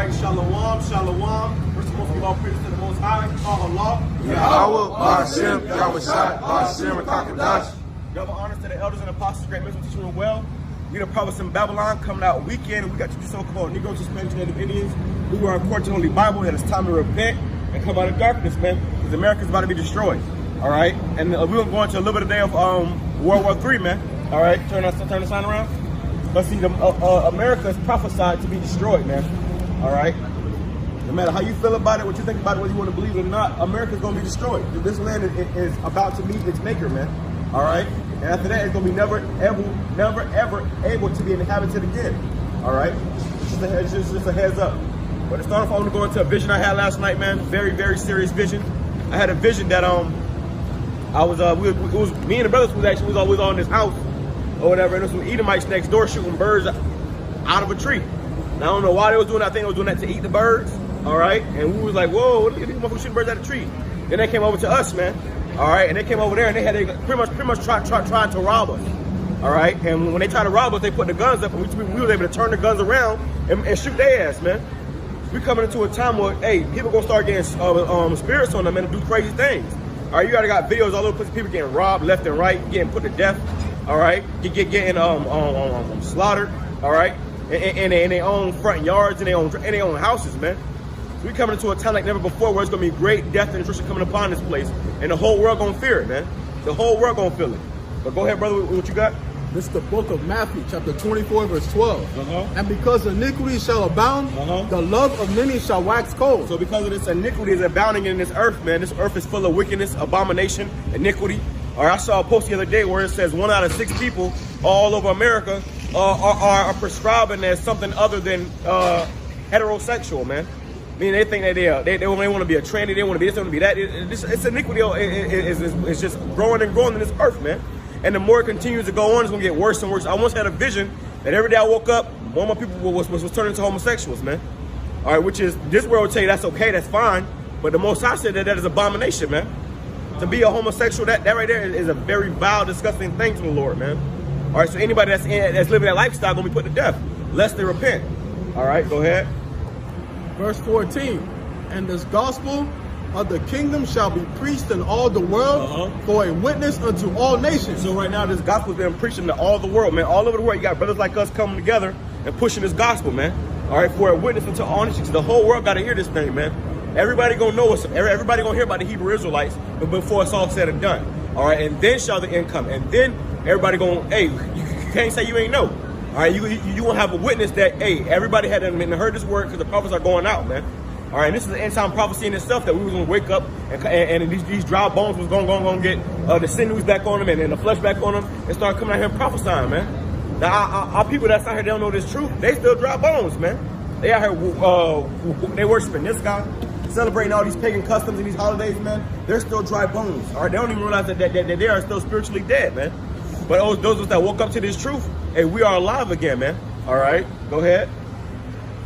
right, shalom, shalom. We're supposed to give all praise to the Most High, Allah. YAHAWAH, BAHASHAM, YAHAWASHI, BAHASHAM, and QADASH. Double honors to the elders and apostles, great wisdom, teaching them well. We the prophets in Babylon coming out weekend, and we got you so-called Negroes, Hispanics, Native Indians. We were according to the Holy Bible that it's time to repent and come out of darkness, man, because America's about to be destroyed. All right, and we're gonna go into a little bit today of World War III, man. All right, turn the sign around. Let's see, America is prophesied to be destroyed, man. All right. No matter how you feel about it, what you think about it, whether you want to believe it or not, America's going to be destroyed. This land is about to meet its maker, man. All right? And after that, it's going to be never, ever able to be inhabited again. All right? It's just a heads up. But to start off, I want to go into a vision I had last night, man. Very, very serious vision. I had a vision that it was me and the brothers was always on this house or whatever, and there was some Edomites next door shooting birds out of a tree. Now, I don't know why they was doing that. I think they was doing that to eat the birds. All right, and we was like, whoa, look at these motherfuckers shooting birds out of the tree. Then they came over to us, man. All right, and they came over there and they pretty much tried to rob us. All right, and when they tried to rob us, they put the guns up, and we was able to turn the guns around and shoot their ass, man. We coming into a time where, hey, people gonna start getting spirits on them and do crazy things. All right, you already got videos all over the place, people getting robbed left and right, getting put to death. All right, getting slaughtered. All right, in their own front yards and in their own houses, man. We coming into a time like never before where it's gonna be great death and destruction coming upon this place, and the whole world gonna fear it, man. The whole world gonna feel it. But go ahead, brother, what you got? This is the book of Matthew, chapter 24, verse 12. And because iniquity shall abound, the love of many shall wax cold. So because of this iniquity is abounding in this earth, man, this earth is full of wickedness, abomination, iniquity. Or I saw a post the other day where it says 1 out of 6 people all over America are prescribing as something other than heterosexual, man. I mean, they think that they want to be a tranny, they want to be this, they want to be that. It's iniquity. It's just growing and growing in this earth, man. And the more it continues to go on, it's going to get worse and worse. I once had a vision that every day I woke up, more and more people was turning into homosexuals, man. All right, which is, this world will tell you that's okay, that's fine. But the Most High said that is abomination, man. To be a homosexual, that right there is a very vile, disgusting thing to the Lord, man. All right, so anybody that's living that lifestyle going to be put to death, lest they repent. All right, go ahead. Verse 14, and this gospel of the kingdom shall be preached in all the world for a witness unto all nations. So right now, this gospel is being preached to all the world, man. All over the world, you got brothers like us coming together and pushing this gospel, man. All right, for a witness unto all nations. The whole world got to hear this thing, man. Everybody gonna know us. Everybody gonna hear about the Hebrew Israelites before it's all said and done. All right, and then shall the end come, and then everybody gonna, hey, you can't say you ain't know. All right, you won't have a witness that, hey, everybody had heard this word because the prophets are going out, man. All right, and this is the end time prophecy in itself that we was gonna wake up and these dry bones was gonna get the sinews back on them and the flesh back on them and start coming out here and prophesying, man. Now, our people that's out here, they don't know this truth. They still dry bones, man. They out here, they worshiping this guy, celebrating all these pagan customs and these holidays, man. They're still dry bones. All right, they don't even realize that they are still spiritually dead, man. But those that woke up to this truth, hey, we are alive again, man. All right, go ahead.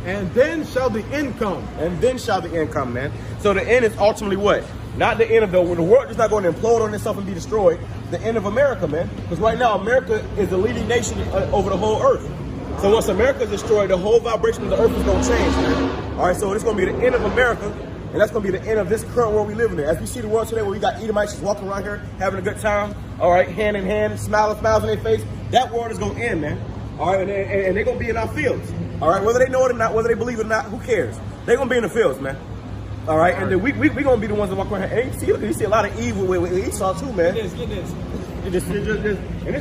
And then shall the end come. And then shall the end come, man. So the end is ultimately what? Not the end of the world is not going to implode on itself and be destroyed. The end of America, man. Because right now, America is the leading nation over the whole earth. So once America is destroyed, the whole vibration of the earth is going to change, man. All right, so it's going to be the end of America, and that's going to be the end of this current world we live in. As we see the world today, where we got Edomites just walking around here, having a good time, all right, hand in hand, smiles on their face, that world is going to end, man. All right, and they're going to be in our fields. All right, whether they know it or not, whether they believe it or not, who cares? They're going to be in the fields, man. All right, and then we going to be the ones that walk around here. And you see a lot of evil with Esau too, man. Get this. And it's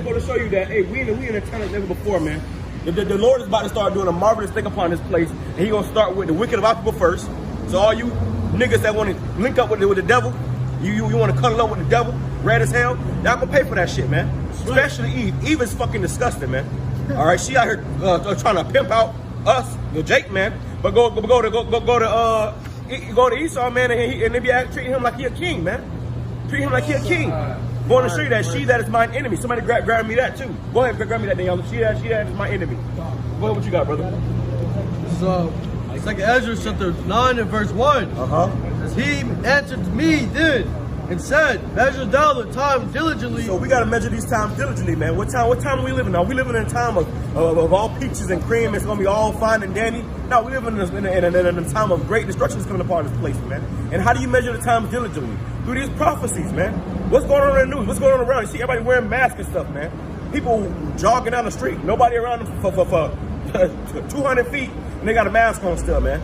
going to show you that, hey, we in a time like never before, man. The Lord is about to start doing a marvelous thing upon this place, and He's going to start with the wicked of our people first. So all you niggas that want to link up with the devil, you want to cuddle up with the devil, red as hell, y'all going to pay for that shit, man. Especially Eve. Eve is fucking disgusting, man. All right, she out here trying to pimp out us, Jake, man. But go to Esau, man, and they be treating him like he a king, man. Treat him like he a king. Going to show you that she that is mine enemy. Somebody grab me that too. Go ahead, grab me that thing. She that is my enemy. Go ahead, what you got, brother? So, 2nd Ezra chapter 9 and verse 1. As he answered me then, and said, measure down the time diligently. So we got to measure these times diligently, man. What time are we living in? Are we living in a time of all peaches and cream? It's going to be all fine and dandy? No, we live in a time of great destruction is coming upon this place, man. And how do you measure the times diligently? Through these prophecies, man. What's going on in the news? What's going on around? You see everybody wearing masks and stuff, man. People jogging down the street. Nobody around them for 200 feet, and they got a mask on still, man.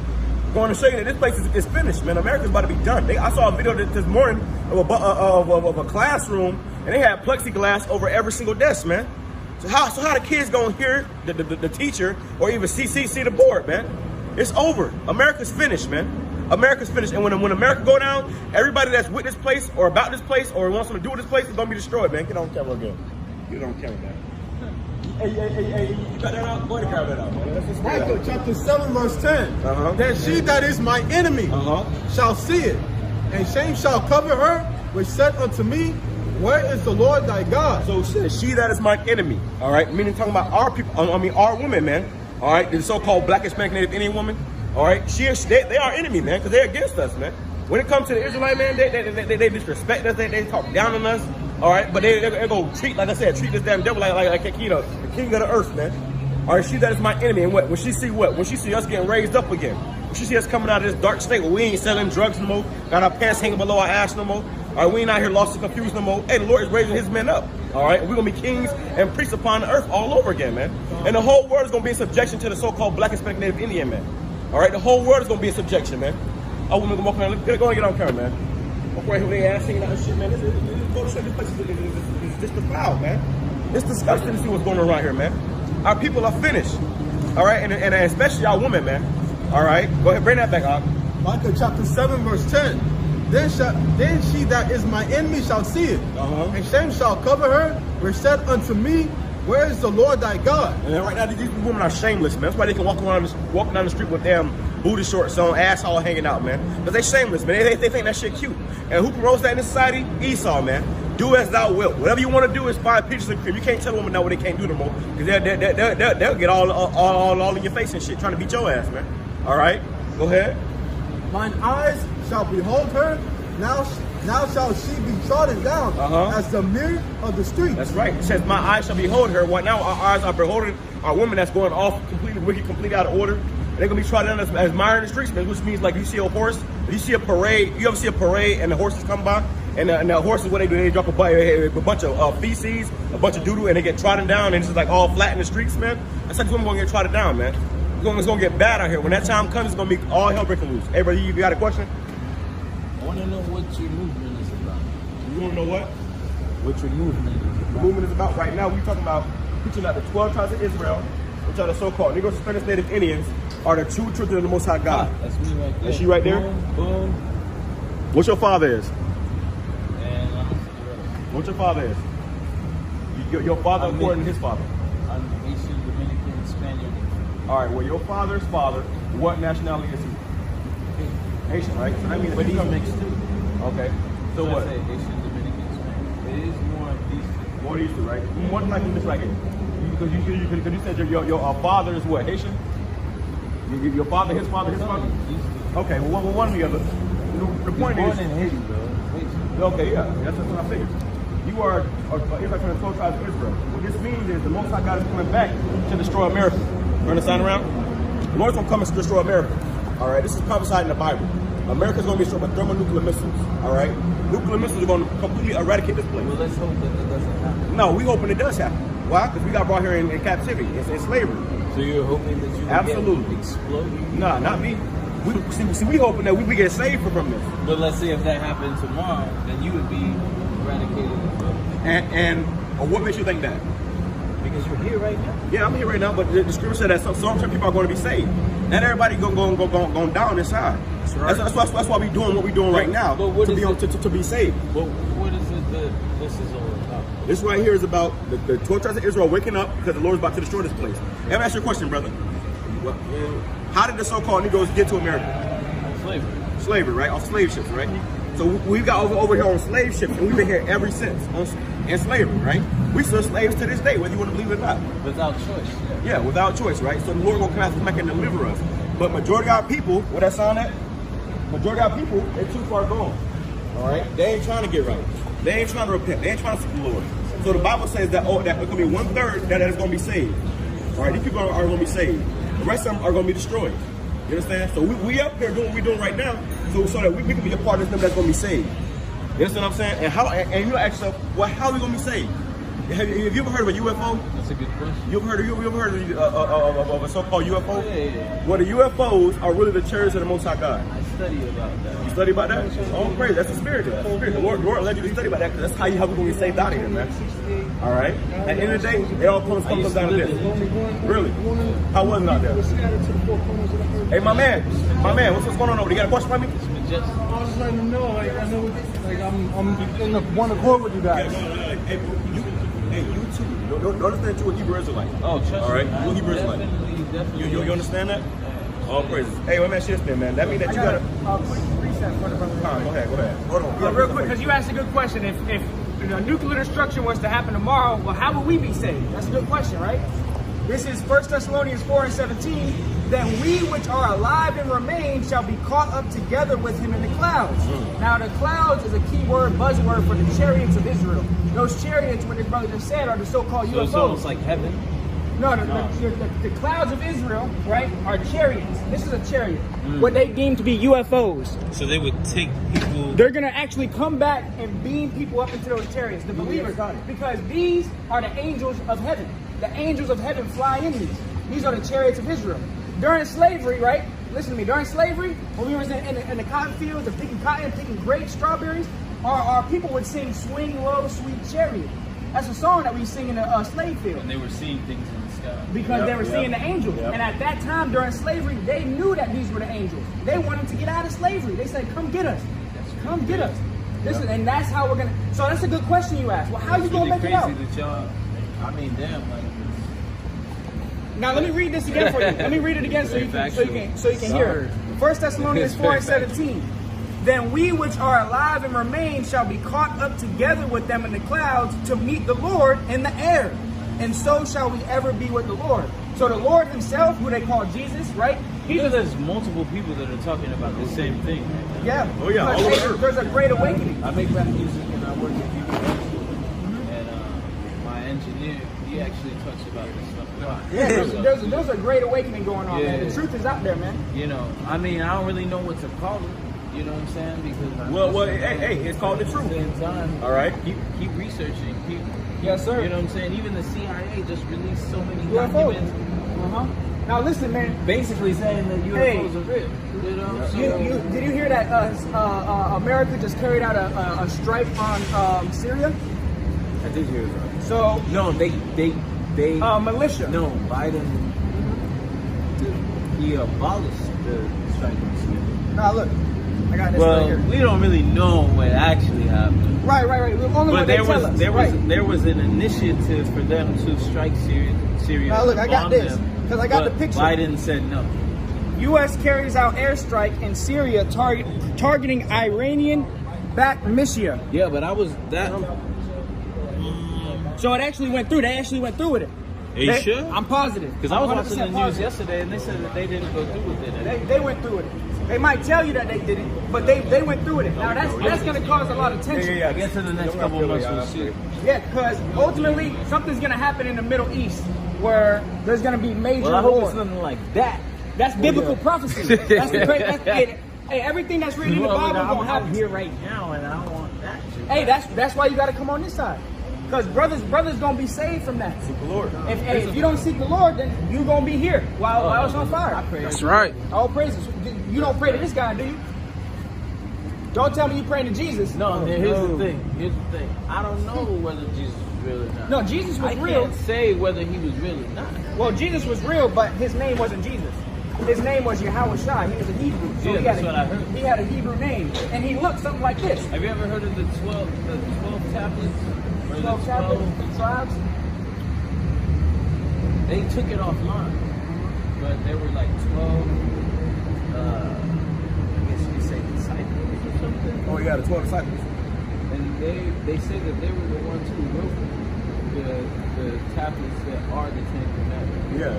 Going to show you that this place is finished, man. America's about to be done. I saw a video this morning of a classroom, and they had plexiglass over every single desk, man. So how the kids gonna hear the teacher or even see the board, man? It's over. America's finished, man. America's finished. And when America go down, everybody that's with this place or about this place or wants something to do with this place is gonna be destroyed, man. Get on camera again. Get on camera, man. Hey, you got that out? Go ahead and grab that out, man. Micah chapter 7 verse 10. That she that is my enemy shall see it, and shame shall cover her, which said unto me, where is the Lord thy God? So she that is my enemy, all right? Meaning talking about our people, our women, man. All right, the so-called Black, Hispanic, Native Indian woman. All right, they are enemy, man, because they're against us, man. When it comes to the Israelite, man, they disrespect us, they talk down on us. All right, but they go treat, like I said, treat this damn devil like the king of the earth, man. All right, she that is my enemy, and what? When she see what? When she see us getting raised up again. When she see us coming out of this dark state where we ain't selling drugs no more, got our pants hanging below our ass no more. All right, we ain't out here lost and confused no more. Hey, the Lord is raising his men up. All right, we're going to be kings and priests upon the earth all over again, man. And the whole world is going to be in subjection to the so-called Black, Hispanic, Native Indian, man. All right, the whole world is going to be in subjection, man. Our women going to walk around. Go and get on camera, man. Walk right here with their ass hanging out and shit, man. This place is just a cloud, man. It's disgusting to see what's going on around here, man. Our people are finished. All right, and especially our women, man. All right, go ahead, bring that back up. Micah chapter 7 verse 10. Then she that is my enemy shall see it, and shame shall cover her, which said unto me, where is the Lord thy God? And right now, these women are shameless, man. That's why they can walk down the street with them booty shorts on, ass all hanging out, man. Because they shameless, man. They think that shit cute. And who promotes that in this society? Esau, man. Do as thou wilt. Whatever you want to do is find peaches and cream. You can't tell a woman now what they can't do no more. Because they'll get all in your face and shit trying to beat your ass, man. All right? Go ahead. Mine eyes shall behold her, now shall she be trodden down as the mirror of the street. That's right. It says, my eyes shall behold her. Right now, our eyes are beholding our women that's going off completely wicked, completely out of order. They're going to be trodden down as mire in the streets, man, which means like you see a horse, you see a parade, you ever see a parade and the horses come by, and the horses, what they do, they drop a bunch of feces, a bunch of doo-doo, and they get trodden down, and it's just like all flat in the streets, man. That's like women going to get trodden down, man. It's going to get bad out here. When that time comes, it's going to be all hell breaking loose. Hey, brother, you got a question? I want to know what your movement is about. You want to know what? What your movement is about. The movement is about right now, we're talking about preaching out the 12 tribes of Israel, which are the so-called Negroes, Hispanics, Native Indians, are the true children of the Most High God. That's me right there. Is she right there? Boom, boom. What's your father is? And What your father is? Your father according to his father. I'm Haitian, Dominican, Spaniard. All right, well, your father's father, what nationality is he? Haitian, right? So that means But he's mixed too. Okay. So I what? say Haitian, Dominican, Spaniard. It is more Eastern. More Eastern, right? What like this right here? Because you said your father is what? Haitian? Your father, his father, his father? Okay, well, one or the other. The point is... Born in Haiti, bro. Haitian. Okay, yeah, that's what I figured. You are Israelite from the 12 tribes of Israel. What this means is the Most High God is coming back to destroy America. You understand around? The Lord's going to come and destroy America. All right, this is prophesied in the Bible. America's going to be destroyed by thermonuclear missiles. All right? Nuclear missiles are going to completely eradicate this place. Well, let's hope that it doesn't happen. No, we hoping it does happen. Why? Because we got brought here in captivity. It's slavery. So you're hoping that you Absolutely. get exploded? Nah, not me. We hoping that we get saved from this. But let's say if that happened tomorrow, then you would be eradicated. And what makes you think that? Because you're here right now. Yeah, I'm here right now, but the scripture said that some people are going to be saved. Not everybody going down inside. That's right. That's why we doing what we're doing right now, to be saved. But what is it that this is all about? This right here is about the 12 tribes of Israel waking up because the Lord is about to destroy this place. Let me ask you a question, brother. How did the so-called Negroes get to America? Slavery. Slavery, right? Off slave ships, right? So we've got over here on slave ships, and we've been here ever since in slavery, right? We still slaves to this day, whether you want to believe it or not. Without choice. Yeah, without choice, right? So the Lord gonna come out and and deliver us. But majority of our people, what that sound at? Majority of our people, they're too far gone. All right? They ain't trying to get right. They ain't trying to repent. They ain't trying to seek the Lord. So the Bible says that that there's going to be 1/3 that is going to be saved. All right? These people are going to be saved. The rest of them are going to be destroyed. You understand? So we up here doing what we're doing right now so that we can be a part of this that's going to be saved. You understand what I'm saying? And you ask yourself, well, how are we going to be saved? Have you ever heard of a UFO? That's a good question. You ever heard of a so-called UFO? Yeah. Well, the UFOs are really the chariots of the Most High God. I study about that. You study about that? Oh, praise. That's the spirit. That's the spirit. The Lord led you to study about that because that's how we're going to get saved out of here, man. All right? At the end of the day, it all comes down to this. Really? How was it out there? Hey, my man, what's going on over there? You got a question for me? I was just letting them know, like, I know, like, I'm in the one accord with you guys. Hey, you too. Don't understand you a Hebrew Israelite. Oh, trust me. All right? You a Hebrew Israelite. Definitely. You understand that? All praises. Hey, let me ask you this, man. That means that you got a quick reset for the brother. Go ahead. Hold on. Real quick, because you asked a good question. If nuclear destruction was to happen tomorrow, well, how would we be saved? That's a good question, right? This is 1 Thessalonians 4:17. Then we which are alive and remain shall be caught up together with him in the clouds. Now the clouds is a key word, buzzword for the chariots of Israel. Those chariots, what his brother just said, are the so-called UFOs. It's almost like heaven. No, the clouds of Israel, right, are chariots. This is a chariot. What they deem to be UFOs. So they would take people. They're going to actually come back and beam people up into those chariots, the believers. Because these are the angels of heaven. The angels of heaven fly in these. These are the chariots of Israel. During slavery, right? Listen to me. During slavery, when we were in the cotton fields and picking cotton, picking grapes, strawberries, our people would sing "Swing Low, Sweet Chariot." That's a song that we sing in a slave field. And they were seeing things in the sky. Because they were seeing the angels. And at that time during slavery, they knew that these were the angels. They wanted to get out of slavery. They said, come get us. Come get us. Listen, and that's how we're going to. So that's a good question you asked. Well, how you going to make it out? That y'all, I mean, damn, like. Now let me read this again for you. Let me read it again so you can hear it. 1 Thessalonians 4:17. Then we which are alive and remain shall be caught up together with them in the clouds to meet the Lord in the air. And so shall we ever be with the Lord. So the Lord himself, who they call Jesus, right? There's multiple people that are talking about the same thing. Yeah. Oh yeah. All over. There's a great awakening. I make rap music and I work at UPS. And my engineer, he actually talks about this stuff. Yeah, there's a great awakening going on, man. The truth is out there, man. You know, I mean, I don't really know what to call it. You know what I'm saying? Because well, hey, it's called the truth. Same time, all right. Keep researching. Yes, sir. You know what I'm saying? Even the CIA just released so many UFOs. documents. Now listen, man. Basically saying that UFOs are real. You know? Did you hear that America just carried out a strike on Syria? I did hear that. So no, they militia. No, Biden. He abolished the strike on Syria. Now look, I got this right here. We don't really know what actually happened. Right. Only but there was an initiative for them to strike Syria. Now look, I got this because I got the picture. Biden said no. U.S. carries out airstrike in Syria targeting Iranian-backed militia. Yeah, but I was that. So it actually went through. They actually went through with it. Are you sure? I'm positive. Because I was watching the news yesterday and they said that they didn't go through with it. They went through with it. They might tell you that they did it, but they went through with it. Now that's going to cause a lot of tension. I guess in the next couple of months we'll see. Yeah, because ultimately something's going to happen in the Middle East where there's going to be major war. I hope war. it's nothing like that. That's biblical prophecy. Hey, everything that's written in the Bible gonna happen here right now, and I don't want that. Hey, that's why you got to come on this side, because brothers gonna be saved from that. Seek the Lord. If you don't seek the Lord, then you gonna be here while it's on fire. That's right. All praises. You don't pray to this guy, do you? Don't tell me you praying to Jesus. No, here's the thing. I don't know whether Jesus was real or not. No, Jesus was real. I can't say whether he was real or not. Well, Jesus was real, but his name wasn't Jesus. His name was YAHAWASHI. He was a Hebrew. So that's what I heard. He had a Hebrew name, and he looked something like this. Have you ever heard of the 12 tablets? 12 tablets, the tribes? They took it offline, but there were like 12, I guess you could say disciples or something. Oh yeah, the 12 disciples. And they say that they were the ones who wrote the tablets that are the Ten Commandments. Yeah.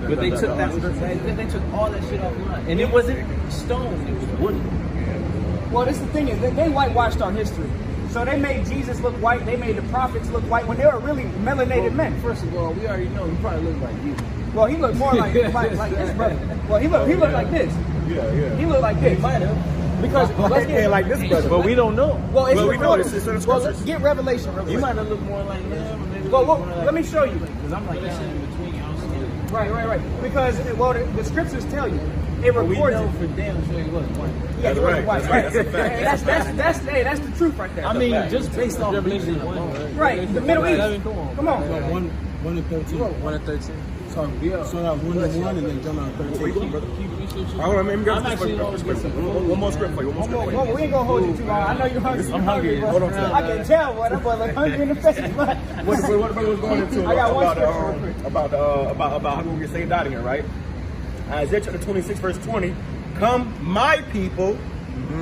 But they took they took all that shit offline, and it wasn't stone; it was wood. Well, this is the thing is they whitewashed our history. So they made Jesus look white. They made the prophets look white when they were really melanated men. First of all, we already know he probably looked like you. Well, he looked more like this, brother. Well, he looked like this. Yeah. He looked like this. He might have. Because let's get like this, brother. But we don't know. Well, it's we know recorded. this. It's in the Well, scriptures. get Revelation. Real You quick. might have looked more like him. Or maybe Well, more like let me show you. Because I'm like down in between y'all. Right. Because the scriptures tell you. It We records know it. for damn sure he wasn't white. Yeah, he wasn't white. That's a fact. That's the truth right there. I mean, just based off Revelation alone. Right, the Middle East. Come on. 1 and 13. 1 and 13. So that 1 and 1 and then jump out 13. I'm actually one more script for you. Well, we ain't gonna hold you too long. I know you're hungry. I'm hungry. Bro. Hold on. I can tell, boy. That boy look hungry in the face. What was going into I got one scripture real quick. about how we get saved out of here, right? Isaiah chapter 26, verse 20. Come, my people,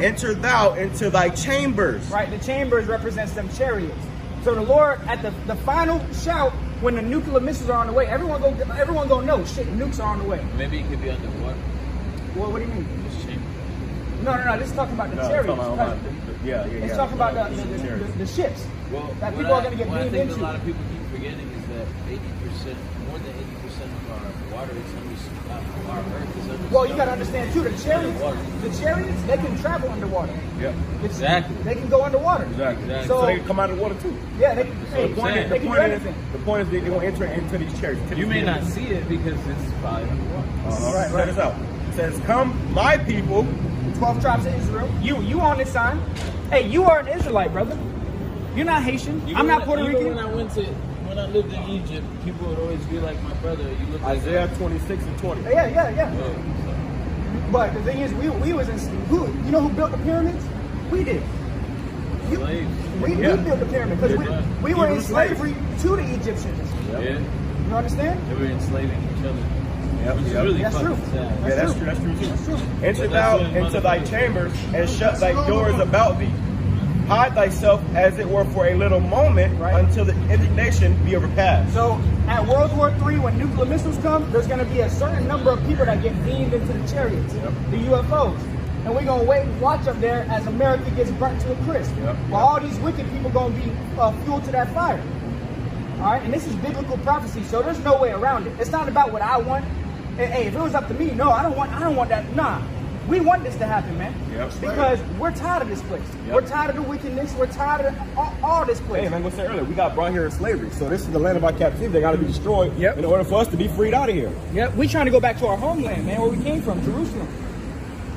enter thou into thy chambers. Right, the chambers represents them chariots. So the Lord, at the final shout, when the nuclear missiles are on the way, everyone gonna know, shit, nukes are on the way. Maybe it could be underwater. Well, what do you mean? Just change. No, this is talking about the chariots. It's talking about the ships Well, that people are gonna get what I beamed think into. a lot of people keep forgetting is that 80%, more than 80% of our water is our earth is under. Well, you gotta understand too, the chariots, they can travel underwater. Yeah. Exactly. They can go underwater. Exactly. So- So they can come out of the water too. Yeah, they can. So Hey, the point is- they can do anything. The point is they're going to enter into these chariots. You may not see it because it's probably underwater. Right. Check this out. It says, come, my people. 12 tribes of Israel. You on this sign? Hey, you are an Israelite, brother. You're not Haitian. I'm not Puerto Rican. When I lived in Egypt, people would always be like, my brother, you look like Isaiah 26 and 20. Yeah. But the thing is, we was in. You know who built the pyramids? We did. We built the pyramid because we were in slavery to the Egyptians. Yeah. You understand? They were enslaving each other. Which is Yep. really That's fucking true. sad. Yeah, that's true. That's true too. Enter thou that's into thy chambers and shut thy doors about thee. Hide thyself as it were for a little moment until the indignation be overpassed. So at World War III, when nuclear missiles come, there's going to be a certain number of people that get beamed into the chariots, the UFOs. And we're going to wait and watch up there as America gets burnt to a crisp. While all these wicked people going to be fueled to that fire. All right, and this is biblical prophecy, so there's no way around it. It's not about what I want. Hey, if it was up to me, no, I don't want that. Nah, we want this to happen, man. Because we're tired of this place. We're tired of the wickedness. We're tired of all this place. Hey, man, I said earlier, we got brought here in slavery, so this is the land of our captivity. They got to be destroyed in order for us to be freed out of here. Yep, we trying to go back to our homeland, man, where we came from, Jerusalem.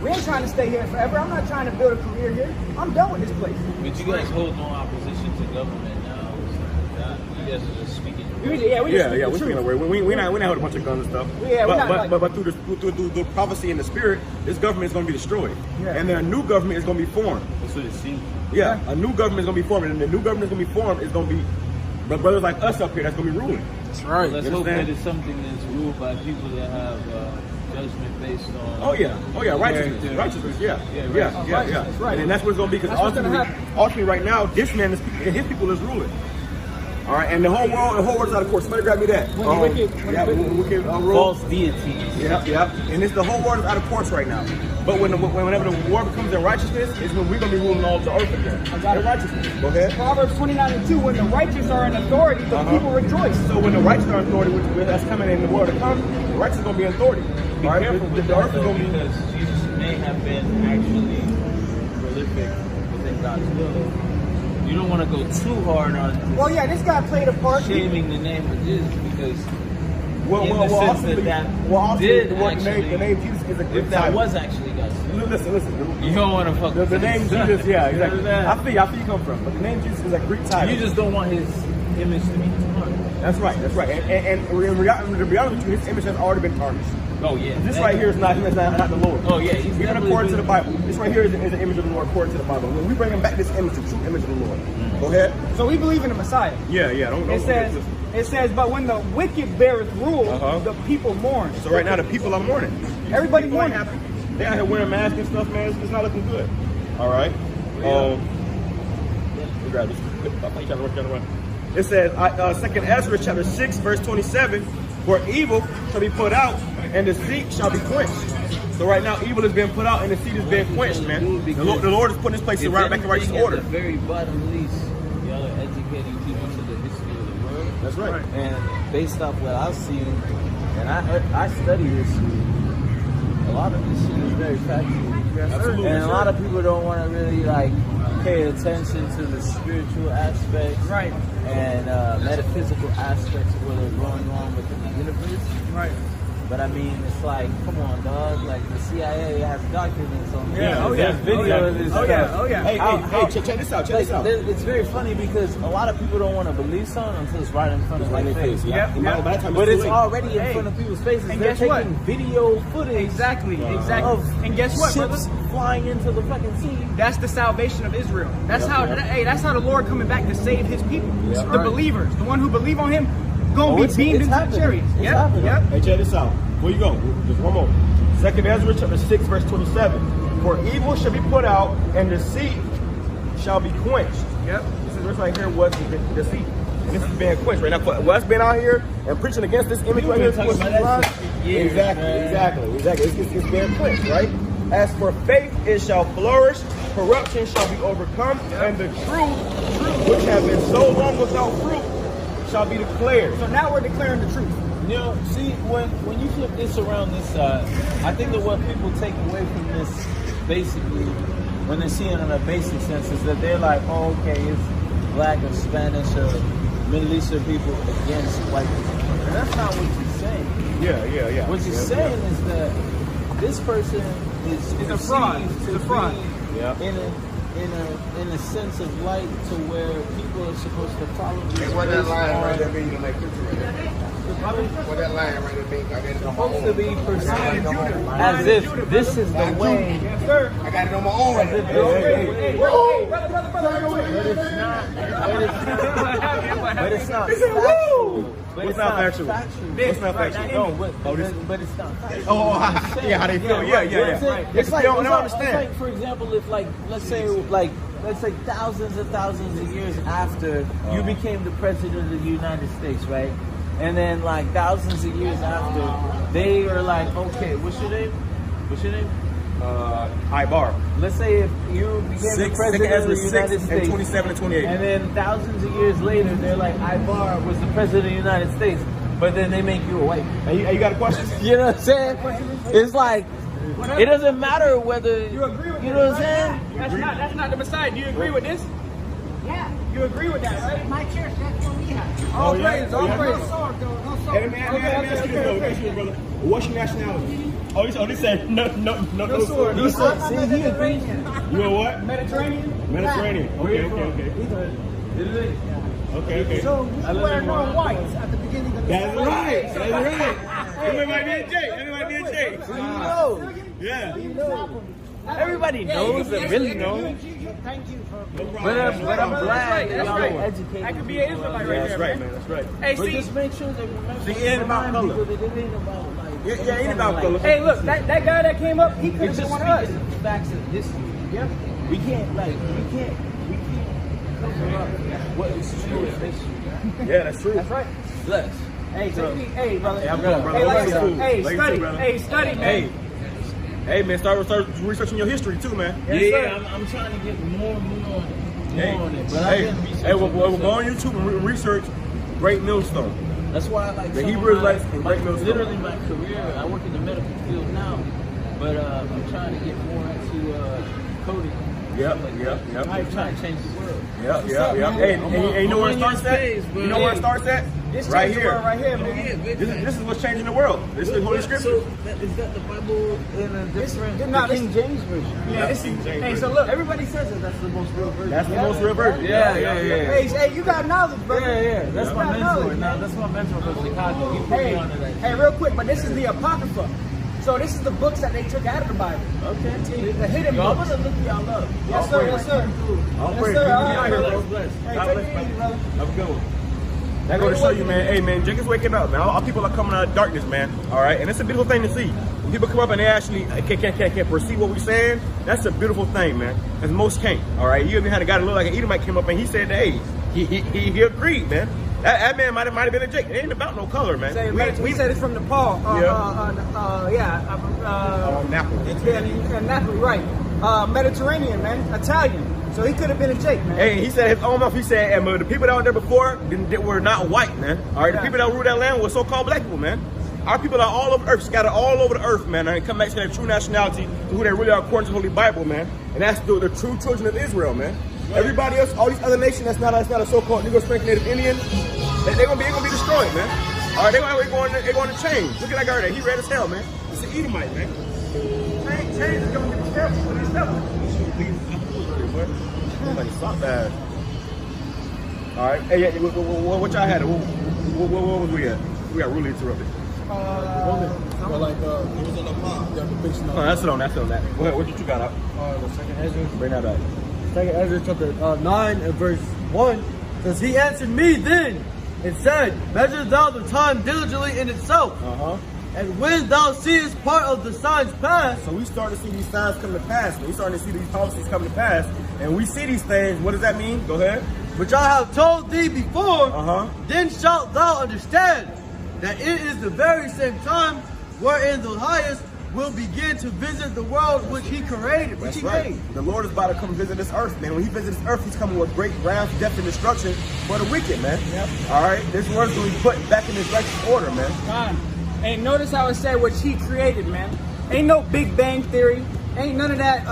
We ain't trying to stay here forever. I'm not trying to build a career here. I'm done with this place. But you guys hold no opposition to government now. You guys are just speaking. We're speaking the word. We not hold a bunch of guns and stuff. Yeah, but through the prophecy and the spirit, this government is going to be destroyed, and then a new government is going to be formed. That's what it seems. Yeah, a new government is going to be formed, and the new government is going to be formed is going to be brothers like us up here that's going to be ruling. That's right. Let's hope that it's something that's ruled by people that have judgment based on. Righteousness. Righteousness, right. And that's what it's going to be, because ultimately right now, this man and his people is ruling. All right, and the whole world's out of court. Somebody grab me that. Wicked false deities. Yeah. And it's the whole world is out of court right now. But whenever the war becomes in righteousness, is when we're going to be ruling all of the earth again. In righteousness. Go ahead. Proverbs 29:2, when the righteous are in authority, the people rejoice. So when the righteous are in authority, which that's coming in the world to come, the righteous is going to be in authority. Be careful with the earth is going to be, because Jesus may have been actually prolific within God's will. You don't want to go too hard on this. Well, yeah, this guy played a part. Shaming the name of Jesus, because the name Jesus is a good if that title. was actually God's will. Listen. You don't want to fuck the name Jesus, yeah, exactly. I I feel you come from, but the name Jesus is a Greek title. You just don't want his image to be tarnished. That's right. And to be honest with you, his image has already been tarnished. Oh yeah. This right here is not the Lord. Oh yeah, he's even according to the Bible. This right here is an image of the Lord according to the Bible. When we bring him back this image, the true image of the Lord. Go ahead. So we believe in the Messiah. Yeah. It says, but when the wicked beareth rule, the people mourn. So right now the people are mourning. Everybody mourning. Happy. They out here wearing masks and stuff, man. It's not looking good. All right. Grab this. I'm trying to run. It says, 2nd Ezra chapter 6, verse 27, for evil shall be put out, and deceit shall be quenched. So right now, evil is being put out and the seed is being quenched, man. The Lord is putting this place right back in righteous order. At the very bottom least, y'all are educating people to the history of the world. That's right. And based off what I've seen, and I study history, a lot of this shit is very factual. Absolutely. And a lot of people don't want to really like pay attention to the spiritual aspects, Right. and metaphysical aspects of what are going on within the universe. Right. But I mean, it's like, come on, dog. Like the CIA has documents on this. Yeah, oh yeah. There's video of this Oh yeah, stuff. oh yeah. Hey, check this out. Check this out. It's very funny because a lot of people don't want to believe something until it's right in front of their face. Yeah. Yeah. By the time But it's too late. already in front of people's faces. And They're guess what? taking video footage Exactly. of And guess what, ships brother? flying into the fucking sea. That's the salvation of Israel. That's that's how the Lord coming back to save his people. Yeah. The believers, the one who believe on him, gonna be beamed into the happening. chariots. It's Yep. happening. Yep. Hey, check this out. Where you go? Just one more. 2nd Ezra chapter 6, verse 27. For evil shall be put out, and deceit shall be quenched. Yep. This is right here was the deceit. And this is being quenched right now. For us being out here and preaching against this image right here. talking about that shit for years, Exactly. It's being quenched, right? As for faith, it shall flourish. Corruption shall be overcome. And the truth, which have been so long without fruit, shall be declared. So now we're declaring the truth. You know, see, when you flip this around this side, I think that what people take away from this, basically, when they see it in a basic sense, is that they're like, oh, okay, it's black or Spanish or Middle Eastern people against white people. And that's not what you're saying. Yeah. What you're saying is that this person is a fraud. perceived to It's a fraud. be Yeah. in a sense of light to where people are supposed to follow this. What that based line on- right there mean? You like what that line right there mean? I got it on my supposed to own. be perceived as if this is the way. Yes, sir. I got it on my own right there. Hey, brother. But it's not factual. But What's not factual? What's not factual? No, but it's not factual. Oh, yeah, how they feel. Yeah. It's like, I don't it's understand. like, for example, if let's say thousands and thousands of years after you became the president of the United States, right? And then like thousands of years after, they are like, okay, what's your name? Ibar. Let's say if you became the president of the United States, 27 and 28. and then thousands of years later, they're like, Ibar was the president of the United States, but then they make you a white man. Hey, you got a question? You know what I'm saying? It's like, it doesn't matter whether, You agree with you this, know what I'm right? saying? That's not the Messiah. Do you agree with this? Yeah. You agree with that, right? My church, that's what we have. All yeah? praise, Oh, all yeah? praise. No sword, though. No sword. Hey, let me ask you this, brother. What's your nationality? Oh, they said no sword. No sword. See, he agrees. You know what? Mediterranean. Mediterranean. Okay. So we were no whites at the beginning of the That's right. You might be a J. You know. Yeah. Everybody knows that really knows. Thank you for. But I'm glad That's y'all right. are educated. That could be an Israelite right That's there, right, man. man. That's right. Hey, But see, just make sure that remember See, it ain't about remind color. people that it ain't about like. Yeah, it ain't about color. hey, look, that guy that came up, he could It's have been just one of us. speaking the facts of history. Yep. We can't cover up what is true in history. Yeah, that's true. That's right. Bless. Hey, hey, brother. Hey, I'm going, brother. Hey, Love like you, I said, too. hey, Love you, study. too, brother. Hey, study, man. Hey, man, start researching your history too, man. Yes, sir. I'm trying to get more on it. But Hey, I've been researching we'll myself. go on YouTube and research Great Millstone. That's why I like The some of Hebrew my- Israelites and Great Millstone. literally my career. I work in the medical field now, but I'm trying to get more into coding. Yep. I'm trying to change the world. Yep. Hey, and you know where it starts at? You know where it starts at? This Right changed the here. world right here, man. This is what's changing the world. This is the Holy Scripture. So is that the Bible in a different no, the King James version? Yeah, this King is. James Hey, so version. look, Everybody says that that's the most real version. That's the most real version. Hey, you got knowledge, brother. Yeah. That's You my got mentor. knowledge, Now man. that's my mentor from Chicago. He put Hey, me onto that. hey, real quick, but this is the Apocrypha. So this is the books that they took out of the Bible. Okay. The hidden Yo, I'm books. gonna look y'all up. Yes, sir. Yes, sir. I'll Yes, pray. sir. You All out right, here, brother. bro. Hey, God take bless, it easy, brother. Have a good one. That goes to show you, man. Hey, man, Jacob's waking up, man. All people are coming out of darkness, man. All right, and it's a beautiful thing to see. When people come up and they actually can perceive what we're saying, that's a beautiful thing, man. As most can't. All right, you even had a guy that looked like an Edomite came up and he said, hey, he agreed, man. That man might have been a Jake. It ain't about no color, man. We said it's from the Paul. Naples. Yeah, you're exactly right. Mediterranean, man, Italian. So he could have been a Jake, man. Hey, he said his own mouth. He said, and the people that were there before were not white, man. All right, the people that ruled that land were so-called black people, man. Our people are all over earth, scattered all over the earth, man. And come back to their true nationality, to who they really are according to the Holy Bible, man. And that's the true children of Israel, man. Everybody else, all these other nations that's not a so-called Negro Spank Native Indian, they're gonna be destroyed, man. All right, they're going to change. Look at that guy right there. He red as hell, man. It's an Edomite, man. Change is gonna be careful with his devil. Stop that. All right. Hey, yeah, what y'all had? What was we at? We got really interrupted. It was in the pot. Oh, that's it on that. Go ahead. What you got up? The second Ezra. Bring that up. Second Ezra chapter 9 and verse 1 says, he answered me then and said, measure thou the time diligently in itself. And when thou seest part of the signs pass. So we start to see these signs come to pass. We starting to see these policies come to pass. And we see these things. What does that mean? Go ahead. Which I have told thee before, then shalt thou understand that it is the very same time wherein the highest will begin to visit the world which he created, which he made. The Lord is about to come visit this earth, man. When he visits this earth, he's coming with great wrath, death, and destruction for the wicked, man. All right? This world's going to be put back in its righteous order, man. And notice how it said which he created, man. Ain't no Big Bang Theory. Ain't none of that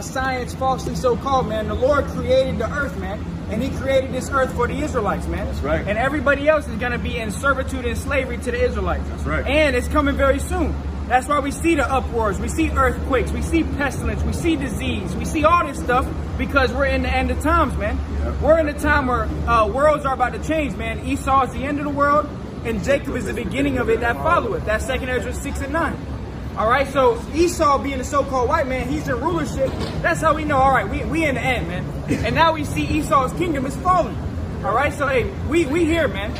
science falsely so-called, man. The Lord created the earth, man. And he created this earth for the Israelites, man. That's right. And everybody else is going to be in servitude and slavery to the Israelites. That's right. And it's coming very soon. That's why we see the uproars, we see earthquakes, we see pestilence, we see disease, we see all this stuff because we're in the end of times, man. We're in a time where worlds are about to change, man. Esau is the end of the world, and Jacob is the beginning of it that followeth. That's 2 Ezra 6 and 9. All right, so Esau being a so-called white man, he's in rulership. That's how we know, all right, we in the end, man. And now we see Esau's kingdom is falling. All right, so hey, we here, man.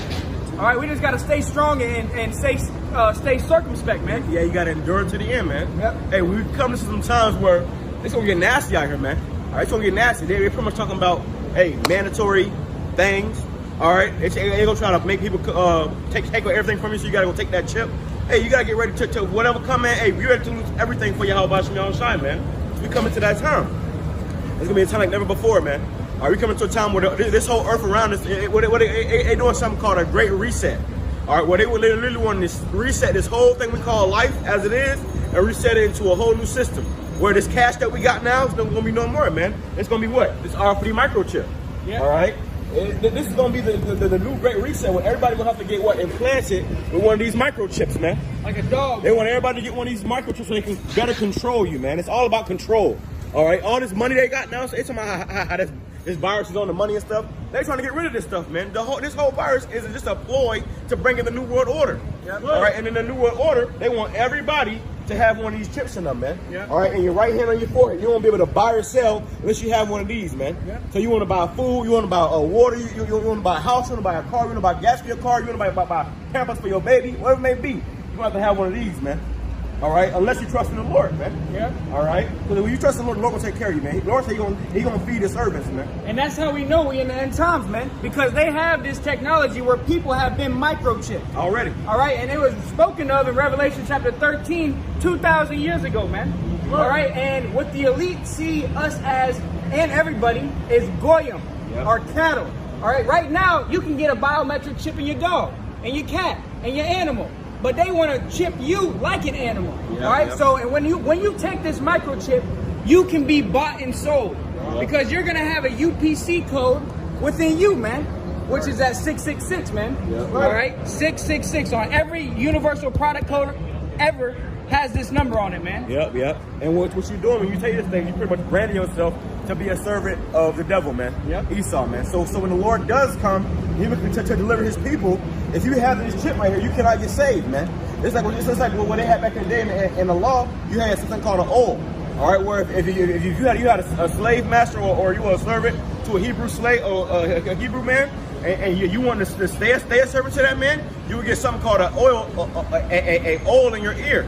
All right, we just got to stay strong and stay circumspect, man. Yeah, you got to endure to the end, man. Hey, we come to some times where it's going to get nasty out here, man. All right, it's going to get nasty. They're pretty much talking about, hey, mandatory things. All right, they're going to try to make people take everything from you, so you got to go take that chip. Hey, you got to get ready to whatever come in. Hey, we ready to lose everything for YAHAWASHI, YAHAWASHI, man. We coming to that time. It's going to be a time like never before, man. All right, we coming to a time where this whole earth around us, they're doing something called a great reset. All right, where they literally want to reset this whole thing we call life as it is and reset it into a whole new system. Where this cash that we got now is going to be no more, man. It's going to be what? This RFID microchip. All right? This is going to be the new great reset where everybody going to have to get what? Implanted with one of these microchips, man. Like a dog. They want everybody to get one of these microchips so they can better control you, man. It's all about control. All right? All this money they got now, so it's about how this virus is on the money and stuff. They're trying to get rid of this stuff, man. This whole virus is just a ploy to bring in the New World Order. All right? And in the New World Order, they want everybody to have one of these chips in them, man. All right, and your right hand on your forehead. You won't be able to buy or sell unless you have one of these, man. So you want to buy food, you want to buy water, you want to buy a house, you want to buy a car, you want to buy gas for your car, you want to buy Pampers for your baby, whatever it may be. You're going to have to have one of these, man. All right, unless you trust in the Lord, man. All right, because when you trust in the Lord, the Lord will take care of you, man. The Lord said He's going to feed His servants, man. And that's how we know we in the end times, man. Because they have this technology where people have been microchipped. Already. All right, and it was spoken of in Revelation chapter 13, 2,000 years ago, man. All right, and what the elite see us as, and everybody, is goyim, or cattle. All right, right now, you can get a biometric chip in your dog, and your cat, and your animal. But they want to chip you like an animal, all right? So, and when you take this microchip, you can be bought and sold because you're gonna have a UPC code within you, man, which is at 666, man. All right, 666 on every universal product code ever has this number on it, man. And what you're doing when you take this thing, you pretty much branding yourself to be a servant of the devil, man. Esau, man. So when the Lord does come, He will to deliver His people. If you have this chip right here, you cannot get saved, man. It's like what they had back in the day in the law. You had something called an old. All right, where if you had a slave master or you were a servant to a Hebrew slave or a Hebrew man, and you wanted to stay a servant to that man, you would get something called an oil in your ear.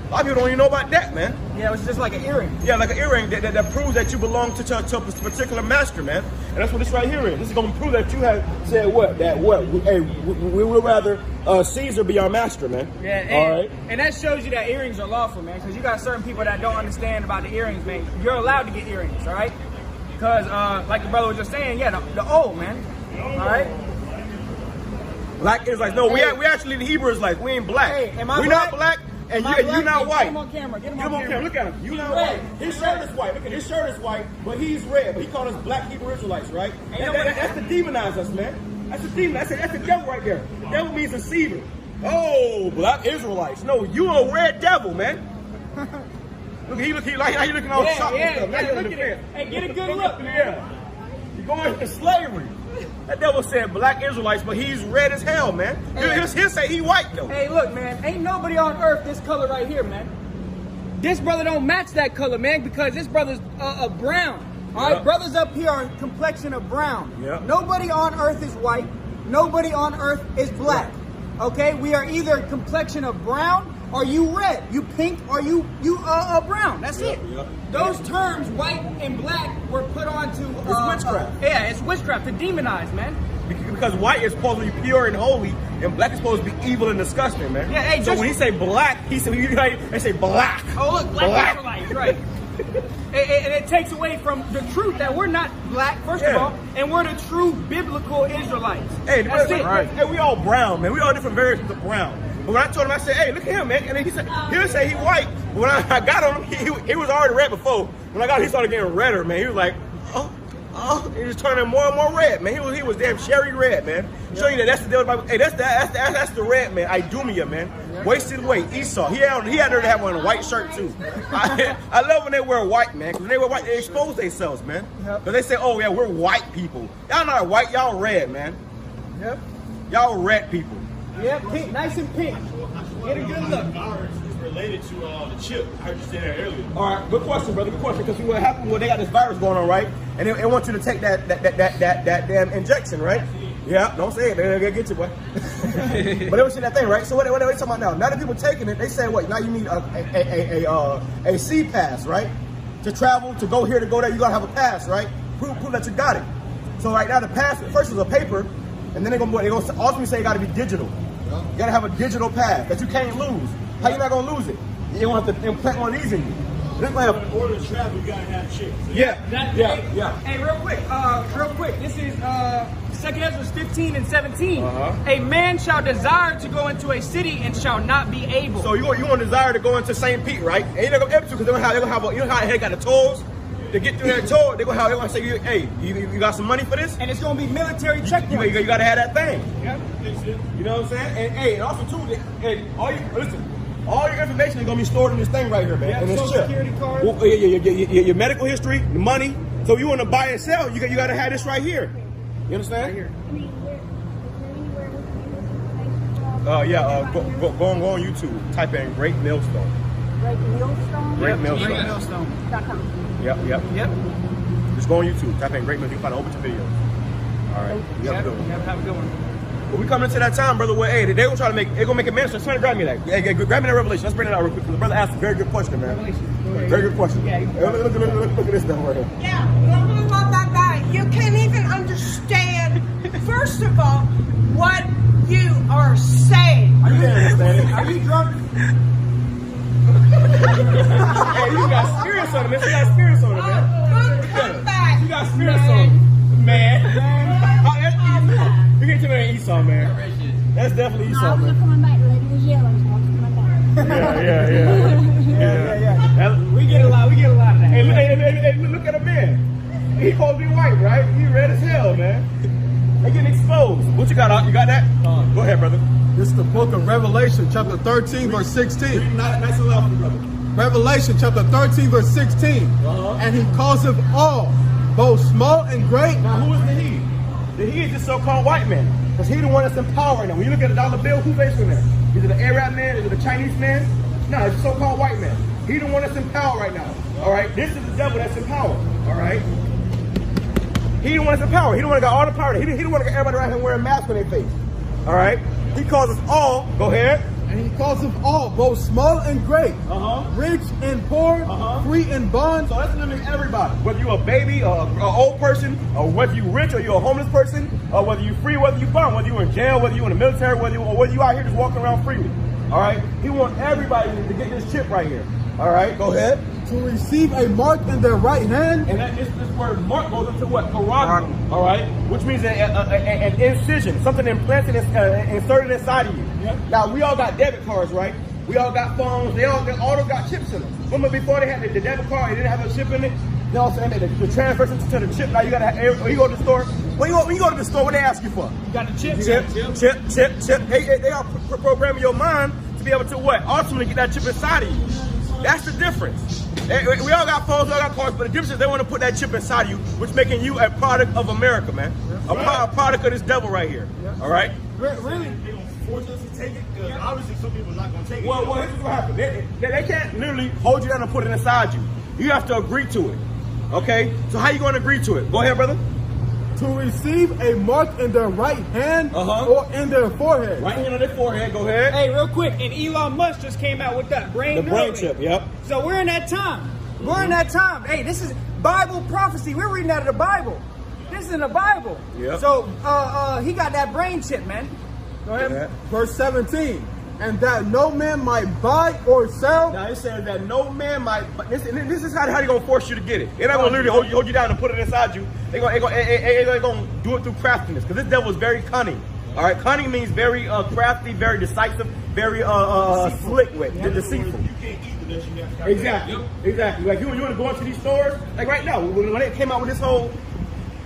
A lot of people don't even know about that, man. Yeah, it was just like an earring. Yeah, like an earring that proves that you belong to a particular master, man. And that's what this right here is. This is going to prove that you have said what? That what? Hey, we would rather Caesar be our master, man. Yeah, and, all right. And that shows you that earrings are lawful, man. Because you got certain people that don't understand about the earrings, man. You're allowed to get earrings, all right? Because, like the brother was just saying, yeah, the old, man. All right? Black Israelites. No, we actually the Hebrew Israelites. We ain't black. Hey, am I we black? not black, and Am I you not black? white. Get him on camera. Get him Get him on camera. Look at him. You not red. white. His shirt is white. Look at his shirt is white, but he's red. But he called us black Hebrew Israelites, right? That's to demonize us, man. That's a demon. That's the devil right there. Devil means deceiver. Oh, black Israelites. No, you a red devil, man. Look, he like how you looking all shocked and stuff. Now you're look at it. Hey, get a good look, man. Yeah. You're going into slavery. That devil said black Israelites, but he's red as hell, man. He'll say he white, though. Hey, look, man. Ain't nobody on earth this color right here, man. This brother don't match that color, man, because this brother's a brown. All right, brothers up here are complexion of brown. Yep. Nobody on earth is white. Nobody on earth is black. Okay, we are either complexion of brown or you red. You pink or you brown. That's it. Yep. Those terms, white and black, were put onto It's witchcraft. Yeah, it's witchcraft to demonize, man. Because white is supposed to be pure and holy, and black is supposed to be evil and disgusting, man. Yeah, hey, so when he say black, they say black. Oh, look, black Israelites, right. And it takes away from the truth that we're not black, first of all, and we're the true biblical Israelites. Hey, that's it. Right. Hey, we all brown, man. We all different variations of brown. But when I told him, I said, hey, look at him, man. And then he'll say he white. But when I got him, he was already red before. When I got him, he started getting redder, man. He was like, he was turning more and more red, man. He was damn cherry red, man. Show you that that's the devil Bible. Hey, that's the red, man. Idumea, man. Wasted weight, Esau. He had to have one white shirt too. I love when they wear white, man. Because when they wear white, they expose themselves, man. Because they say, oh yeah, we're white people. Y'all not white, y'all red, man. Yep. Y'all red people. Yeah, pink, nice and pink. Get a good look. Virus is related to the chip. I heard you say that earlier. All right, good question, brother. Good question. Because what happened when they got this virus going on, right? And they want you to take that damn injection, right? Yeah, don't say it. They're gonna get you, boy. But they was saying that thing, right? So what they talking about now? Now that people taking it, they say what? Now you need a C pass, right? To travel, to go here, to go there, you gotta have a pass, right? Prove that you got it. So right now the pass first is a paper, and then they're gonna ultimately say it gotta be digital. You gotta have a digital pass that you can't lose. How you not gonna lose it? You don't have to implant one of these in you. This might have, In order to travel, you gotta have chips. yeah. Hey, real quick. This is 2 Ezra 15 and 17. A man shall desire to go into a city and shall not be able. So you want to desire to go into St. Pete, right? And you're not gonna be able to because they're gonna have you know how they got the tolls to get through that toll. They're gonna say, hey, you got some money for this? And it's gonna be military checkpoints. You gotta have that thing. Yep. You know what I'm saying? And hey, and also too, all your information is gonna be stored in this thing right here, man. Yep, in this Social chip. Security card. Well, your medical history, the money. So if you want to buy and sell, you gotta have this right here. You understand? Right here. Go on YouTube. Type in Great Millstone. Great Millstone. GreatMillstone.com. Yep. Just go on YouTube. Type in Great Millstone. You can find a whole bunch of videos. All right. You have a good one. Have a good one. But we coming into that time, brother, where hey, they're gonna make it minister. Somebody grab me that. Hey, grab me that revelation. Let's bring it out real quick. The brother asked a very good question, man. Very good question. Yeah, look at this stuff right here. Yeah, you can't even understand, first of all, what you are saying. I can't understand it. Are you drunk? Hey, you got spirits on it, man. You got spirits on it, man. Come back. You got spirits on it, man. You can't tell me that ain't Esau, man. That's definitely Esau, I was man. coming back. The lady was yelling, so I was coming back. Yeah. We get a lot of that. Hey, look at a man. He supposed to be white, right? He red as hell, man. They getting exposed. What you got? You got that? Go ahead, brother. This is the book of Revelation, chapter 13, verse 16. Nice and loud, brother. Revelation, chapter 13, verse 16. And he causeth all, both small and great. Now, who is the he? The he is the so-called white man. Because he the one that's in power right now. When you look at the dollar bill, who's based on that? Is it the Arab man? Is it the Chinese man? No, it's the so-called white man. He the one that's in power right now. All right? This is the devil that's in power. All right? He the one that's in power. He the one that got all the power. He the one that got everybody around here wearing masks on their face. All right? He calls us all. Go ahead. And And he causeth all, both small and great, rich and poor, free and bond. So that's literally everybody. Whether you're a baby, or an old person, or whether you're rich, or you're a homeless person, or whether you're free, whether you're bond, whether you're in jail, whether you're in the military, whether you out here just walking around freely. All right? He wants everybody to get this chip right here. All right? Go ahead. To receive a mark in their right hand. And this word mark goes into what? Caragum. All right? Which means an incision, something implanted, inserted inside of you. Now, we all got debit cards, right? We all got phones. They all got chips in them. Remember before they had the debit card, it didn't have a chip in it? You know what I'm saying? The transfer to the chip. Now you gotta have, you go to the store. When you go to the store, what they ask you for? You got the chip. Chip. They are programming your mind to be able to what? Ultimately get that chip inside of you. That's the difference. We all got phones, we all got cards, but the difference is they want to put that chip inside of you, which making you a product of America, man. A product of this devil right here. All right? Really? They gonna force us to take it? Because obviously some people are not gonna take it. Well, here's what happens. They can't literally hold you down and put it inside you. You have to agree to it. Okay? So how you going to agree to it? Go ahead, brother. To receive a mark in their right hand or in their forehead. Right hand on their forehead. Go ahead. Hey, real quick, and Elon Musk just came out with that brain chip. Yep. So we're in that time. We're in that time. Hey, this is Bible prophecy. We're reading out of the Bible. This is in the Bible. Yep. So he got that brain chip, man. Go ahead. Yeah. Verse 17. And that no man might buy or sell. Now it says that no man might. This is how they're gonna force you to get it. They're not gonna literally hold you down and put it inside you. They're gonna do it through craftiness, because this devil is very cunning. All right, cunning means very crafty, very decisive, very slick with, deceitful. You can't eat unless you have Exactly. Like you want to go into these stores, like right now when they came out with this whole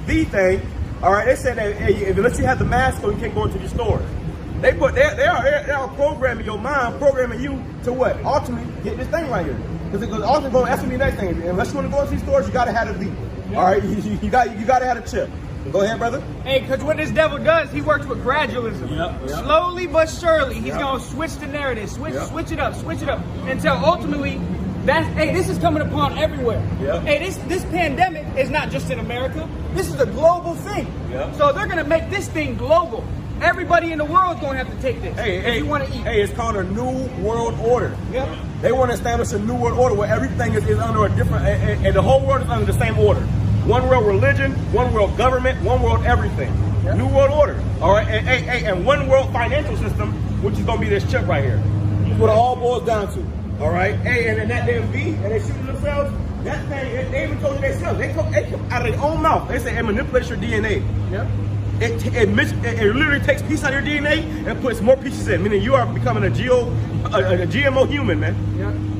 V thing. All right, they said that hey, unless you have the mask on, you can't go into these stores. They are programming your mind, programming you to what? Ultimately, get this thing right here. Because ultimately going to ask me the next thing. Unless you want to go into these stores, you got to have a V. All right, you got to have a chip. Go ahead, brother. Hey, because what this devil does, he works with gradualism. Slowly but surely, he's going to switch the narrative, switch it up, until ultimately, this is coming upon everywhere. Hey, this pandemic is not just in America. This is a global thing. So they're going to make this thing global. Everybody in the world is going to have to take this if you want to eat. Hey, it's called a new world order. They want to establish a new world order where everything is under a different, and the whole world is under the same order. One world religion, one world government, one world everything. New world order. All right, and one world financial system, which is going to be this chip right here. That's what it all boils down to. All right, hey, and that damn V, and they shooting themselves. That thing, they even told you themselves. They come out of their own mouth. They say it manipulates your DNA. It literally takes pieces out of your DNA and puts more pieces in, meaning you are becoming a GMO human, man.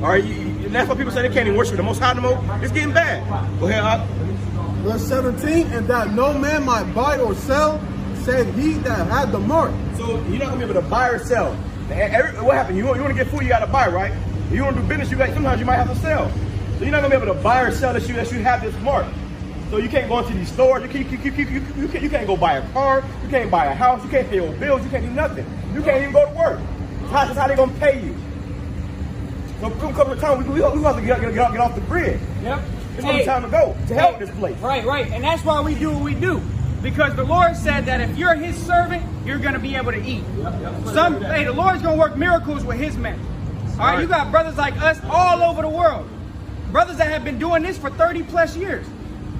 All right, and that's why people say they can't even worship the Most High no more. It's getting bad. Go ahead, Verse 17, and that no man might buy or sell, said he that had the mark. So you're not gonna be able to buy or sell. What happened? You want to get food, you gotta buy, right? You want to do business, sometimes you might have to sell. So you're not gonna be able to buy or sell unless you have this mark. So you can't go into these stores. You can't go buy a car. You can't buy a house. You can't pay your bills. You can't do nothing. You can't even go to work. That's how they gonna pay you. So there's gonna come a time we have to get off the grid. It's gonna be time to go to hell with this place. Right. And that's why we do what we do. Because the Lord said that if you're his servant, you're gonna be able to eat. Hey, the Lord's gonna work miracles with his men. All right, you got brothers like us all over the world. Brothers that have been doing this for 30 plus years.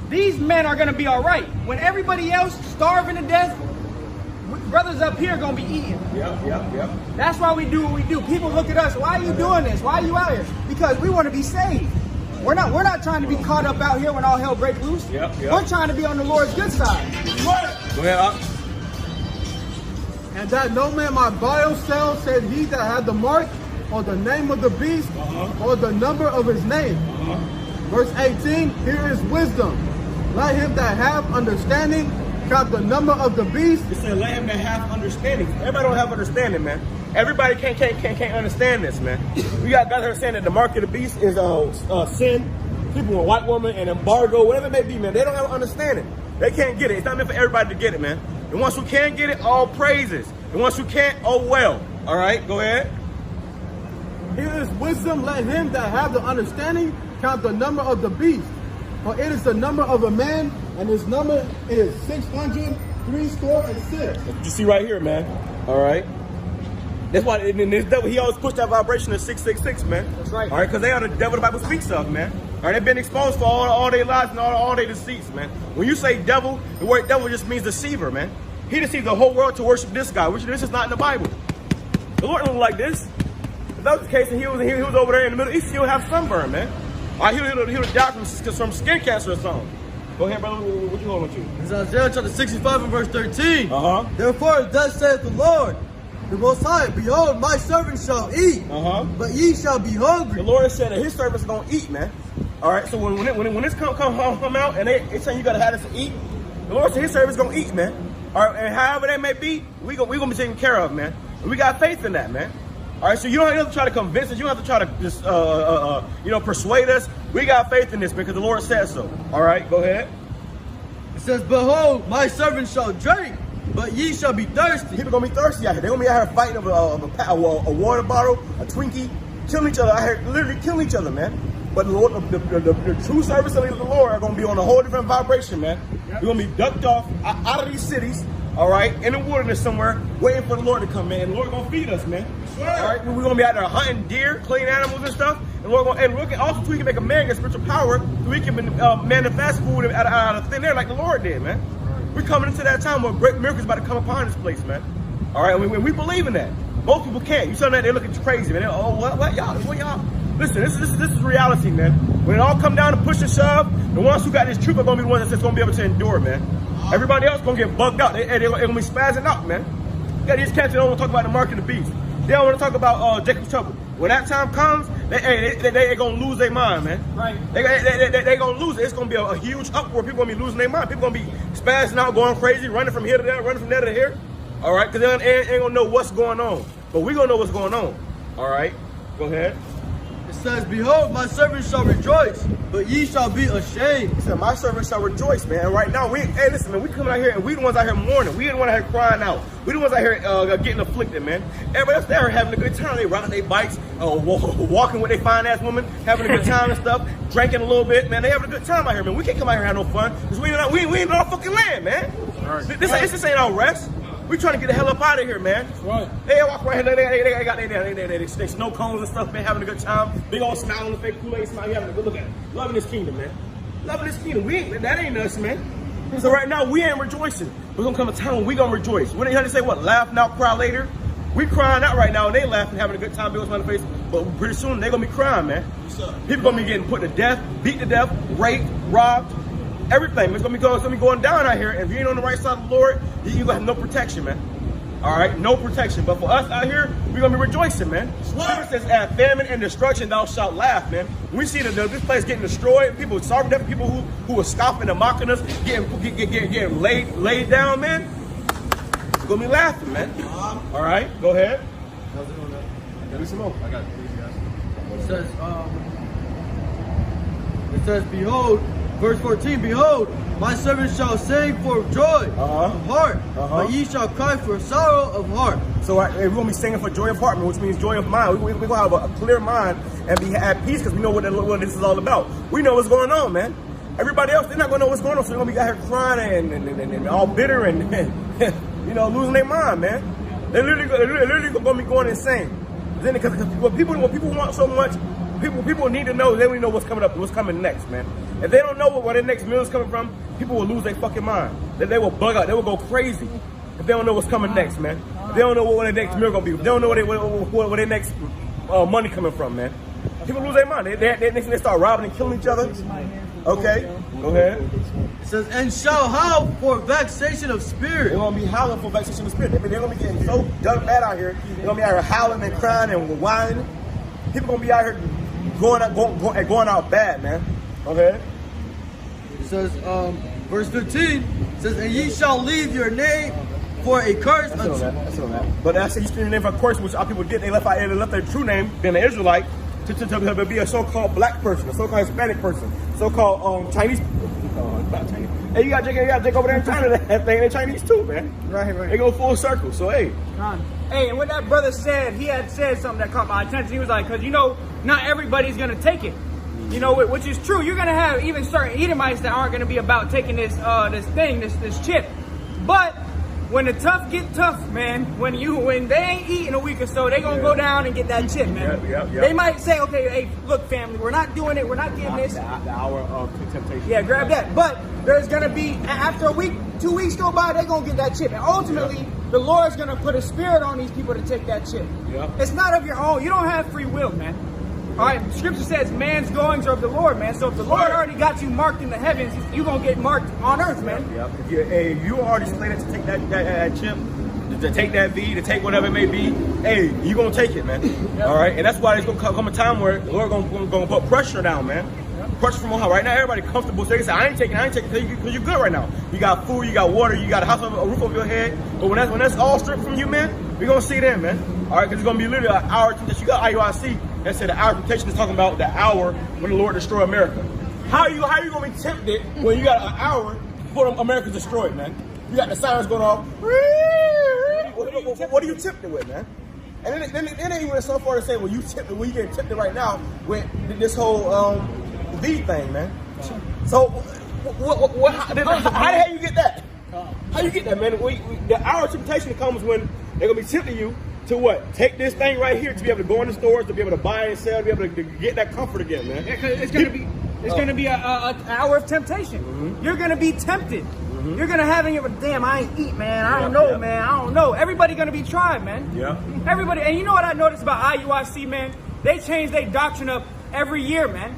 These men are going to be all right. When everybody else starving to death, brothers up here are going to be eating. That's why we do what we do. People look at us, why are you doing this? Why are you out here? Because we want to be saved. We're not trying to be caught up out here when all hell breaks loose. We're trying to be on the Lord's good side. Go ahead, And that no man might buy or sell, said he that had the mark, or the name of the beast, or the number of his name. Verse 18, here is wisdom. Let him that have understanding count the number of the beast. It said, let him that have understanding. Everybody don't have understanding, man. Everybody can't understand this, man. We got to understand that the mark of the beast is sin, people with white woman, and embargo, whatever it may be, man. They don't have understanding. They can't get it. It's not meant for everybody to get it, man. The ones who can get it, all praises. The ones who can't, oh well. All right, go ahead. Here is wisdom. Let him that have the understanding count the number of the beast. For it is the number of a man, and his number is 666. That's what you see right here, man. All right. That's why in this devil, he always pushed that vibration of 666, man. That's right. All right, because they are the devil the Bible speaks of, man. All right, they've been exposed for all their lies and all their deceits, man. When you say devil, the word devil just means deceiver, man. He deceived the whole world to worship this guy, which this is not in the Bible. The Lord don't look like this. If that was the case, and he was over there in the Middle East, he would have sunburn, man. All right, he would die from skin cancer or something. Go ahead, brother. What you holding to? It's Isaiah chapter 65 and verse 13. Uh-huh. Therefore, thus saith the Lord, the Most High, behold, my servant shall eat, but ye shall be hungry. The Lord said that his servants are going to eat, man. All right, so when this come out and they saying you got to have this to eat, the Lord said his servants going to eat, man. All right, and however they may be, we gonna be taken care of, man. And we got faith in that, man. All right, so you don't have to try to convince us. You don't have to try to just, persuade us. We got faith in this because the Lord said so. All right, go ahead. It says, behold, my servant shall drink, but ye shall be thirsty. People gonna be thirsty out here. They're gonna be out here fighting over a water bottle, a Twinkie, killing each other out here, literally killing each other, man. But the Lord, the true servants of the Lord are gonna be on a whole different vibration, man. We're gonna be ducked off out of these cities, all right, in the wilderness somewhere, waiting for the Lord to come, man. The Lord gonna feed us, man. All right, we're gonna be out there hunting deer, clean animals and stuff. And we're also we can make a man get spiritual power, so we can manifest food out of thin air like the Lord did, man. We're coming into that time where great miracles about to come upon this place, man. All right, we believe in that. Most people can't. You tell them that, they look at you crazy, man. What y'all? Listen, this is reality, man. When it all come down to push and shove, the ones who got this truth are gonna be the ones that's gonna be able to endure, man. Everybody else gonna get bugged out. They're gonna be spazzing out, man. You got these cats that don't want to talk about the mark of the beast. They don't want to talk about Jacob's trouble. When that time comes, they gonna lose their mind, man. Right. They gonna lose it. It's gonna be a huge uproar. People gonna be losing their mind. People gonna be spazzing out, going crazy, running from here to there, running from there to here. All right, because they ain't gonna know what's going on. But we gonna know what's going on. All right, go ahead. It says, behold, my servant shall rejoice, but ye shall be ashamed. He said, my servant shall rejoice, man. And right now, listen, man, we coming out here and we the ones out here mourning. We the ones out here crying out. We the ones out here getting afflicted, man. Everybody else there having a good time. They riding their bikes, walking with their fine ass woman, having a good time and stuff, drinking a little bit, man. They having a good time out here, man. We can't come out here and have no fun because we ain't in our fucking land, man. Right. This ain't our rest. We trying to get the hell up out of here, man. Right. They walk right here. They got they snow cones and stuff, man, having a good time. Big old smile on the fake Kool-Aid smile. You having a good look at it. Loving this kingdom, man. Loving this kingdom. That ain't us, man. So right now, we ain't rejoicing. There's gonna come a time when we gonna rejoice. When they hear they say what? Laugh now, cry later. We crying out right now, and they laughing, having a good time, big old smile on the face. But pretty soon, they gonna be crying, man. People gonna be getting put to death, beat to death, raped, robbed. Everything. It's gonna be going down out here. And if you ain't on the right side of the Lord, you gonna have no protection, man. All right, no protection. But for us out here, we're gonna be rejoicing, man. Scripture says, "At famine and destruction, thou shalt laugh," man. We see this place getting destroyed. People starving, deaf, people who are scoffing and mocking us, getting laid down, man. We're gonna be laughing, man. All right, go ahead. Give me some more. I got it. It says, behold. Verse 14, behold, my servant shall sing for joy of heart, but ye shall cry for sorrow of heart. So we're going to be singing for joy of heart, which means joy of mind. We're going to have a clear mind and be at peace because we know what this is all about. We know what's going on, man. Everybody else, they're not going to know what's going on, so they're going to be out here crying and all bitter and losing their mind, man. They're literally going to be going insane. Then because what people want so much, people need to know. They don't know what's coming up, what's coming next, man. If they don't know where their next meal is coming from, people will lose their fucking mind. They will bug out. They will go crazy if they don't know what's coming next, man. If they don't know what their next meal gonna be. If they don't know where their next money coming from, man. People lose their mind. They start robbing and killing each other. Okay, go ahead. It says, and shall howl for vexation of spirit. They're gonna be howling for vexation of spirit. They're gonna be getting so done bad out here. They're gonna be out here howling and crying and whining. People gonna be out here going out bad, man. Okay. It says, verse 15 says, and ye shall leave your name for a curse. That's that. But that's you speak your name for a curse, which our people did. They left their true name, being an Israelite, to be a so-called black person, a so-called Hispanic person, so-called Chinese. Not Chinese. Hey, you got Jake over there in China. That thing, they're Chinese too, man. Right. They go full circle. So hey. Hey, and what that brother said, he had said something that caught my attention. He was like, because not everybody's gonna take it. Which is true. You're gonna have even certain Edomites that aren't gonna be about taking this chip. But when the tough get tough, man, when they ain't eating a week or so, they gonna go down and get that chip, man. They might say, okay, hey, look, family, we're not doing it, we're not getting this. The hour of temptation. Yeah, grab that. But there's gonna be, after a week, 2 weeks go by, they're gonna get that chip. And ultimately, the Lord's gonna put a spirit on these people to take that chip. It's not of your own. You don't have free will, man. All right, Scripture says man's goings are of the Lord, man. So if the Lord already got you marked in the heavens, you gonna get marked on earth, man. If you already slated to take that chip, to take that V, to take whatever it may be, hey, you gonna take it, man. All right, and that's why there's gonna come a time where the Lord gonna put pressure down, man. Pressure from on high. Right now, everybody comfortable. So they say, I ain't taking because you're good right now. You got food, you got water, you got a roof over your head. But when that's all stripped from you, man, we're gonna see then, man. All right, because it's gonna be literally an hour that you got IUIC. That said the hour of temptation is talking about the hour when the Lord destroy America. How you gonna be tempted when you got an hour before America's destroyed, man? You got the sirens going off. What are you tempted with, man? And then it ain't even so far to say, well, you getting tempted right now with this whole V thing, man. So how the hell you get that? How you get that, man? The hour of temptation comes when they're gonna be tempting you to what? Take this thing right here to be able to go in the stores, to be able to buy and sell, to be able to get that comfort again, man. Yeah, it's gonna be an hour of temptation. You're gonna be tempted. You're gonna have it, but damn, I ain't eat, man. I don't know, man. I don't know. Everybody gonna be tried, man. Everybody, and you know what I noticed about IUIC, man? They change their doctrine up every year, man.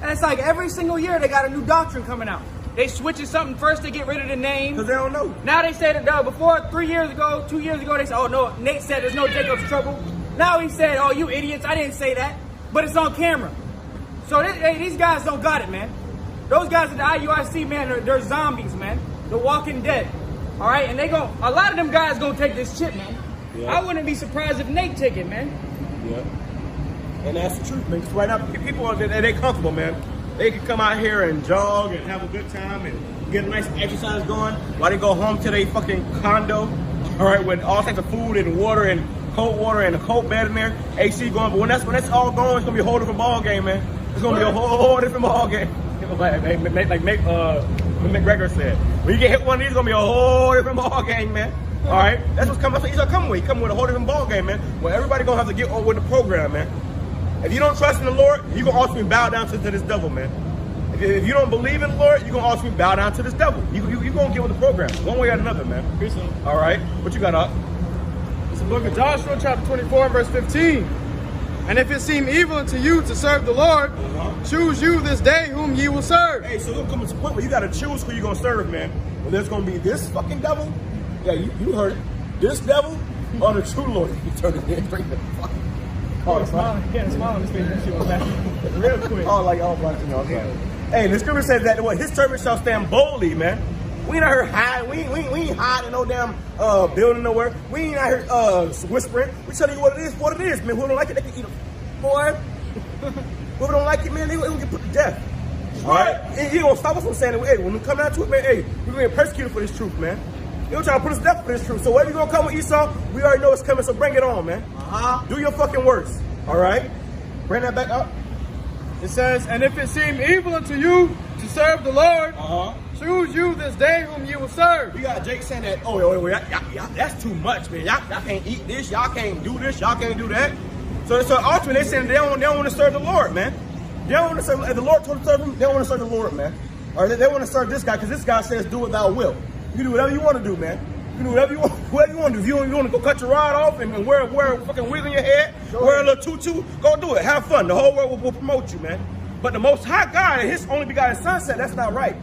And it's like every single year they got a new doctrine coming out. They switching something first to get rid of the name. Because they don't know. Now they say that before 3 years ago, 2 years ago, they said, oh no, Nate said there's no Jacob's trouble. Now he said, oh, you idiots, I didn't say that. But it's on camera. So these guys don't got it, man. Those guys at the IUIC, man, they're zombies, man. The Walking Dead. All right, and a lot of them guys gonna take this chip, man. I wouldn't be surprised if Nate take it, man. And that's the truth, man. 'Cause right now, people they comfortable, man. They can come out here and jog and have a good time and get a nice exercise going while they go home to their fucking condo, all right, with all types of food and water and cold water and a cold bed in there, AC going. But when that's all gone, it's gonna be a whole different ball game, man. It's gonna be a whole different ball game. Like McGregor said, when you get hit one of these, it's gonna be a whole different ball game, man. All right, that's what's coming. That's what he's gonna come with. He's coming with a whole different ball game, man. Where everybody gonna have to get on with the program, man. If you don't trust in the Lord, you're going to ultimately bow down to this devil, man. If you don't believe in the Lord, you're going to ultimately bow down to this devil. You're going to get with the program, one way or another, man. All right, what you got up? It's the book of Joshua, chapter 24, verse 15. And if it seem evil unto you to serve the Lord, choose you this day whom ye will serve. Hey, so it'll come to a point where you got to choose who you're going to serve, man. Well, there's going to be this fucking devil. Yeah, you heard it. This devil or the true Lord. You turn it in, bring the fucking. Oh, smile on his face. Real quick. Hey, the scripture says that what his servant shall stand boldly, man. We ain't out here hiding. We ain't hiding no damn building nowhere. We ain't out here whispering. We telling you what it is, man. Who don't like it, they can eat it. Boy, whoever don't like it, man, they will get put to death. All right? And he gonna stop us from saying, hey, when we come down to it, man, hey, we're gonna get persecuted for this truth, man. You're trying to put us to death for this truth. So whatever you gonna come with Esau, we already know it's coming, so bring it on, man. Do your fucking worst. All right? Bring that back up. It says, and if it seem evil unto you to serve the Lord, choose you this day whom you will serve. You got Jake saying that, y'all, that's too much, man. Y'all can't eat this, y'all can't do this, y'all can't do that. So ultimately, they're saying they don't want to serve the Lord, man. They don't want to serve, if the Lord told them to serve him, they don't want to serve the Lord, man. Or they want to serve this guy, because this guy says, do what thou will. You can do whatever you want to do, man. You can do whatever you want to do. If you want to go cut your rod off and wear a fucking wig on your head, wear a little tutu, go do it. Have fun. The whole world will promote you, man. But the Most High God and His only begotten Son said that's not right.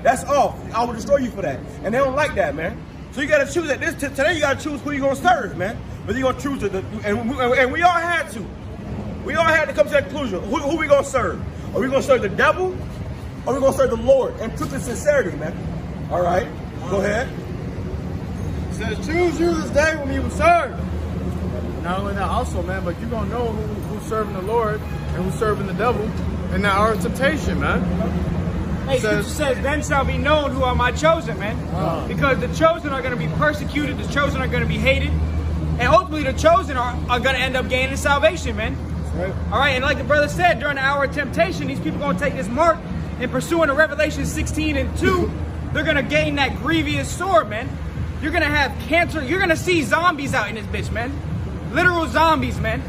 That's off. I will destroy you for that. And they don't like that, man. So you got to choose today. You got to choose who you're gonna serve, man. Whether you're gonna choose and we all had to. We all had to come to that conclusion. Who we gonna serve? Are we gonna serve the devil, or are we gonna serve the Lord? And truth and sincerity, man. All right. Go ahead. It says, choose you this day whom you will serve. Not only that, also, man, but you're going to know who's serving the Lord and who's serving the devil in the hour of temptation, man. Hey, Scripture says, then shall be known who are my chosen, man. Because the chosen are going to be persecuted, the chosen are going to be hated, and ultimately the chosen are going to end up gaining salvation, man. Right. All right, and like the brother said, during the hour of temptation, these people are going to take this mark and pursuing the Revelation 16:2, they're going to gain that grievous sword, man. You're gonna have cancer. You're gonna see zombies out in this bitch, man. Literal zombies, man.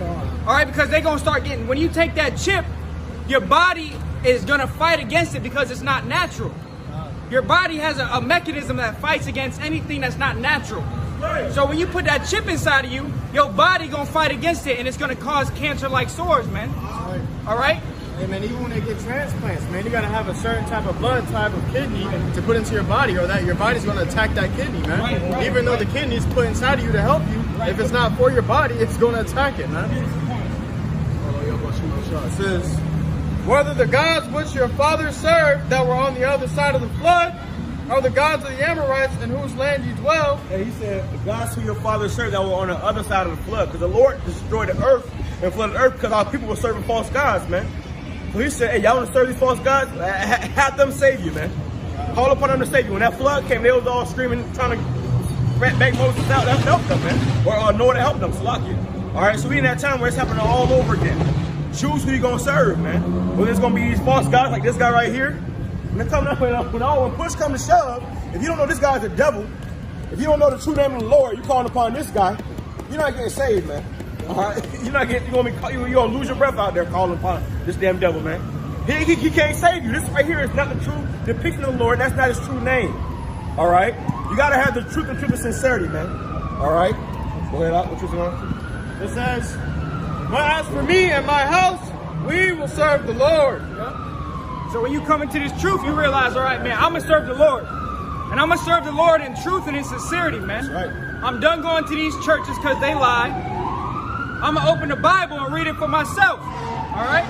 All right, because they're gonna start getting, when you take that chip, your body is gonna fight against it because it's not natural. Your body has a mechanism that fights against anything that's not natural. So when you put that chip inside of you, your body gonna fight against it, and it's gonna cause cancer-like sores, man. All right? Hey man, even when they get transplants, man, you gotta have a certain type of blood type of kidney to put into your body, or that your body's gonna attack that kidney, man. Even though the kidney is put inside of you to help you, if it's not for your body, it's gonna attack it, man. It says, whether the gods which your fathers served that were on the other side of the flood, or the gods of the Amorites in whose land you dwell. And he said, the gods who your fathers served that were on the other side of the flood. Because the Lord destroyed the earth and flooded the earth because our people were serving false gods, man. So he said, hey, y'all want to serve these false gods? Have them save you, man. Call upon them to save you. When that flood came, they was all screaming, trying to beg Moses out. That helped them, man. Or Noah to help them, Salakia. All right, so we in that time where it's happening all over again. Choose who you going to serve, man. Whether it's going to be these false gods like this guy right here. When push comes to shove, if you don't know this guy's a devil, if you don't know the true name of the Lord, you calling upon this guy, you're not getting saved, man. All right, you're gonna lose your breath out there calling upon this damn devil, man. He can't save you. This right here is not the true depiction of the Lord. That's not his true name. All right, you gotta have the truth and truth of sincerity, man. All right, go ahead, what you saying? It says, but as for me and my house, we will serve the Lord. So when you come into this truth, you realize, all right, man, I'm going to serve the Lord. And I'm going to serve the Lord in truth and in sincerity, man. That's right. I'm done going to these churches because they lie. I'm going to open the Bible and read it for myself. All right?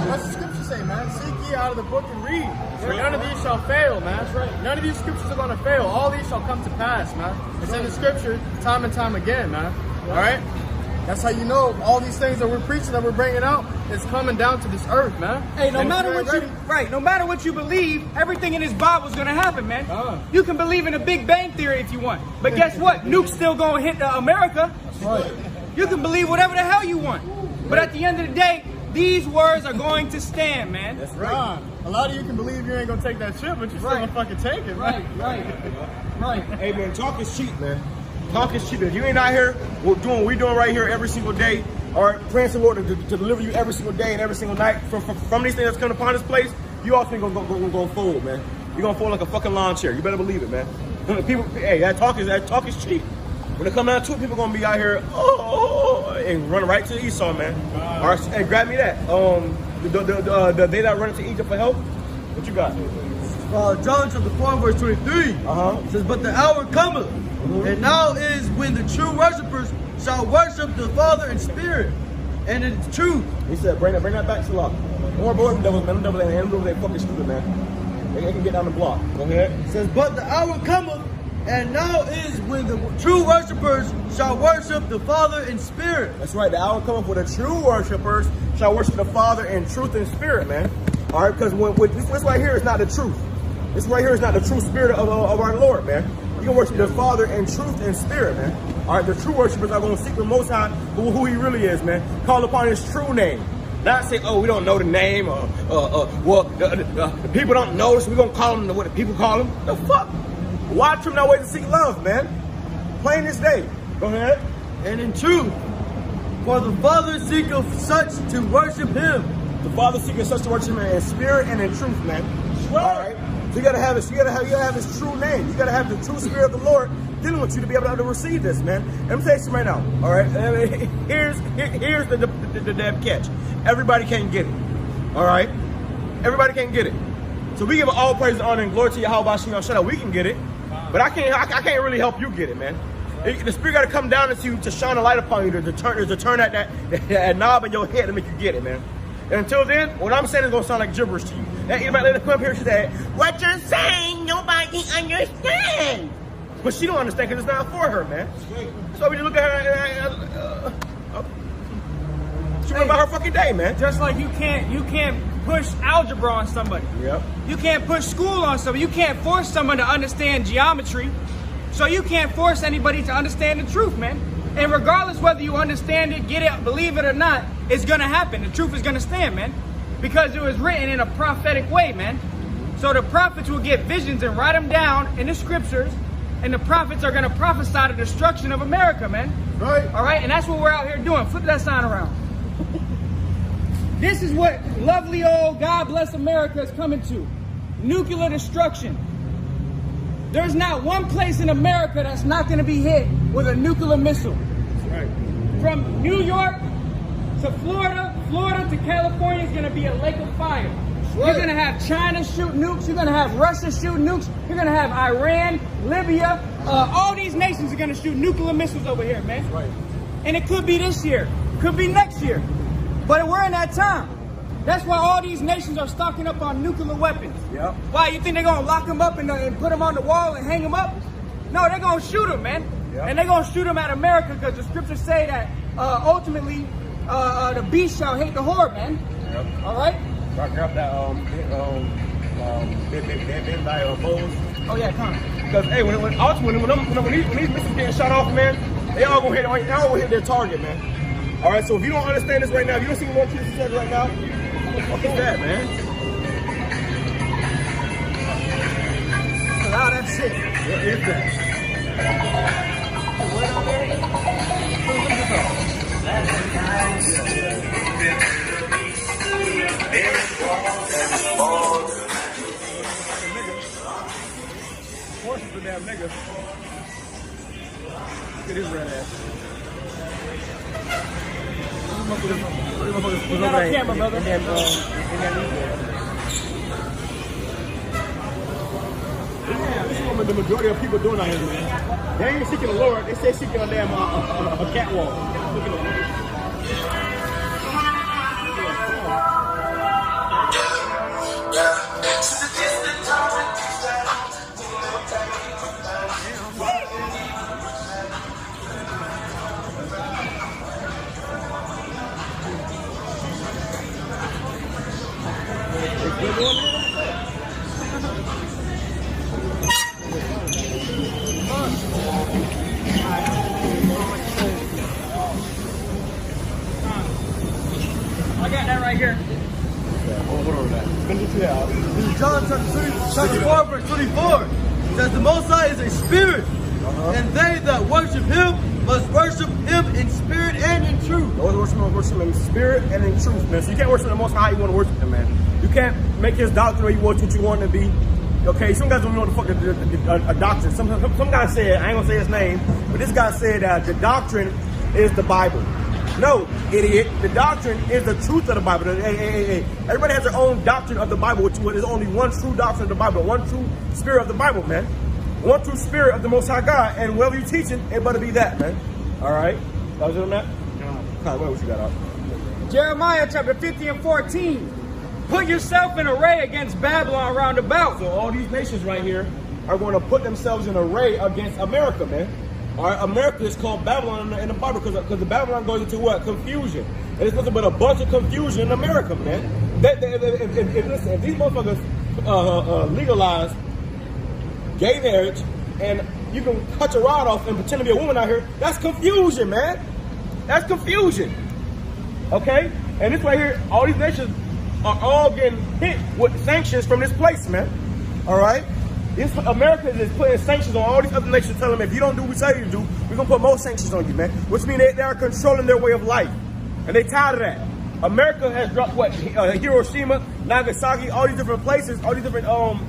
What's the scripture say, man? Seek ye out of the book and read. For none of these shall fail, man. That's right. None of these scriptures are going to fail. All these shall come to pass, man. It's in the scripture time and time again, man. All right? That's how you know all these things that we're preaching, that we're bringing out, is coming down to this earth, man. Hey, no matter what you believe, everything in this Bible is gonna happen, man. You can believe in a Big Bang Theory if you want, but guess what? Nuke's still gonna hit America. That's right. You can believe whatever the hell you want, but at the end of the day, these words are going to stand, man. That's right. A lot of you can believe you ain't gonna take that shit, but you still gonna fucking take it, man. Right. Hey, man, talk is cheap, man. Talk is cheap. If you ain't out here doing what we're doing right here every single day, or praying to the Lord to deliver you every single day and every single night from these things that's coming upon this place, you also ain't gonna fold, man. You're gonna fold like a fucking lawn chair. You better believe it, man. People, hey, that talk is cheap. When it comes down to it, people gonna be out here, and run right to Esau, man. All right, and grab me that. They that run into Egypt for help. What you got? John chapter 4, verse 23 says, but the hour cometh, and now is when the true worshipers shall worship the Father in spirit and in truth. He said, bring that back to law. More them devils, man. Them devils ain't fucking stupid, man. They can get down the block. Go ahead. It says, but the hour cometh, and now is when the true worshipers shall worship the Father in spirit. That's right. The hour cometh when the true worshipers shall worship the Father in truth and spirit, man. All right, because this right here is not the truth. This right here is not the true spirit of our Lord, man. You can worship the Father in truth and spirit, man. All right, the true worshipers are going to seek the Most High who He really is, man. Call upon His true name. Not say, oh, we don't know the name, the people don't know, so we're going to call them what the people call them. The fuck? Watch them not wait to seek love, man. Plain this day. Go ahead. And in truth, for the Father seeketh such to worship Him. The Father seeketh such to worship Him in spirit and in truth, man. All right. So you gotta have His true name. You gotta have the true spirit of the Lord dealing with you to be able to receive this, man. Let me tell you something right now. All right. Here's the damn catch. Everybody can't get it. All right. Everybody can't get it. So we give all praise and honor and glory to YAHAWASHI. Shut up. We can get it, but I can't really help you get it, man. The Spirit got to come down into you to shine a light upon you to turn that knob in your head to make you get it, man. And until then, what I'm saying is gonna sound like gibberish to you. Anybody let her come up here, she said, what you're saying, nobody understands. But she don't understand because it's not for her, man. So we just look at her and she went about her fucking day, man. Just like you can't push algebra on somebody. Yep. You can't push school on somebody. You can't force someone to understand geometry. So you can't force anybody to understand the truth, man. And regardless whether you understand it, get it, believe it or not, it's gonna happen. The truth is gonna stand, man. Because it was written in a prophetic way, man. So the prophets will get visions and write them down in the scriptures, and the prophets are going to prophesy the destruction of America, man. Right. All right, and that's what we're out here doing. Flip that sign around. This is what lovely old God bless America is coming to. Nuclear destruction. There's not one place in America that's not going to be hit with a nuclear missile. Right. From New York to Florida, Florida to California is going to be a lake of fire. Right. You're going to have China shoot nukes. You're going to have Russia shoot nukes. You're going to have Iran, Libya. All these nations are going to shoot nuclear missiles over here, man. Right. And it could be this year. Could be next year. But we're in that time. That's why all these nations are stocking up on nuclear weapons. Yep. Why? You think they're going to lock them up and put them on the wall and hang them up? No, they're going to shoot them, man. Yep. And they're going to shoot them at America because the scriptures say that ultimately the beast shall hate the whore, man. Yep. All right? Grab that bulls. Oh yeah, come on. Because hey, when these missiles getting shot off, man, they all gonna hit their target, man. All right, so if you don't understand this right now, if you don't see what Jesus said right now, what the fuck is that, man? Allow that shit. What is that? Horses a damn nigga. Look at his red ass. He's not on camera, brother. This is what the majority of people doing out here, man. They ain't seeking the Lord. They say seeking a damn a catwalk. Look at that. I got that right here. This is John chapter 4, verse 24. It says, the Most High is a spirit, and they that worship him must worship him in spirit and in truth. Those worship him in spirit and in truth, man. So you can't worship the Most High, you want to worship him, man. You can't make his doctrine or you want what you want to be. Okay, some guys don't know what the fuck a doctrine. Some guy said, I ain't gonna say his name, but this guy said that the doctrine is the Bible. No, idiot. The doctrine is the truth of the Bible. Hey. Everybody has their own doctrine of the Bible, which is only one true doctrine of the Bible, one true spirit of the Bible, man. One true spirit of the Most High God, and whatever you're teaching, it better be that, man. All right? That was it on that? Kyle, what you got out? Jeremiah chapter 50 and 14. Put yourself in array against Babylon round about. So all these nations right here are going to put themselves in array against America, man. All right, America is called Babylon in the Bible because the Babylon goes into what? Confusion. And it's nothing but a bunch of confusion in America, man. If these motherfuckers legalize gay marriage and you can cut your rod off and pretend to be a woman out here, that's confusion, man. That's confusion. Okay? And this right here, all these nations are all getting hit with sanctions from this place, man. All right? America is putting sanctions on all these other nations, telling them if you don't do what we say you do, we're going to put more sanctions on you, man. Which means they are controlling their way of life. And they tired of that. America has dropped what? Hiroshima, Nagasaki, all these different places, all these different bombs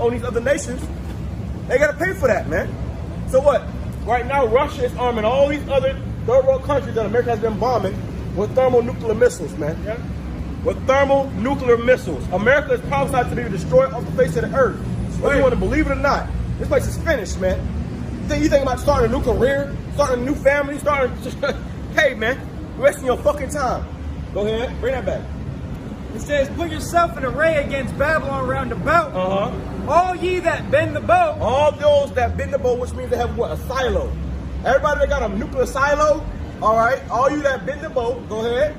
on these other nations. They got to pay for that, man. So what? Right now, Russia is arming all these other third world countries that America has been bombing with thermonuclear missiles, man. Yeah? With thermonuclear missiles. America is prophesied to be destroyed off the face of the earth. Whether you want to believe it or not, this place is finished, man. You think about starting a new career, starting a new family, hey, man, you're wasting your fucking time. Go ahead, bring that back. It says, put yourself in array against Babylon round about. All ye that bend the bow. All those that bend the bow, which means they have what? A silo. Everybody that got a nuclear silo, all right, all you that bend the bow, go ahead.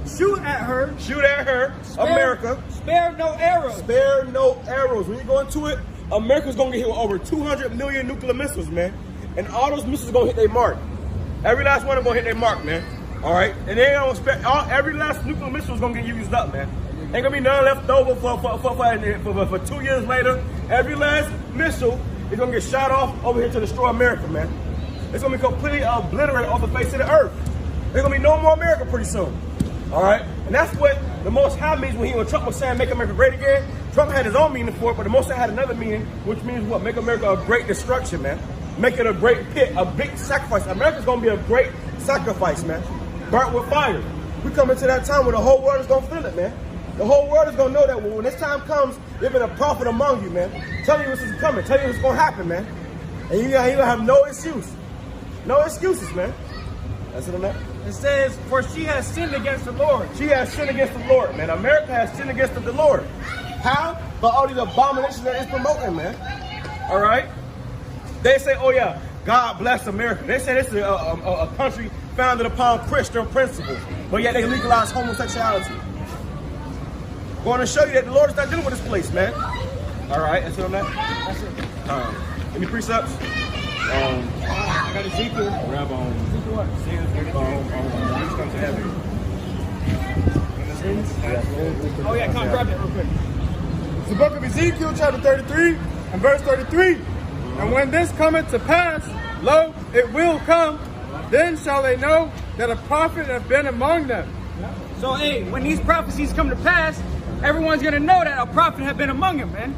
Shoot at her. Shoot at her. America. Spare no arrows. Spare no arrows. When you go into it, America's going to get hit with over 200 million nuclear missiles, man. And all those missiles are going to hit their mark. Every last one of them going to hit their mark, man. All right? And they don't expect, every last nuclear missile is going to get used up, man. Ain't going to be none left over for 2 years later. Every last missile is going to get shot off over here to destroy America, man. It's going to be completely obliterated off the face of the earth. There's going to be no more America pretty soon. All right? And that's what the Most High means when Trump was saying make America great again. Trump had his own meaning for it, but the Most High had another meaning, which means what? Make America a great destruction, man. Make it a great pit, a big sacrifice. America's going to be a great sacrifice, man. Burnt with fire. We come into that time where the whole world is going to feel it, man. The whole world is going to know that when this time comes, there's been a prophet among you, man. Tell you this is coming. Tell you what's going to happen, man. And you're going to have no excuse. No excuses, man. That's it on that. It says, for she has sinned against the Lord. She has sinned against the Lord, man. America has sinned against the Lord. How? By all these abominations that it's promoting, man. All right? They say, oh yeah, God bless America. They say this is a country founded upon Christian principles, but yet they legalize homosexuality. Going to show you that the Lord is not dealing with this place, man. All right, that's it on that? That's it. Any precepts? I got Ezekiel. Grab on. Ezekiel what? Sins come to heaven. Oh yeah, come grab it real quick. It's the book of Ezekiel, chapter 33, and verse 33. And when this cometh to pass, lo, it will come, then shall they know that a prophet hath been among them. So hey, when these prophecies come to pass, everyone's gonna know that a prophet have been among them, man.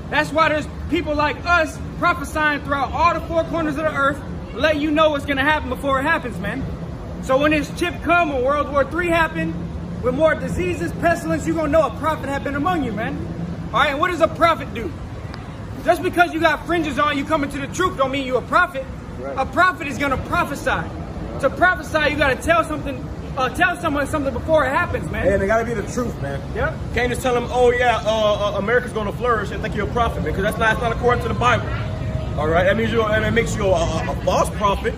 That's why there's people like us prophesying throughout all the four corners of the earth, let you know what's gonna happen before it happens, man. So when this chip come, when World War III happen, with more diseases, pestilence, you're gonna know a prophet have been among you, man. All right, and what does a prophet do? Just because you got fringes on, you coming to the truth, don't mean you a prophet. Right. A prophet is gonna prophesy. To prophesy, you gotta tell someone something before it happens, man. And it gotta be the truth, man. Yeah. Can't just tell them, oh yeah, America's gonna flourish and think you're a prophet, because that's not according to the Bible. All right, that means it makes you a false prophet.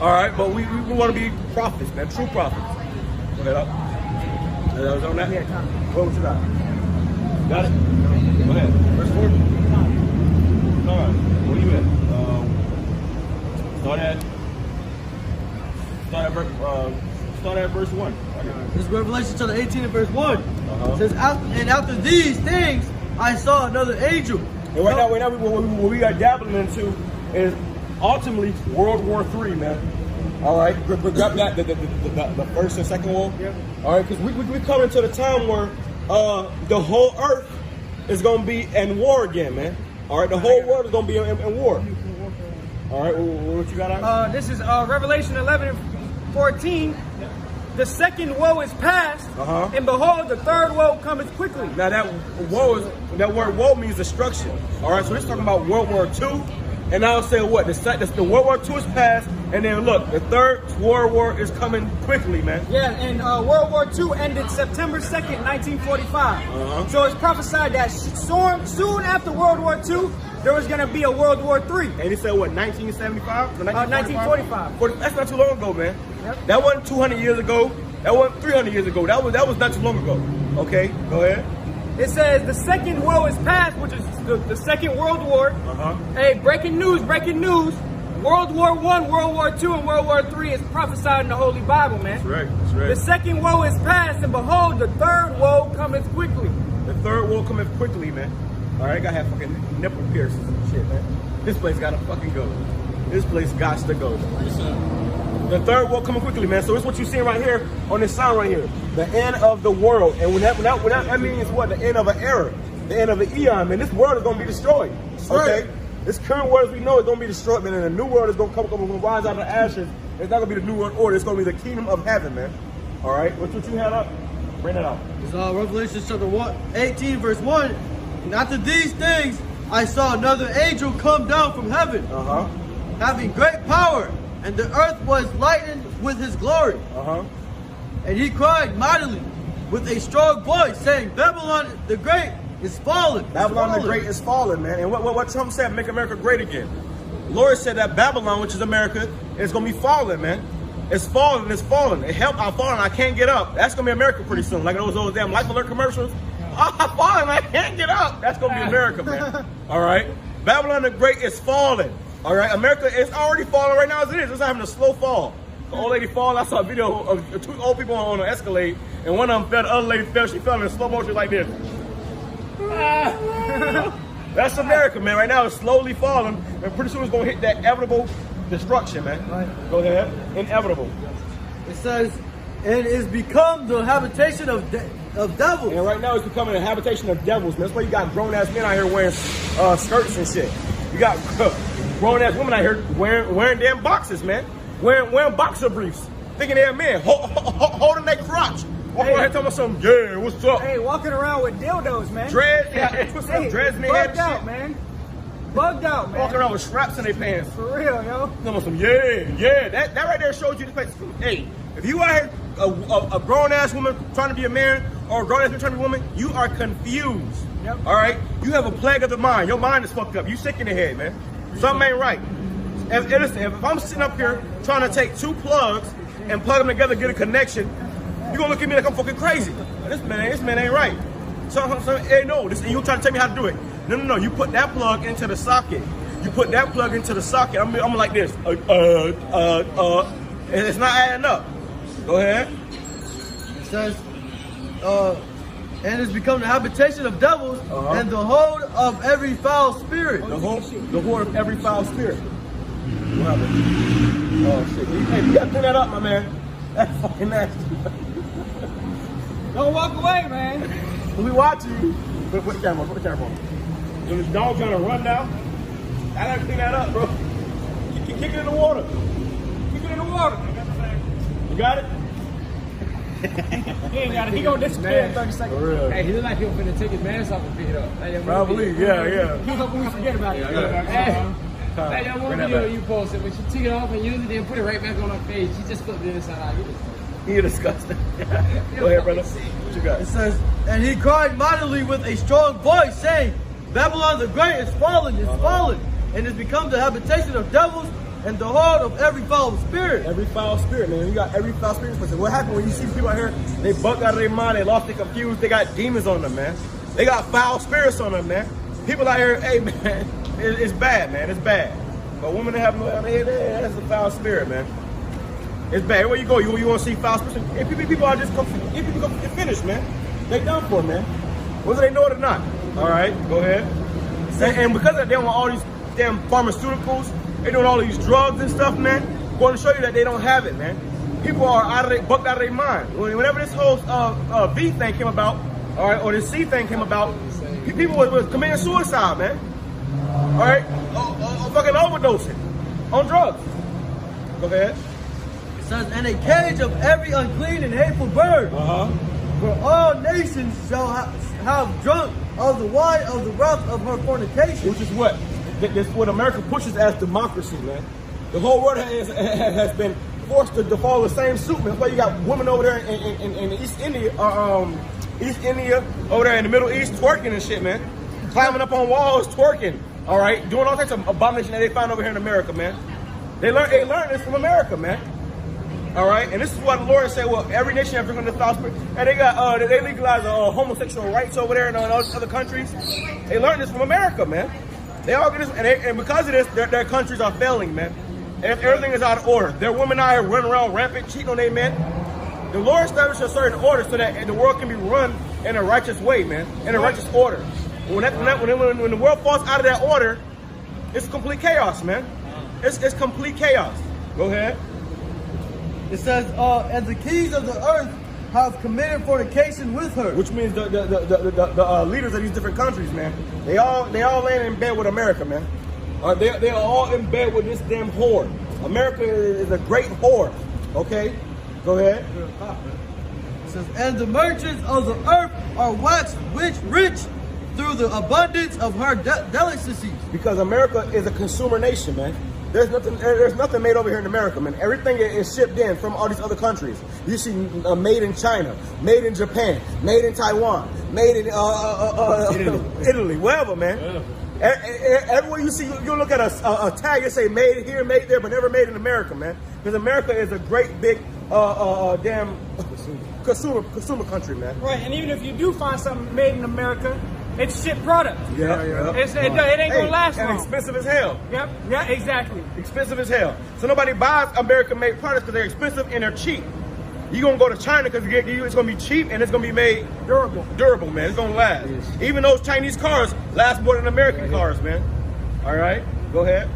All right, but we want to be prophets, man, true prophets. Go ahead up. That was on that? Yeah, Tom. What was you got? Got it? Go ahead. Verse 4. All right. Where you at? Start at verse 1. This is Revelation chapter 18 and verse 1. It says, and after these things, I saw another angel. And right now, what we are dabbling into is ultimately World War III, man. All right, grab that, the first and second war. Yeah. All right, because we coming to the time where the whole earth is going to be in war again, man. All right, the whole world is going to be in war. All right, what you got on? This is Revelation 11:14. The second woe is past, and behold, the third woe cometh quickly. Now that word woe means destruction. All right, so this is talking about World War II. And I'll say what? The World War II is past, and then look, the third World War is coming quickly, man. Yeah, and World War II ended September 2nd, 1945. So it's prophesied that soon after World War II, there was going to be a World War III. And he said what, 1975? 1945. That's not too long ago, man. Yep. That wasn't 200 years ago. That wasn't 300 years ago. That was not too long ago. Okay, go ahead. It says the second woe is past, which is the Second World War. Hey, breaking news. World War I, World War II, and World War III is prophesied in the Holy Bible, man. That's right, that's right. The second woe is past, and behold, the third woe cometh quickly. The third woe cometh quickly, man. All right, I gotta have fucking nipple piercings and shit, man. This place gotta fucking go. This place got to go. The third woe coming quickly, man. So it's what you're seeing right here on this sign right here. The end of the world. And when that means what? The end of an era. The end of an eon, man. This world is going to be destroyed. Okay? This current world as we know is going to be destroyed, man. And a new world is going to come, going to rise out of the ashes. It's not going to be the new world order. It's going to be the kingdom of heaven, man. All right? What you had up? Bring it out. It's Revelation chapter 18, verse 1. And after these things, I saw another angel come down from heaven, having great power. And the earth was lightened with his glory. And he cried mightily with a strong voice, saying, Babylon the Great is fallen. Babylon the Great is fallen, man. And what Trump said, make America great again. The Lord said that Babylon, which is America, is going to be fallen, man. It's fallen, it's fallen. It helped, I'm falling, I can't get up. That's going to be America pretty soon. Like those damn Life Alert commercials. I'm falling, I can't get up. That's going to be America, man. All right? Babylon the Great is fallen. All right, America is already falling right now as it is. It's having a slow fall. The old lady fall. I saw a video of two old people on an Escalade, and one of them fell. The other lady fell. She fell in slow motion like this. That's America, man. Right now it's slowly falling, and pretty soon it's gonna hit that inevitable destruction, man. Right. Go ahead. Inevitable. It says, and is become the habitation of devils. And right now it's becoming a habitation of devils, man. That's why you got grown ass men out here wearing skirts and shit. You got grown ass women out here wearing damn boxes, man. Wearing boxer briefs, thinking they're men, holding their crotch. Walking around here talking about something, yeah, what's up? Hey, walking around with dildos, man. Dreads, dreads in their head. Bugged out, man. Bugged out, man. Walking around with straps in their pants. For real, yo. Talking about some, yeah. That right there shows you the place. Hey, if you out here, a grown ass woman trying to be a man, or a grown ass man trying to be a woman, you are confused. Yep. All right? You have a plague of the mind. Your mind is fucked up. You sick in the head, man. Something ain't right. And listen, if I'm sitting up here trying to take two plugs and plug them together, get a connection, you're gonna look at me like I'm fucking crazy. This man ain't right. Hey, no, you trying to tell me how to do it. No. You put that plug into the socket. You put that plug into the socket. I'm like this. And it's not adding up. Go ahead. It says, and has become the habitation of devils and the hold of every foul spirit. The hold of every foul spirit. What happened? Oh shit! Hey, you gotta clean that up, my man. That's fucking nasty. Don't walk away, man. We watching you. Put the camera on. When this dog trying to run now, I gotta clean that up, bro. Kick it in the water. Kick it in the water. You got it? He ain't got it. He gonna disappear in 30 seconds. Real. Hey, he look like he was finna take his mask off and pick it up. Probably, yeah. He hoping we forget about it. Like that one video you posted, when she took it off and used it, then put it right back on her face. She just flipped it inside out. You're disgusting. Go ahead, brother. What you got? It says, and he cried mightily with a strong voice, saying, Babylon the Great is fallen, and has become the habitation of devils and the hold of every foul spirit. Every foul spirit, man. You got every foul spirit. What happened when you see people out here, they bugged out of their mind, they lost, they confused, they got demons on them, man. They got foul spirits on them, man. People out here, hey, man, it's bad, man. It's bad. But women that have no, that's a foul spirit, man. It's bad. Where you go, you want to see foul spirits? If people are just finished, man. They done for, man. Whether they know it or not. All right, go ahead. And because of them, all these damn pharmaceuticals, they doing all these drugs and stuff, man. Going to show you that they don't have it, man. People are bucked out of their mind. Whenever this whole V thing came about, all right, or this C thing came about, people was committing suicide, man. All right, fucking overdosing on drugs. Go ahead. It says, and a cage of every unclean and hateful bird. For all nations shall have drunk of the wine of the wrath of her fornication. Which is what? That's what America pushes as democracy, man. The whole world has been forced to follow the same suit, man. That's why you got women over there in East India, over there in the Middle East twerking and shit, man. Climbing up on walls, twerking. All right, doing all types of abomination that they find over here in America, man. They learned this from America, man. All right, and this is what the Lord said. Well, every nation has drinking the foul spirit, and they got they legalized homosexual rights over there in all other countries. They learned this from America, man. They all get this, and because of this, their countries are failing, man. And everything is out of order. Their women out here running around rampant, cheating on their men. The Lord established a certain order so that the world can be run in a righteous way, man, in a righteous order. When the world falls out of that order, it's complete chaos, man. It's complete chaos. Go ahead. It says, and the kings of the earth have committed fornication with her. Which means the leaders of these different countries, man. They all laying in bed with America, man. They are all in bed with this damn whore. America is a great whore. Okay? Go ahead. It says, and the merchants of the earth are waxed rich through the abundance of her delicacies. Because America is a consumer nation, man. There's nothing made over here in America, man. Everything is shipped in from all these other countries. You see made in China, made in Japan, made in Taiwan, made in Italy, wherever, man. Everywhere you see, you look at a tag, you say made here, made there, but never made in America, man. Because America is a great big damn consumer country, man. Right, and even if you do find something made in America, it's shit product. Yeah. It ain't gonna last long. And expensive as hell. Yep. Yeah, exactly. Expensive as hell. So nobody buys American-made products because they're expensive and they're cheap. You're going to go to China because it's going to be cheap and it's going to be made durable, man. It's going to last. Even those Chinese cars last more than American cars, man. All right, go ahead.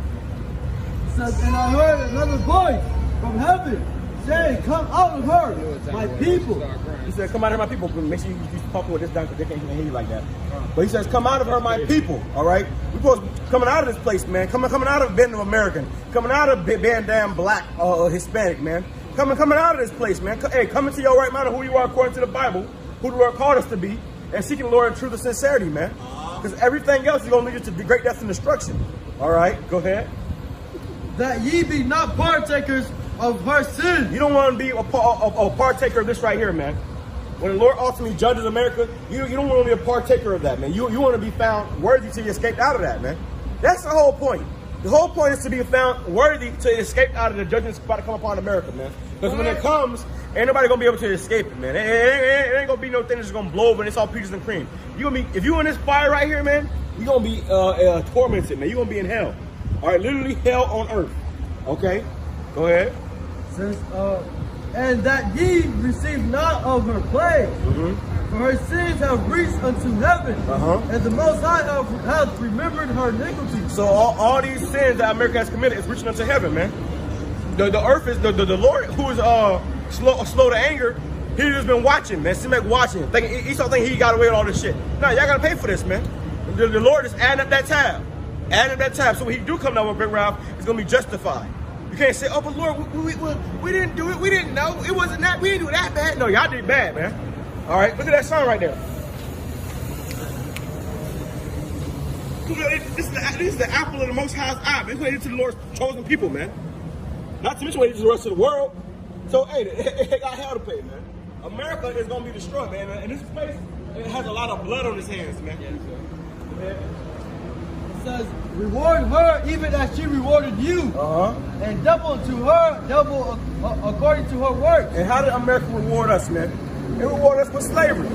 It says, and I heard another voice from heaven saying, come out of her, my people. He said, come out of her, my people. But make sure you talk with this down because they can't even hear you like that. But he says, come out of her, my people. All right? We're supposed to be coming out of this place, man. Coming out of being American. Coming out of being damn black or Hispanic, man. Coming out of this place, man. Hey, coming to your right mind of who you are according to the Bible, who the Lord called us to be, and seeking the Lord in truth and sincerity, man. Because everything else is going to lead you to great death and destruction. All right? Go ahead. That ye be not partakers of her sin. You don't want to be a partaker of this right here, man. When the Lord ultimately judges America, you don't want to be a partaker of that, man. You want to be found worthy to escape out of that, man. That's the whole point. The whole point is to be found worthy to escape out of the judgment about to come upon America, man. Because when it comes, ain't nobody gonna be able to escape it, man. It ain't gonna be no thing that's gonna blow over and it's all peaches and cream. You gonna be, if you in this fire right here, man, you gonna be tormented, man. You gonna be in hell. All right, literally hell on earth. Okay, go ahead. Says, and that ye receive not of her plague, for her sins have reached unto heaven, and the Most High hath remembered her iniquity. So all these sins that America has committed is reaching unto heaven, man. The earth is the Lord who is slow to anger. He's just been watching, man. Sit back watching, thinking he he got away with all this shit. Nah, y'all gotta pay for this, man. The Lord is adding up that tab. So when he do come down with great wrath, it's gonna be justified. You can't say, oh, but Lord, we didn't do it. We didn't know. It wasn't that. We didn't do that bad. No, y'all did bad, man. All right, look at that sign right there. This is the apple of the Most High's eye. It's related to the Lord's chosen people, man. Not to mention related to the rest of the world. So, hey, they got hell to pay, man. America is going to be destroyed, man. And this place, it has a lot of blood on its hands, man. Yeah, says, reward her even as she rewarded you, and double to her, double according to her work. And how did America reward us, man? It rewarded us with slavery,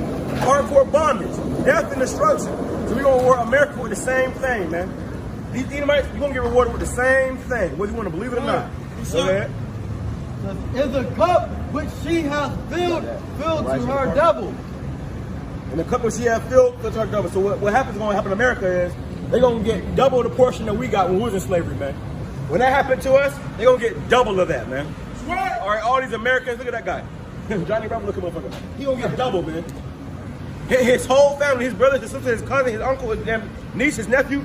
hardcore bondage, death and destruction. So we're going to reward America with the same thing, man. These Edomites, you're going to get rewarded with the same thing, whether you want to believe it or not. Go ahead. In the cup which she hath filled to her double. And the cup which she hath filled to her double. So what happens going to happen in America is, they're going to get double the portion that we got when we was in slavery, man. When that happened to us, they're going to get double of that, man. All right, all these Americans, look at that guy. Johnny Rebel looking motherfucker. He going to get double, man. His whole family, his brothers, his sisters, his cousin, his uncle, his damn niece, his nephew,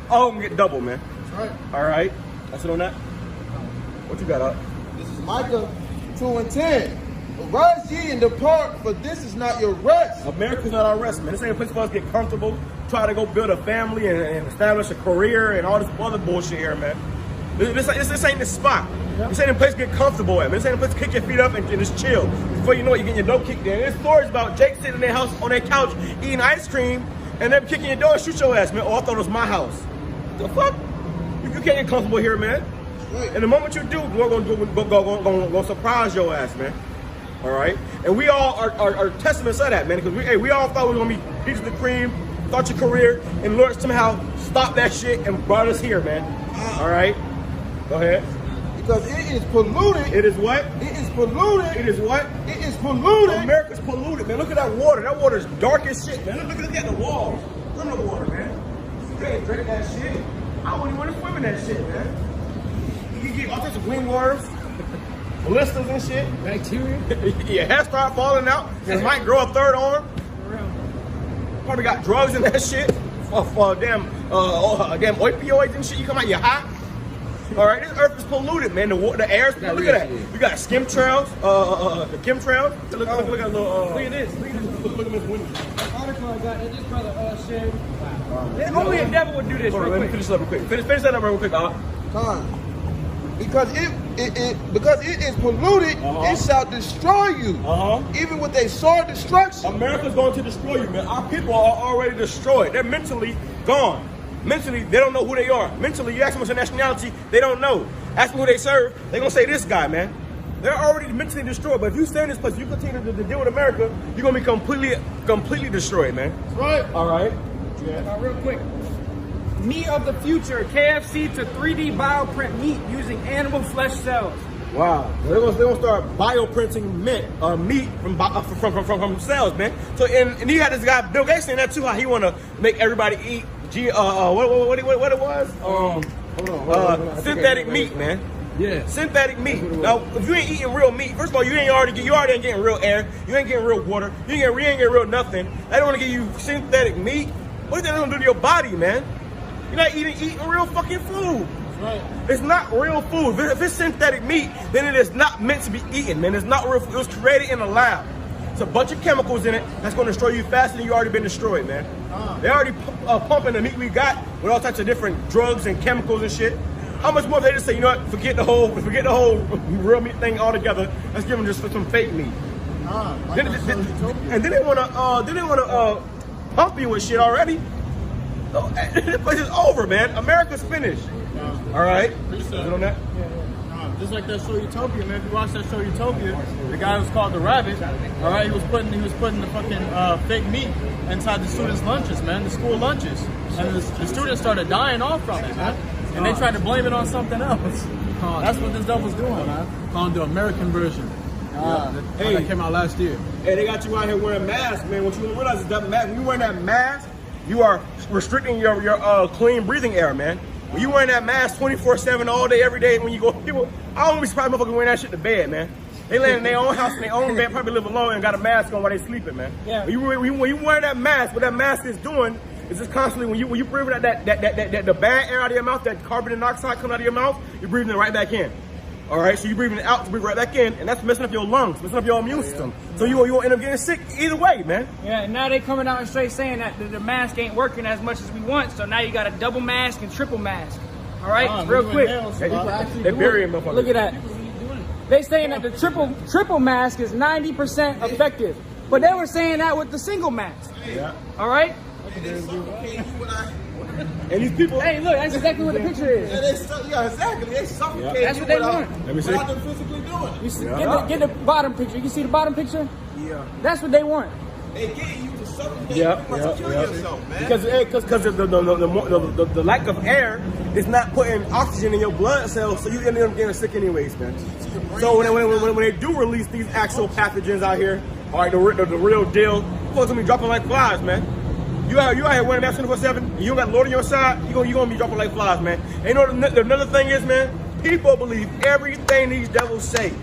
all going to get double, man. All right. That's it on that. What you got, up? This is Micah 2:10. Rise ye and depart, for this is not your rest. America's not our rest, man. This ain't a place for us to get comfortable, try to go build a family and establish a career and all this other bullshit here, man. This ain't the spot. This ain't a place to get comfortable at, man. This ain't a place to kick your feet up and just chill. Before you know it, you're getting your door kicked in. There's stories about Jake sitting in their house on their couch eating ice cream and them kicking your door and shoot your ass, man. Oh, I thought it was my house. The fuck? You can't get comfortable here, man. And the moment you do, we're gonna surprise your ass, man. All right, and we all are testaments of that, man. Because we all thought we were gonna be peaches of the cream, thought your career, and Lord somehow stopped that shit and brought us here, man. All right, go ahead. Because it is polluted. It is what? It is polluted. It is what? It is polluted. America's polluted, man. Look at that water. That water is dark as shit, man. Look at the walls. Look at the water, man. You can't drink that shit. I wouldn't want to swim in that shit, man. You can get all types of wingworms. Blisters and shit. Bacteria. Your hair start falling out. It might grow a third arm. Probably got drugs in that shit. Damn opioids and shit. You come out, you're hot. All right, this earth is polluted, man. The air's polluted. Look at that. We got chemtrails. The chemtrails. Look at little. Look at this. Look at this window. Article I got that this brother shared. Only a devil would do this. Let me finish that real quick. Finish that up real quick, Time. Because it is polluted, it shall destroy you. Even with a sword destruction. America's going to destroy you, man. Our people are already destroyed. They're mentally gone. Mentally, they don't know who they are. Mentally, you ask them what's their nationality, they don't know. Ask them who they serve, they're going to say this guy, man. They're already mentally destroyed. But if you stay in this place, you continue to deal with America, you're going to be completely destroyed, man. Right. All right. Yeah. Real quick. Meat of the future, KFC to 3D bioprint meat using animal flesh cells. Wow. They're gonna start bioprinting meat from cells, man. So and you got this guy Bill Gates saying that too, how he wanna make everybody eat what it was? Hold on. Synthetic meat, man. Yeah. Synthetic meat. Now, if you ain't eating real meat, first of all, you already ain't getting real air, you ain't getting real water, you ain't getting real nothing. They don't wanna give you synthetic meat. What is that gonna do to your body, man? You're not eating real fucking food. Right. It's not real food. If it's synthetic meat, then it is not meant to be eaten, man. It's not real food. It was created in a lab. It's a bunch of chemicals in it that's going to destroy you faster than you already been destroyed, man. They're already pumping the meat we got with all types of different drugs and chemicals and shit. How much more if they just say, you know what, forget the whole real meat thing altogether. Let's give them just some fake meat. And then they want to pump you with shit already. This place is over, man. America's finished. All right. On that? Just like that show Utopia, man. If you watch that show Utopia, the guy was called the Rabbit. All right, he was putting the fucking fake meat inside the students' lunches, man. The school lunches, and the students started dying off from it, man. And they tried to blame it on something else. That's what this stuff was doing, man. Calling the American version. That came out last year. Hey, they got you out here wearing masks, man. What you don't realize is that when you wearing that mask, you are restricting your clean breathing air, man. When you wearing that mask 24/7 all day, every day, when you go, people, I don't be surprised motherfuckers wearing that shit to bed, man. They lay in their own house in their own bed, probably live alone and got a mask on while they sleeping, man. Yeah. When you wear that mask, what that mask is doing is just constantly when you breathe out the bad air out of your mouth, that carbon dioxide coming out of your mouth, you're breathing it right back in. All right, so you're breathing it out to breathe right back in, and that's messing up your lungs, messing up your immune system. So you will end up getting sick either way, man. Yeah, and now they coming out and straight saying that the mask ain't working as much as we want, so now you got a double mask and triple mask. All right, real quick. They're burying motherfuckers. Look at that. They saying that the triple mask is 90% effective, but they were saying that with the single mask. Yeah. All right. And these people. Hey, look, that's exactly what the picture is. Yeah, exactly. They suffocate. That's what they want. Let me see. Without them physically doing it. You see, get the bottom picture. You see the bottom picture? Yeah. That's what they want. They get you to suffocate. You to kill yourself, man. Because the lack of air is not putting oxygen in your blood cells, so you end up getting sick anyways, man. So when they do release these actual pathogens out here, all right, the real deal, folks gonna be dropping like flies, man. You out here wearing a mask 24/7, and you don't got Lord on your side, you're gonna be dropping like flies, man. And you know another thing is, man, people believe everything these devils say.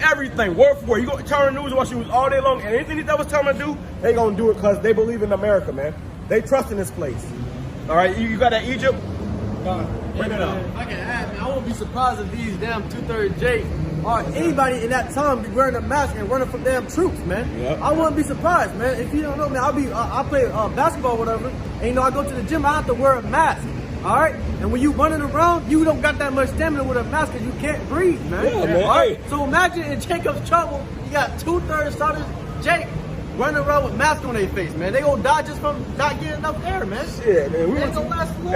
Everything, word for word. You go turn the news and watch news all day long, and anything these devils tell them to do, they gonna do it because they believe in America, man. They trust in this place. All right, you got that Egypt? Bring it up. I can add, man, I won't be surprised if these damn 230 J or anybody in that time be wearing a mask and running from damn troops, man. Yep. I wouldn't be surprised, man. If you don't know, man, I play basketball or whatever, and you know, I go to the gym, I have to wear a mask. All right, and when you running around, you don't got that much stamina with a mask because you can't breathe, man. Yeah, man. All right, so imagine in Jacob's trouble, you got 2/3 starters, Jake, running around with masks on their face, man. They gonna die just from not getting enough air, man. Shit, man. We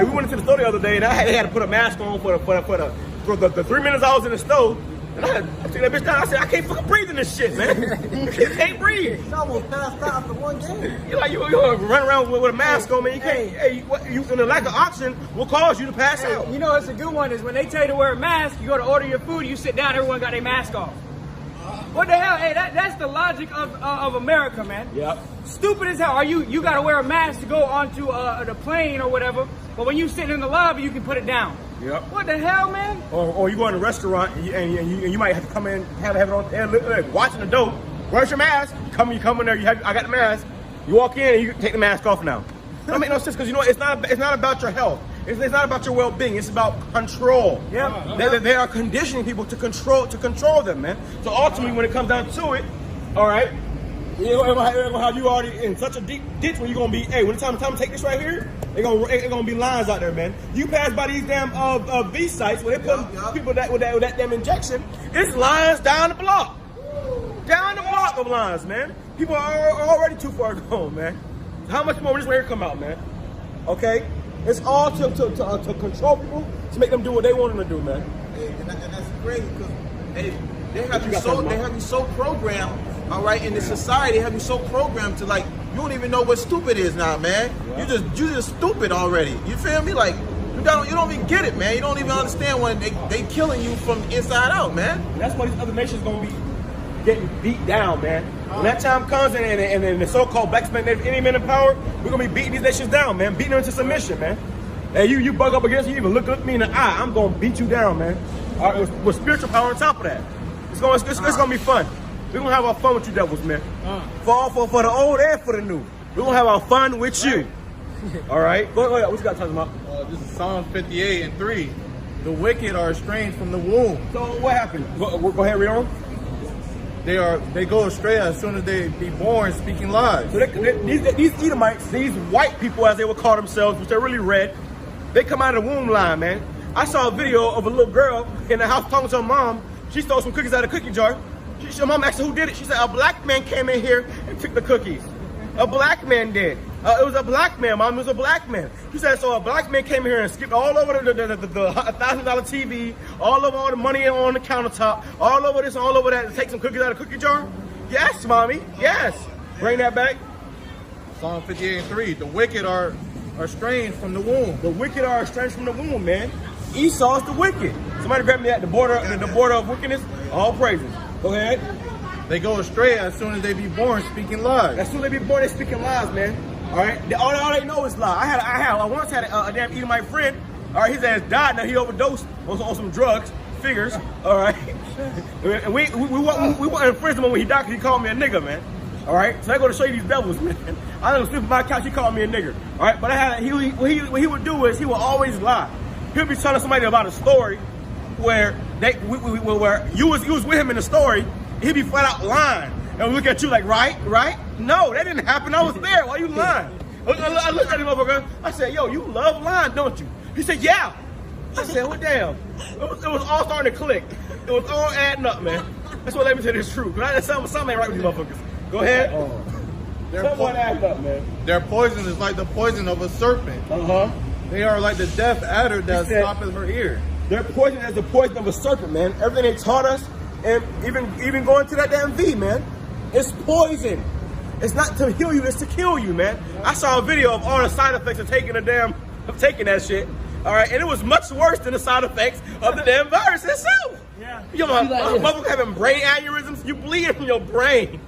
went into the store the other day, and they had to put a mask on for the 3 minutes I was in the store. And I took that bitch down. I said, I can't fucking breathe in this shit, man. You can't breathe. You almost passed out after one game. You run around with a mask on, man. You can't. And the lack of oxygen will cause you to pass out. You know, it's a good one is when they tell you to wear a mask, you go to order your food, you sit down, everyone got their mask off. What the hell? Hey, that's the logic of America, man. Yep. Stupid as hell. You got to wear a mask to go onto the plane or whatever, but when you sit in the lobby, you can put it down. Yep. What the hell, man? Or you go in a restaurant and you might have to come in, have it on, and watching the dough. Where's your mask? You come in there. I got the mask. You walk in and you take the mask off now. That makes no sense because you know it's not about your health. It's not about your well-being. It's about control. Yeah. They are conditioning people to control them, man. So ultimately, when it comes down to it, all right, they're gonna have you already in such a deep ditch where you're gonna be. Hey, when it's time to take this right here, they're gonna be lines out there, man. You pass by these damn V sites where they put people with that damn injection. It's lines down the block, of lines, man. People are already too far gone, man. How much more will this right here come out, man? Okay. It's all to control people, to make them do what they want them to do, man. And that's great because they have you so programmed, all right, in the society. They have you so programmed to like you don't even know what stupid is now, man. Yeah. You just stupid already. You feel me? Like You don't even get it, man. You don't even understand when they killing you from inside out, man. And that's why these other nations gonna be getting beat down, man. When that time comes and the so-called black Native Indian men in power, we're gonna be beating these nations down, man. Beating them into submission, man. And you bug up against me, you even look me in the eye, I'm gonna beat you down, man. All right, with spiritual power on top of that. It's gonna be fun. We're gonna have our fun with you devils, man. For the old and for the new. We're gonna have our fun with you. All right? Go ahead. What you got talking about? This is Psalm 58:3. The wicked are estranged from the womb. So what happened? Go ahead, read on. They go astray as soon as they be born, speaking lies. So these Edomites, these white people as they would call themselves, which they're really red, they come out of the womb line, man. I saw a video of a little girl in the house talking to her mom. She stole some cookies out of a cookie jar. Her mom asked her who did it. She said, a black man came in here and took the cookies. A black man did. It was a black man, mom. It was a black man. She said, so a black man came here and skipped all over the $1,000 TV, all over all the money on the countertop, all over this, all over that, to take some cookies out of a cookie jar? Yes, mommy. Yes. Bring that back. Psalm 58:3. The wicked are estranged from the womb. The wicked are estranged from the womb, man. Esau's the wicked. Somebody grab me at the border of wickedness. All praises. Go ahead. They go astray as soon as they be born, speaking lies. As soon as they be born, they speaking lies, man. All right. All they know is lie. I once had a damn Edomite friend. All right, his ass died. Now he overdosed on some drugs. Figures. All right. And we weren't friends when he died because he called me a nigga, man. All right. So I go to show you these devils, man. I don't sleep on my couch. He called me a nigger. All right. But what he would do is he would always lie. He'll be telling somebody about a story where where you was with him in the story. He'd be flat out lying. And we look at you like, right? No, that didn't happen. I was there. Why you lying? I looked at him, motherfucker. I said, yo, you love lying, don't you? He said, yeah. I said, well, damn. It was all starting to click. It was all adding up, man. That's what let me say this truth. Something ain't right with you motherfuckers. Go ahead. Something adding up, man. Their poison is like the poison of a serpent. They are like the deaf adder that stoppeth her ear. Their poison is the poison of a serpent, man. Everything they taught us, and even going to that damn V, man, it's poison. It's not to heal you, it's to kill you, man. I saw a video of all the side effects of taking that shit. All right, and it was much worse than the side effects of the damn virus itself. Yeah. You know, motherfuckers having brain aneurysms, you bleed from your brain.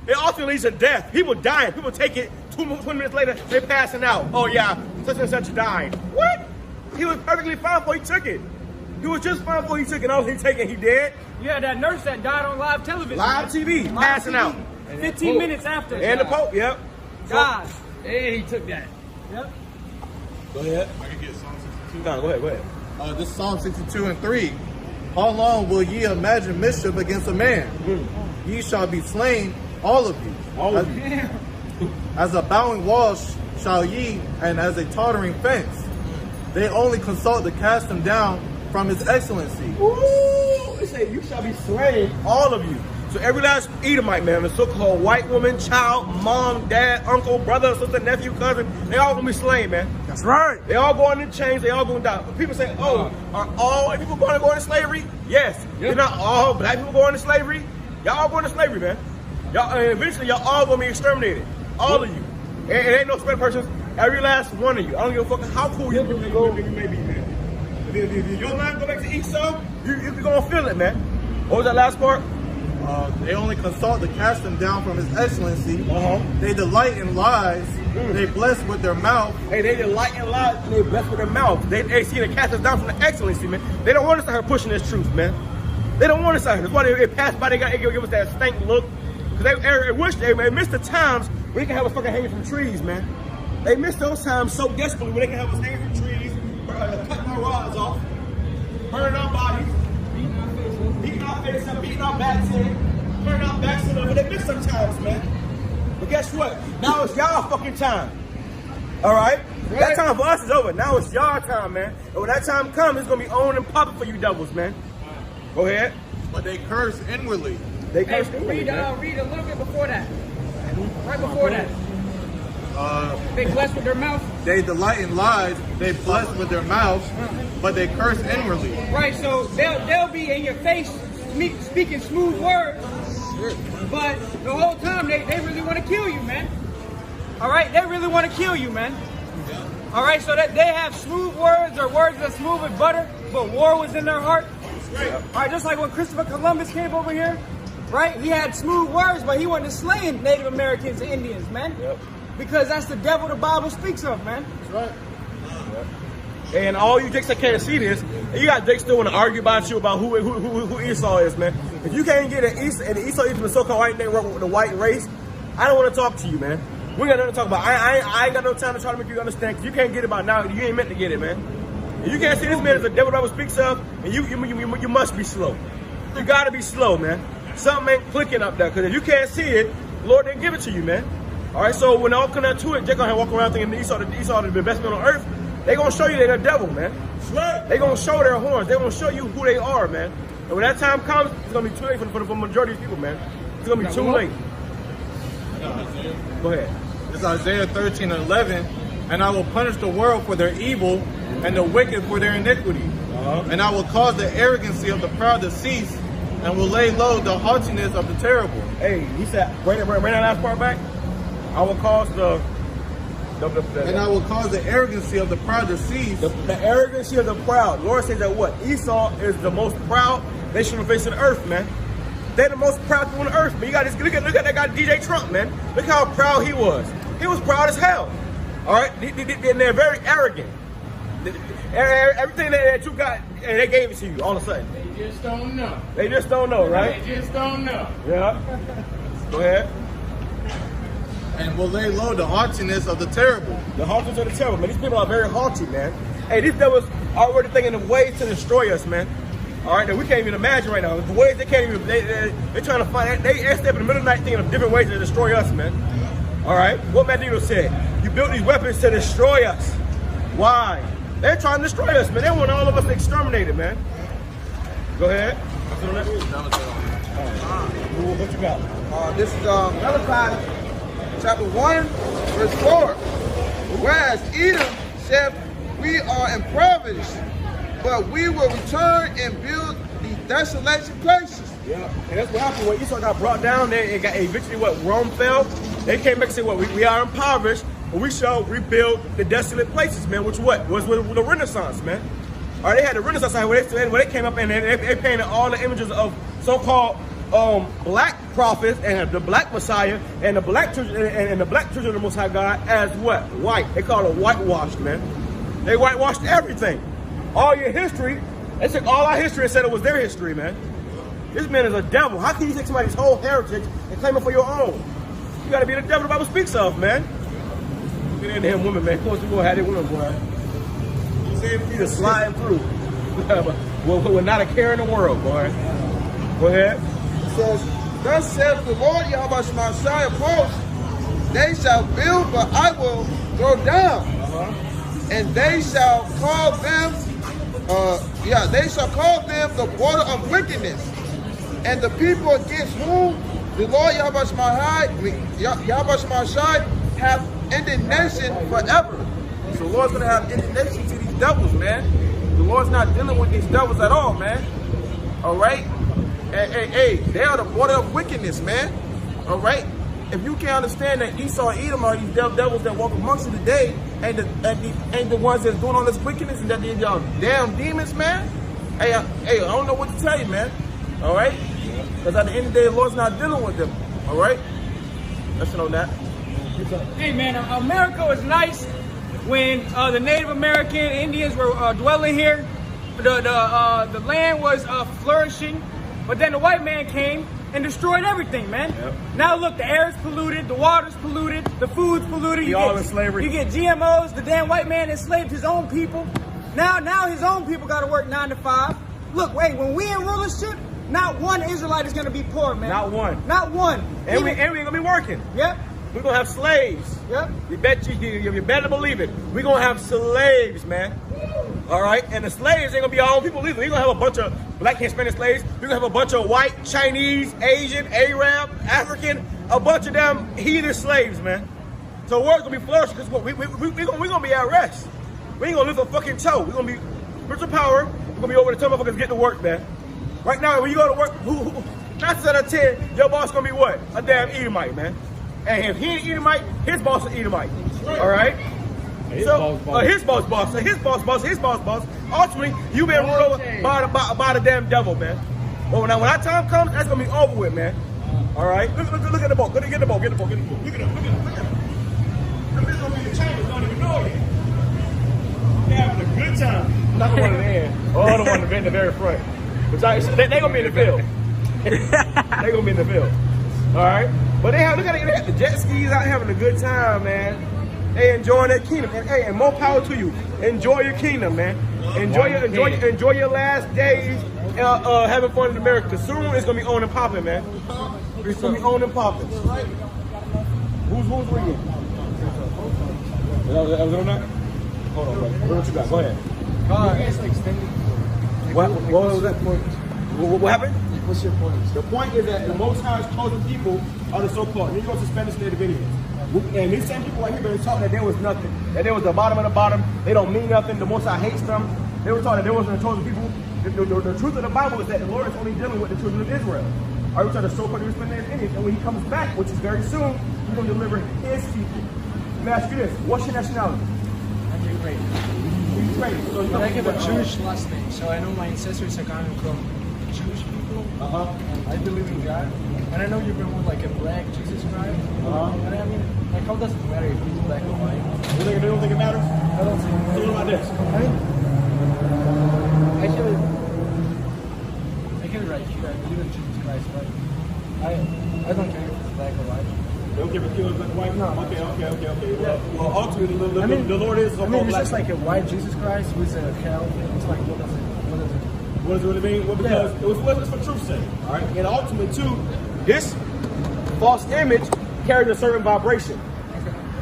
It ultimately leads to death. People dying. People take it 20 minutes later, they're passing out. Oh yeah, such and such died. What? He was perfectly fine before he took it. He was just fine before he took it. All he take it, he dead. Yeah, that nurse that died on live television. Live TV, passing out. 15 minutes after. And the Pope, yep. God. And he took that. Yep. Go ahead. I can get Psalm 62. No, go ahead. This is Psalm 62:3. How long will ye imagine mischief against a man? Ye shall be slain, all of you. All of you. As a bowing wall shall ye, and as a tottering fence. They only consult to cast him down from his excellency. Ooh, they say you shall be slain, all of you. So every last Edomite, man, the so-called white woman, child, mom, dad, uncle, brother, sister, nephew, cousin, they all gonna be slain, man. That's right. They all going in chains, they all gonna die. But people say, oh, are all white people going to go into slavery? Yes. You're not all black people going to slavery. Y'all all going to slavery, man. Y'all, and eventually y'all all gonna be exterminated. All of you. And it ain't no special persons. Every last one of you. I don't give a fuck how cool you may be, man. If your line go back to Esau, you're gonna feel it, man. What was that last part? They only consult to cast him down from his excellency. They delight in lies. They bless with their mouth. Hey, they delight in lies and they bless with their mouth. They see the cast us down from the excellency, man. They don't want us to start pushing this truth, man. They don't want us out here. That's why they pass by, they give us that stank look. Because they wish they missed the times where they can have us fucking hanging from trees, man. They miss those times so desperately when they can have us hanging from trees, cutting our rods off, burning our bodies, beating our faces up, beating our backs in, turning our backs in, but they miss some times, man. But guess what? Now it's y'all fucking time. All right? That time for us is over. Now it's y'all time, man. And when that time comes, it's going to be on and popping for you devils, man. Go ahead. But they curse inwardly. They curse inwardly, read a little bit before that. Right before that. They bless with their mouth. They delight in lies. They bless with their mouth, but they curse inwardly. Right, so they'll be in your face speaking smooth words, but the whole time they really want to kill you, man. All right, they really want to kill you, man. All right, so that they have smooth words or words that smooth as butter, but war was in their heart. All right, just like when Christopher Columbus came over here, right? He had smooth words, but he wasn't slaying Native Americans and Indians, man. Yep. Because that's the devil the Bible speaks of, man. That's right. Yep. And all you jakes that can't see this, you got jakes still want to argue about you about who Esau is, man. If you can't get an Esau, and Esau is the so-called white name with the white race, I don't want to talk to you, man. We got nothing to talk about. I ain't got no time to try to make you understand, because you can't get it by now. You ain't meant to get it, man. And you can't see this man as the devil the Bible speaks of, and you must be slow. You got to be slow, man. Something ain't clicking up there, because if you can't see it, the Lord didn't give it to you, man. All right, so when all come down to it, they're going to walk around thinking Esau is the best man on earth. They're going to show you they're the devil, man. They're going to show their horns. They're going to show you who they are, man. And when that time comes, it's going to be too late for the majority of people, man. It's going to be too late. Go ahead. It's Isaiah 13:11. And I will punish the world for their evil and the wicked for their iniquity. And I will cause the arrogancy of the proud to cease and will lay low the haughtiness of the terrible. Hey, he said, bring that last part back. I will cause and I will cause the arrogancy of the proud to cease. The arrogancy of the proud. Lord says that what? Esau is the most proud nation on the face of the earth, man. They're the most proud people on the earth, man. You got to look at that guy DJ Trump, man. Look how proud he was. He was proud as hell. All right? And they're very arrogant. Everything that you got, and they gave it to you all of a sudden. They just don't know. They just don't know, right? They just don't know. Yeah. Go ahead. And will lay low the haughtiness of the terrible. The haughtiness of the terrible, man. These people are very haughty, man. Hey, these devils are already thinking of ways to destroy us, man. All right, that we can't even imagine right now. The ways they can't even, they're trying to find, they step in the middle of the night thinking of different ways to destroy us, man. All right, what Magneto said, you built these weapons to destroy us. Why? They're trying to destroy us, man. They want all of us exterminated, man. Go ahead. What you got? This is Malachi chapter 1, verse 4. Whereas Edom said, we are impoverished, but we will return and build the desolation places. Yeah, and that's what happened when Esau got brought down there and got eventually what Rome fell. They came back and said, well, we are impoverished, but we shall rebuild the desolate places, man, which what? Was with the Renaissance, man. All right, they had the Renaissance where they came up and they painted all the images of so-called black prophets and the black Messiah and the black children and the black children of the Most High God as what? White. They call it whitewashed, man. They whitewashed everything. All your history, they took all our history and said it was their history, man. This man is a devil. How can you take somebody's whole heritage and claim it for your own? You gotta be the devil the Bible speaks of, man. Get in there, women, man. Of course, we're gonna have that women, boy. You see him just sliding through. We're not a care in the world, boy. Go ahead. It says, thus saith the Lord YAHWASHI of hosts, they shall build, but I will throw down. And they shall call them, they shall call them the border of wickedness. And the people against whom the Lord YAHWASHI have indignation forever. So the Lord's going to have indignation to these devils, man. The Lord's not dealing with these devils at all, man. All right? Hey, they are the border of wickedness, man. All right? If you can't understand that Esau and Edom are these devils that walk amongst you today, ain't the ones that's doing all this wickedness, and that these y'all damn demons, man. Hey, I don't know what to tell you, man. All right? Because at the end of the day, the Lord's not dealing with them. All right? Listen on that. Hey, man, America was nice when the Native American Indians were dwelling here. The land was flourishing, but then the white man came and destroyed everything, man. Yep. Now look, the air's polluted, the water's polluted, the food's polluted. You all in slavery. You get GMOs. The damn white man enslaved his own people. Now his own people got to work 9 to 5. Look, wait, when we in rulership, not one Israelite is gonna be poor, man. Not one. Not one. And we ain't gonna be working. Yep. We're gonna have slaves. Yep. You better believe it. We're gonna have slaves, man. All right, and the slaves ain't gonna be our own people either. We're gonna have a bunch of black Hispanic slaves. We're gonna have a bunch of white, Chinese, Asian, Arab, African, a bunch of them heathen slaves, man. So the world's gonna be flourishing because we're gonna be at rest. We ain't gonna lift a fucking toe. We're gonna be spiritual power. We're gonna be over the top of motherfuckers get to work, man. Right now, when you go to work, 9 out of 10, your boss gonna be what? A damn Edomite, man. And if he ain't Edomite, his boss is Edomite. All right? His boss. Ultimately, you been ruled over by the damn devil, man. But when our time comes, that's gonna be over with, man. All right, look at the boat. Get the boat. Look at him. This gonna be in the chambers. Don't even know it. They're having a good time. Not the one in there. Oh, the one in the very front. But they gonna be in the field. They gonna be in the field. All right, but they got the jet skis out having a good time, man. They enjoying their kingdom, and more power to you. Enjoy your kingdom, man. Enjoy your last days having fun in America. Soon it's gonna be on and popping, man. It's gonna be on and popping. Who's ringing? Was it on that? Hold on, bro. What you got? Go ahead. What was that point? What happened? What's your point? The point is that the Most High's chosen people are the so-called Negroes, Hispanics, Native Indians. And these same people right here been taught that there was nothing, that there was the bottom of the bottom. They don't mean nothing. The Most High hates them. They were taught that there wasn't a chosen people. The truth of the Bible is that the Lord is only dealing with the children of Israel. Are we trying to so-called Hispanic Native Indians? And when He comes back, which is very soon, He's going to deliver His people. Let me ask you this: what's your nationality? I'm Ukrainian. Ukrainian. So I have a Jewish last name, so I know my ancestors are coming from Jewish people. And I believe in God. And I know you've been with like a black Jesus Christ. And I mean, like, how does it matter if he's black or white? You don't think it matters? I don't think it matters. Think about this. I can write you. I believe in Jesus Christ, but I don't care if it's black or white. You don't care if it's black or white? No. Okay. Well, ultimately, the Lord is I mean, it's just like a white Jesus Christ with a hell. It's like, what does it What does it really mean? Well, because it was for truth's sake. All right. And ultimately, too, this false image carries a certain vibration.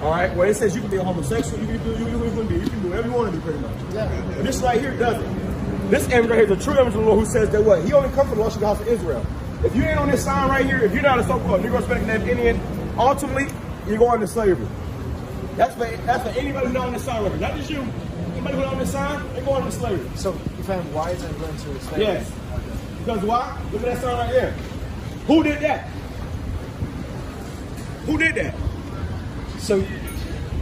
All right. Where it says you can be a homosexual, you can do whatever you want to do, pretty much. Yeah. But this right here doesn't. This image right here is a true image of the Lord who says that what? He only comes from the lost sheep of the house of Israel. If you ain't on this sign right here, if you're not a so-called Negro, Hispanic, Native Indian, ultimately you're going to slavery. That's for anybody who's not on this sign right here. Not just you. Anybody who's on this sign, they're going to slavery. So if I'm white, I'm going to slavery? Yes. Because why? Look at that sign right there. Who did that? Who did that? So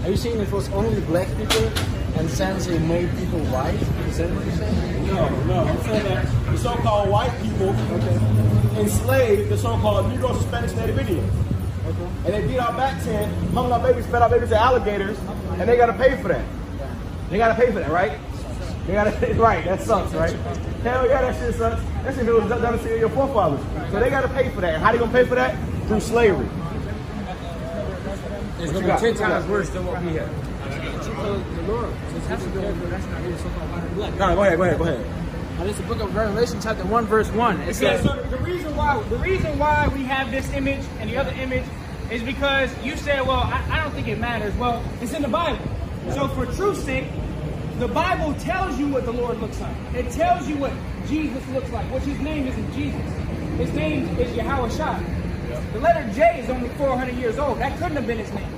are you saying it was only black people and since it made people white? Is that what you're saying? No. I'm saying that the so-called white people enslaved the so-called Negroes, Hispanics, Native Indians. Okay. And they beat our back 10, hung our babies, fed our babies to alligators, and they got to pay for that. They got to pay for that, right? They got to, right, that sucks, right? Hell yeah, that shit sucks. That shit was done to your forefathers. So they got to pay for that. And how they going to pay for that? Through slavery. It's going to be 10 times worse than what we have. No, go ahead. And it's the book of Revelation, chapter 1, verse 1. It says, so the reason why we have this image and the other image is because you said, well, I don't think it matters. Well, it's in the Bible. So for truth's sake, the Bible tells you what the Lord looks like. It tells you what Jesus looks like, which his name isn't Jesus. His name is YAHAWASHI. The letter J is only 400 years old. That couldn't have been his name,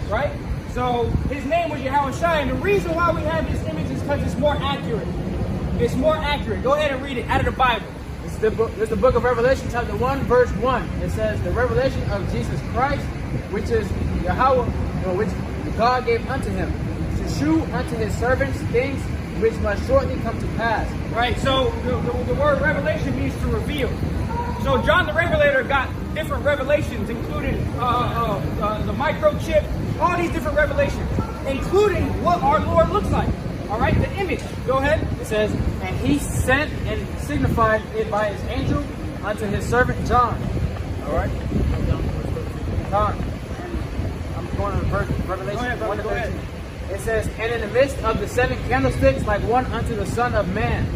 right? So his name was YAHAWASHI, and the reason why we have this image is because it's more accurate. It's more accurate. Go ahead and read it out of the Bible. It's the book of Revelation, chapter 1, verse 1. It says, the revelation of Jesus Christ, which is Yahweh, which God gave unto him, to shew unto his servants things which must shortly come to pass. Right, so the word revelation means to reveal. So John the Revelator got different revelations, including the microchip, all these different revelations, including what our Lord looks like. All right, the image. Go ahead. It says, and he sent and signified it by his angel unto his servant John. All right. John. I'm going to verse Revelation 1 to 13. It says, and in the midst of the 7 candlesticks, like one unto the Son of Man,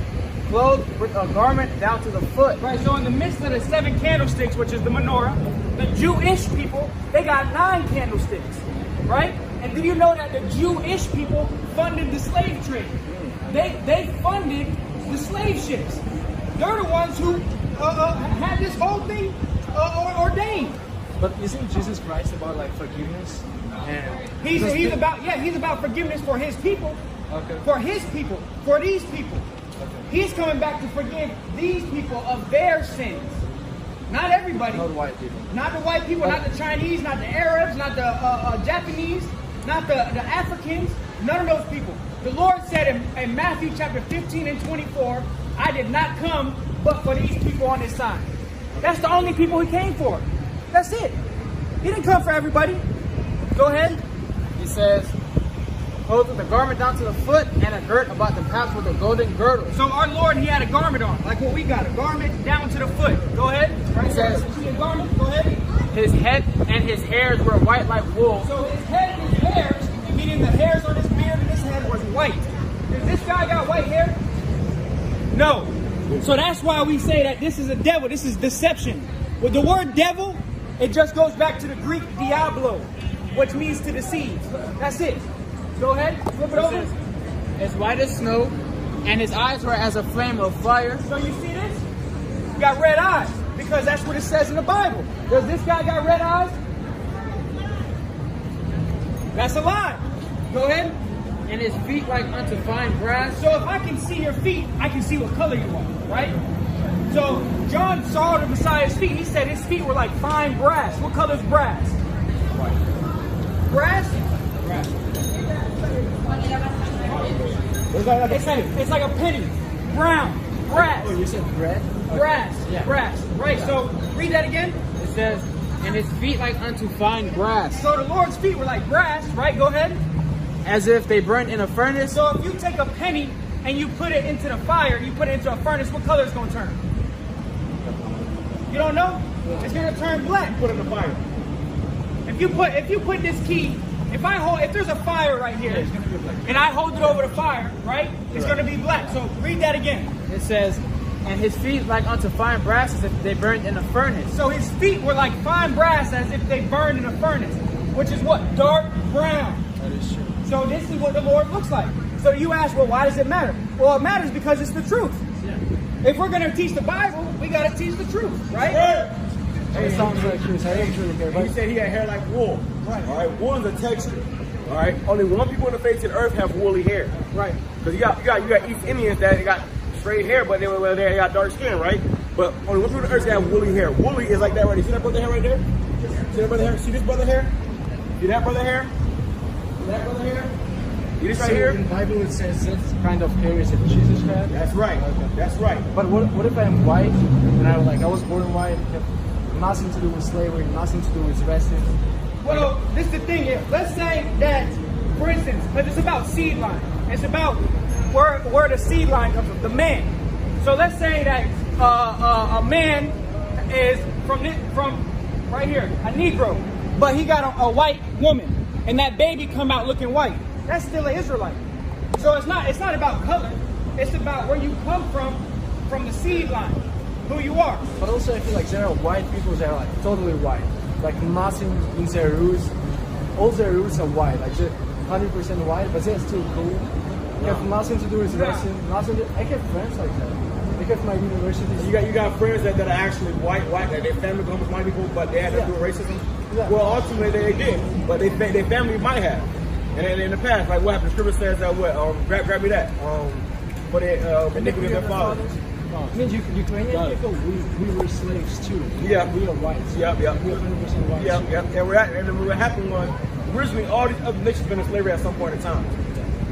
clothed with a garment down to the foot. Right, so in the midst of the 7 candlesticks, which is the menorah, the Jewish people, they got 9 candlesticks, right? And do you know that the Jewish people funded the slave trade? They funded the slave ships. They're the ones who had this whole thing ordained. But isn't Jesus Christ about like forgiveness? And he's about forgiveness for his people, for his people, for these people. He's coming back to forgive these people of their sins. Not everybody. Not the white people. Not the white people, not the Chinese, not the Arabs, not the Japanese, not the Africans. None of those people. The Lord said in Matthew chapter 15 and 24, I did not come but for these people on this side. That's the only people he came for. That's it. He didn't come for everybody. Go ahead. He says, clothed with a garment down to the foot and a girt about the paps with a golden girdle. So our Lord, he had a garment on, like what we got, a garment down to the foot. Go ahead. Right. He says, see a garment? Go ahead. His head and his hairs were white like wool. So his head and his hairs, meaning the hairs on his beard and his head was white. Does this guy got white hair? No. So that's why we say that this is a devil. This is deception. With the word devil, it just goes back to the Greek diablo, which means to deceive. That's it. Go ahead, flip it over. As white as snow, and his eyes were as a flame of fire. So you see this? He got red eyes, because that's what it says in the Bible. Does this guy got red eyes? That's a lie. Go ahead. And his feet like unto fine brass. So if I can see your feet, I can see what color you are, right? So John saw the Messiah's feet. He said his feet were like fine brass. What color is brass? White. Brass? Brass. It's like a penny. Brown. Brass. Oh, you said bread? Brass. Yeah. Brass. Right. So read that again. It says, and his feet like unto fine brass. So the Lord's feet were like brass, right? Go ahead. As if they burned in a furnace. So if you take a penny and you put it into the fire, you put it into a furnace, what color is it going to turn? You don't know? It's going to turn black. Put it in the fire. If you put this key, if there's a fire right here, and I hold it over the fire, right? It's going to be black. So read that again. It says, and his feet like unto fine brass as if they burned in a furnace. So his feet were like fine brass as if they burned in a furnace, which is what? Dark brown. That is true. So this is what the Lord looks like. So you ask, well, why does it matter? Well, it matters because it's the truth. Yeah. If we're going to teach the Bible, we got to teach the truth, right? It sounds like true. So I ain't truly care. He said he had hair like wool. Right. All right. Wool is a texture. All right. Only one people on the face of the earth have woolly hair. Right. Because you got East Indians that got straight hair, but they got dark skin, right? But only one people on the earth that have woolly hair. Woolly is like that right there. See that brother hair right there? See that brother hair? See this brother hair? See that brother hair? See that brother hair? See this right here? In the Bible it says it's kind of hairs that Jesus had. That's right. Okay. That's right. But what if I'm white and I was born white, nothing to do with slavery, nothing to do with racism? Well, this is the thing. Let's say that, for instance, because it's about seed line. It's about where the seed line comes from, the man. So let's say that a man is from right here, a Negro, but he got a white woman, and that baby come out looking white. That's still an Israelite. So it's not about color. It's about where you come from the seed line, who you are. But also I feel like there are white people that are like totally white. Like nothing in their roots. All their roots are white. Like they're 100% white, but they're still cool. They have nothing to do with racism. I have friends like that. I have my university. You got friends that are actually white, like their family comes from white people, but they had to do with racism. Yeah. Well, ultimately they did, but their family might have. And then in the past, like what happened? The scripture says that what? Grab me that. For the iniquity of their fathers. I mean, Ukrainian people, we were slaves too. Yeah. We are whites. Yep. We are 100% white. Yep. And what happened was, originally all these other nations been in slavery at some point in time.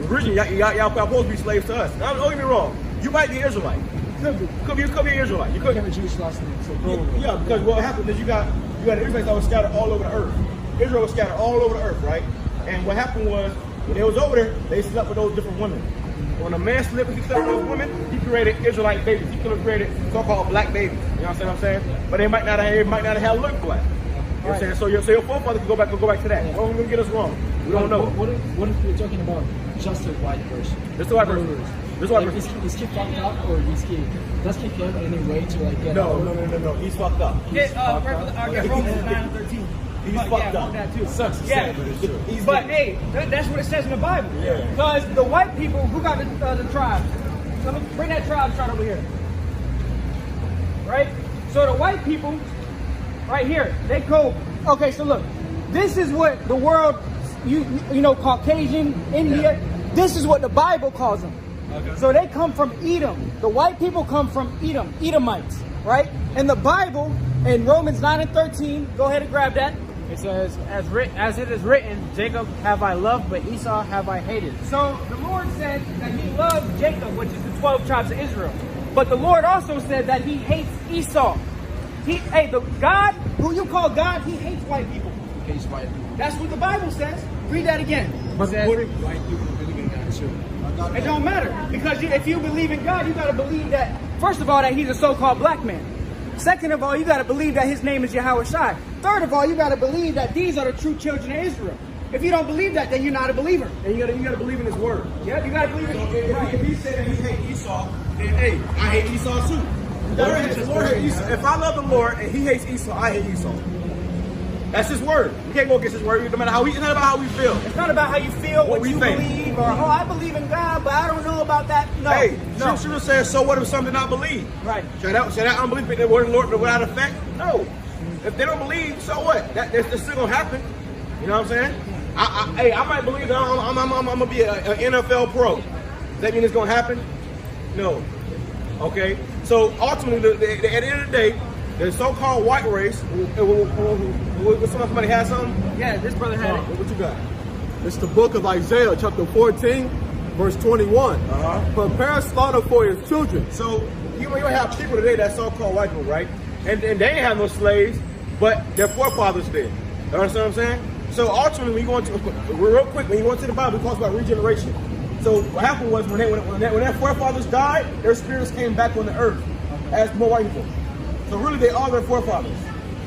Originally, y'all supposed to be slaves to us. Now, don't get me wrong. You might be Israelite. Could be an Israelite. You could have a Jewish last name. So probably. Yeah, because what happened is you got the Israelites that were scattered all over the earth. Israel was scattered all over the earth, right? And what happened was, when they was over there, they slept with those different women. When a man slept with those women, he created Israelite babies. He could have created so-called black babies. You know what I'm saying? But they might not have looked black. You know what I'm saying? So your forefathers could go back to that. Yeah. Don't get us wrong. We don't know. What if we're talking about just a white person? Just a white person. Is he fucked up, or does he have any way to like get out? No. He's fucked up. Get Romans 9:13. He's fucked up. That too. Sucks to say, but it's true. But hey, that's what it says in the Bible. Yeah. Because the white people, who got the tribe? Let me bring that tribe over here. Right? So the white people, right here, they go. Okay, so look, this is what the world, you know, Caucasian, India. Yeah. This is what the Bible calls them. Okay. So they come from Edom. The white people come from Edom, Edomites, right? And the Bible in Romans 9:13, go ahead and grab that. it? It says, as it is written, Jacob have I loved, but Esau have I hated. So the Lord said that he loved Jacob, which is the 12 tribes of Israel. But the Lord also said that he hates Esau. The God, who you call God, he hates white people. He hates white people. That's what the Bible says. Read that again. But what if white people believe in God too? It don't matter. Because if you believe in God, you got to believe that, first of all, that he's a so-called black man. Second of all, you got to believe that his name is YAHAWASHI. Third of all, you got to believe that these are the true children of Israel. If you don't believe that, then you're not a believer. And you gotta believe in his word. Yeah, you got to believe in it. Right. If he said that he hates Esau, then hey, I hate Esau too. The Lord hates Esau. If I love the Lord and he hates Esau, I hate Esau. That's his word. You can't go against his word. No matter how it's not about how we feel. It's not about how you feel, what you believe, or I believe in God, but I don't know about that. No. Hey, no. Scripture says, so what if something I believe? Right. Should that unbelief make the word of the Lord without effect? No. If they don't believe, so what? That's still gonna happen. You know what I'm saying? I might believe that I'm gonna be an NFL pro. Does that mean it's gonna happen? No. Okay. So ultimately, at the end of the day, the so-called white race. Somebody has something? Yeah, this brother had it. What you got? It's the book of Isaiah, chapter 14, verse 21. Prepare slaughter for his children. So you have people today that so-called white people, right? And they ain't have no slaves, but their forefathers did. You understand what I'm saying? So ultimately, when you go into real quick, when you go into the Bible, it talks about regeneration. So what happened was when their forefathers died, their spirits came back on the earth as more white people. So really, they are their forefathers.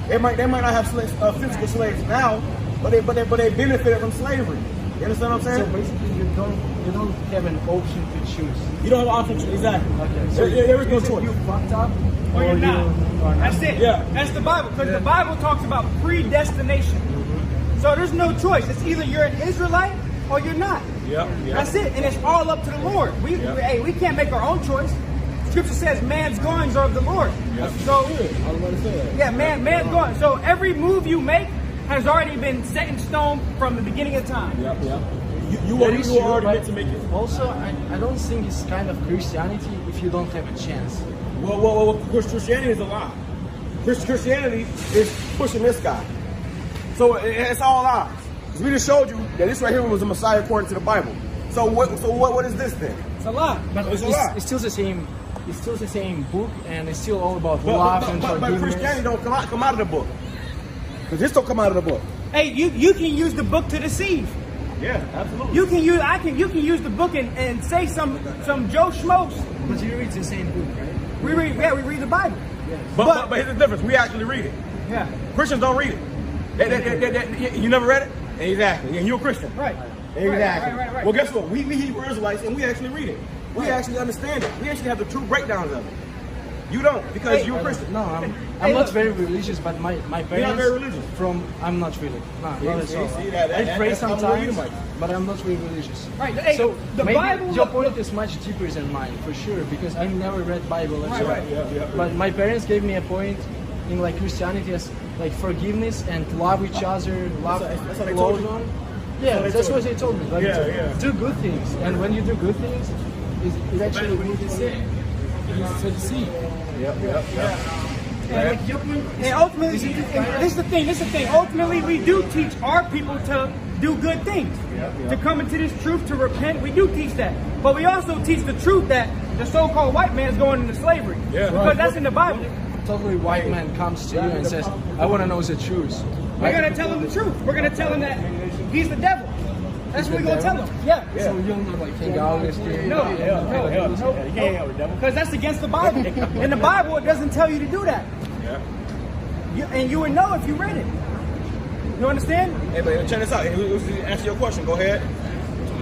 They might not have physical slaves now, but they benefited from slavery. You understand what I'm saying? So basically, you don't have an option to choose. You don't have an option to choose. Exactly. Okay. So there is no choice. You fucked up, Or you're not. That's it. Yeah. That's the Bible. Because the Bible talks about predestination. So there's no choice. It's either you're an Israelite or you're not. Yeah. That's it. And it's all up to the Lord. We can't make our own choice. Scripture says man's goings are of the Lord. Yep. So Yeah, man's going. So every move you make has already been set in stone from the beginning of time. Yeah. You are already meant to make it. Also, I don't think it's kind of Christianity if you don't have a chance. Well, Christianity is a lie. Christianity is pushing this guy. So it's all lies. We just showed you that this right here was the Messiah according to the Bible. So what is this then? It's a lie. But it's a lie. It's still the same. It's still the same book, and it's still all about love and forgiveness. But Christianity don't come out of the book. Because this don't come out of the book. Hey, you can use the book to deceive. Yeah, absolutely. You can use the book and say some Joe Schmoes. But you read the same book, right? We read the Bible. Yes. But here's the difference. We actually read it. Yeah. Christians don't read it. You never read it? Exactly. And you're a Christian. Right. Exactly. Right. Well, guess what? We Hebrew Israelites, and we actually read it. We actually understand it. We actually have the true breakdowns of it. You don't, because you're a Christian. No, I'm not very religious, but my parents. You're not very religious. I'm not really. No, not at all. See, I pray that's sometimes, but I'm not really religious. Right. Hey, So the maybe Bible. your point is much deeper than mine, for sure, because I never read Bible as well. Right. Yeah. But my parents gave me a point in like Christianity as like forgiveness and love each other, love That's what they told you? Yeah, That's that's what what they told me. Like, do good things, and when you do good things, it actually will be succeed. And ultimately, this is the thing. Ultimately, we do teach our people to do good things, to come into this truth, to repent. We do teach that, but we also teach the truth that the so-called white man is going into slavery. Yeah. Because that's in the Bible. Totally white man comes to you and says, "I want to know the truth." We're gonna tell him the truth. We're gonna tell him that he's the devil. That's what we're gonna tell him. Yeah. So you'll not like hang out with him. No. Because that's against the Bible. In the Bible, it doesn't tell you to do that. And you would know if you read it. You understand? Hey, but check this out. Answer your question. Go ahead.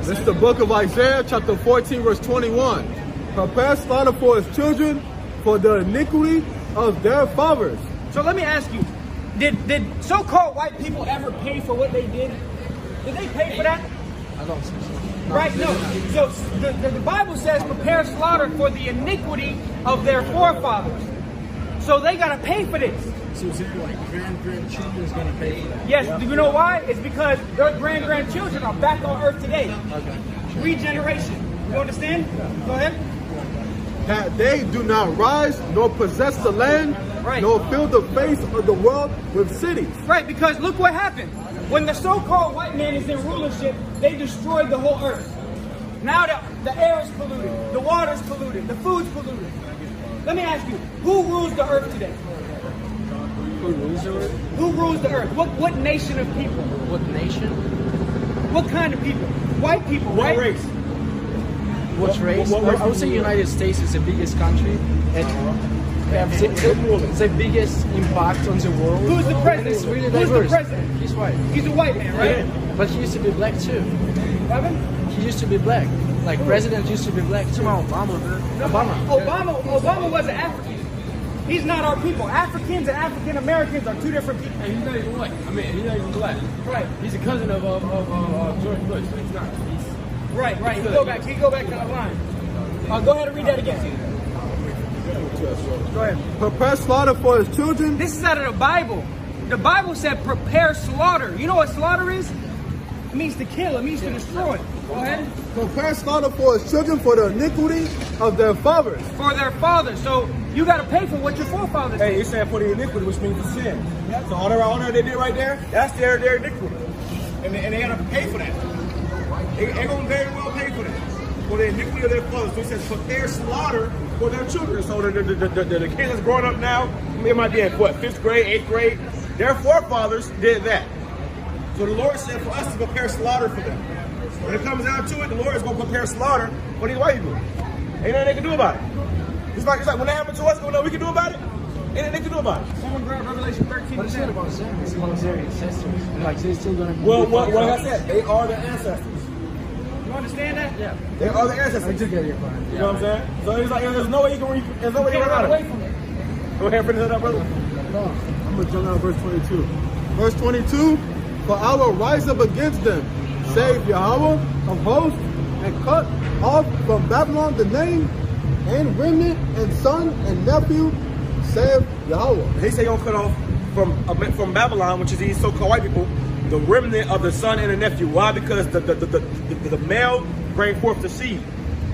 This is the book of Isaiah, chapter 14, verse 21. Prepare slaughter for his children, for the iniquity of their fathers. So let me ask you, did so-called white people ever pay for what they did? Did they pay for that? I don't think so. Right, no. So the Bible says prepare slaughter for the iniquity of their forefathers. So they got to pay for this. So is it like grandchildren is going to pay for that? Yes, do you know why? It's because their grandchildren are back on earth today. Okay. Regeneration. You understand? Go ahead. That they do not rise nor possess the land Right. nor fill the face of the world with cities. Right, because look what happened. When the so-called white man is in rulership, they destroyed the whole earth. Now the air is polluted, the water is polluted, the food's polluted. Let me ask you, who rules the earth today? Who rules the earth? Who rules the earth? What nation of people? What nation? What kind of people? White people, What right? race? What race? I would say United States is the biggest country and have the biggest impact on the world. Who's the president? And it's really Who's the diverse. president? He's white. He's a white man, right? But he used to be black too. Evan? He used to be black. Like president used to be black too. Obama. Obama was an African. He's not our people. Africans and African Americans are two different people. And he's not even white. I mean, he's not even black. Right. He's a cousin of George Bush. So he's not. Right. He go back to the line. Go ahead and read that again. Go ahead. Prepare slaughter for his children. This is out of the Bible. The Bible said prepare slaughter. You know what slaughter is? It means to kill. It means to destroy. Go ahead. Prepare slaughter for his children for the iniquity of their fathers. For their fathers. So you got to pay for what your forefathers did. Hey, he said for the iniquity, which means the sin. Yeah. So all that they did right there, that's their iniquity. And they got to pay for that. They're going to very well pay for that. For the iniquity of their fathers. So he says prepare slaughter for their children. So the kids that's growing up now, it might be in what, 5th grade, 8th grade, their forefathers did that. So the Lord said for us to prepare slaughter for them. When it comes down to it, the Lord is going to prepare slaughter for these white people. Ain't nothing they can do about it. It's like when that happened to us, what we can do about it? Ain't nothing they can do about it. Someone grab Revelation 13. But it's not about them. It's about their ancestors. Like they're still gonna be. Well, like I said, they are the ancestors. You understand that? Yeah. They are the ancestors. I do get your point. You know what I'm saying? So it's like there's no way you can there's no way you can run out of it. Go ahead and finish that up, brother. I'm going to jump down to verse 22. Verse 22, for I will rise up against them, save Yahweh of hosts, and cut off from Babylon the name, and remnant, and son, and nephew, save Yahweh. He say he'll cut off from Babylon, which is these so-called white people, the remnant of the son and the nephew. Why? Because the male bring forth the seed.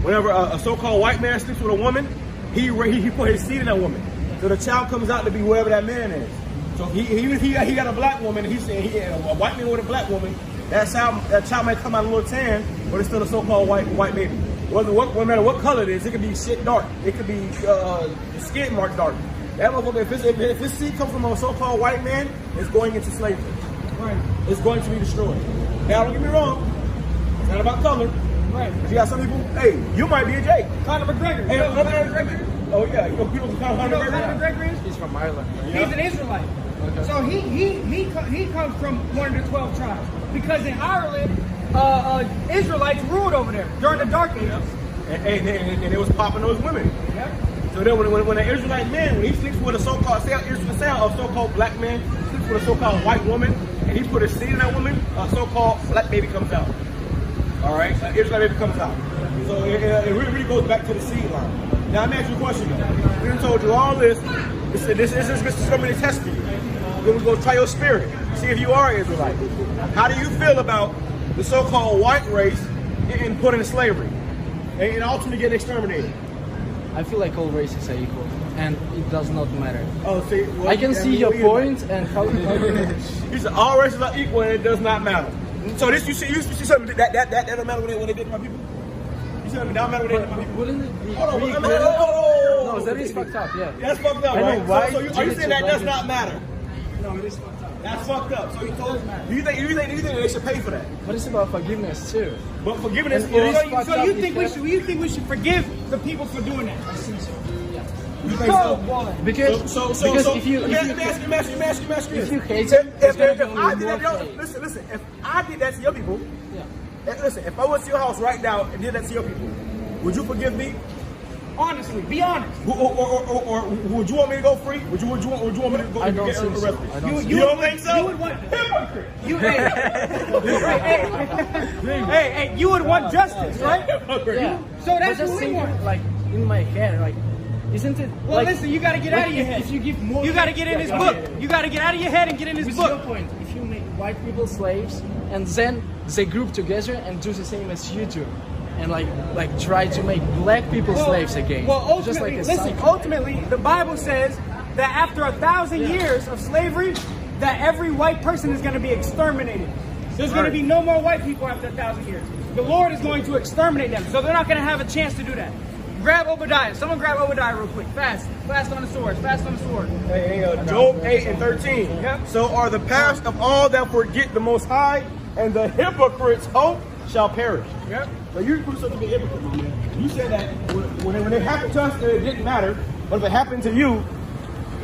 Whenever a so-called white man sleeps with a woman, he put his seed in that woman. So the child comes out to be whoever that man is. So if he got a black woman, he said he had a white man with a black woman, that child might come out a little tan, but it's still a so-called white baby. No matter what color it is, it could be shit dark. It could be skin mark dark. That motherfucker, if his seed comes from a so-called white man, it's going into slavery. Right. It's going to be destroyed. Now, don't get me wrong. It's not about color. Right. You got some people, hey, you might be a Jake. Conor McGregor. Hey, Conor McGregor? Oh, yeah. You know people call Conor McGregor? Conor McGregor is? He's from Ireland. Right? He's an Israelite. Okay. So he comes from one of the 12 tribes. Because in Ireland, Israelites ruled over there during the Dark Ages. And it was popping those women. Yep. So then when an Israelite man, when he sleeps with a so-called, so-called black man, sleeps with a so-called white woman, and he put a seed in that woman, a so-called black baby comes out. All right? An Israelite baby comes out. So it really goes back to the seed line. Now, let me ask you a question, though. We done told you all this. This is something to test you. We're going to try your spirit. See if you are an Israelite. How do you feel about the so-called white race and put in slavery? And ultimately getting exterminated? I feel like all races are equal, and it does not matter. Oh, see, well, I can see your point, and how you said all races are equal, and it does not matter. So this you see something that don't matter when they did to my people. You see something that don't matter when they did to my people. Wouldn't it be? Hold on. No, that is fucked up. Yeah, that's fucked up, right? Why So are you saying that does not matter? No, it is fucked up. That's fucked up. So do you think they should pay for that? But it's about forgiveness too. But forgiveness So you think we should forgive the people for doing that? I think so. Yeah. You think so? Because if you hate them, listen, if I did that to your people, listen, if I went to your house right now and did that to your people, would you forgive me? Honestly, be honest. Or would you want me to go free? Would you want me to go I don't get think so. arrested? You don't think so? You would want hey, you would want justice, right? Yeah. So that's just what we want. like in my head, like, isn't it? Well, listen, you got to get out of your head. If you give more, you got to get in his book. You got to get out of your head and get in his book. Your point. If you make white people slaves and then they group together and do the same as you do, and like try to make black people slaves again. Well, ultimately, just like listen. Ultimately, the Bible says that after 1,000 years of slavery, that every white person is going to be exterminated. There's going to be no more white people after 1,000 years. The Lord is going to exterminate them, so they're not going to have a chance to do that. Grab Obadiah. Someone grab Obadiah real quick. Fast. Fast on the sword. Fast on the sword. Hey, Job 8 and 13. Yep. So are the paths of all that forget the Most High, and the hypocrite's hope shall perish. Yep. So you're supposed to be a hypocrite, my man. You said that when it happened to us, it didn't matter. But if it happened to you,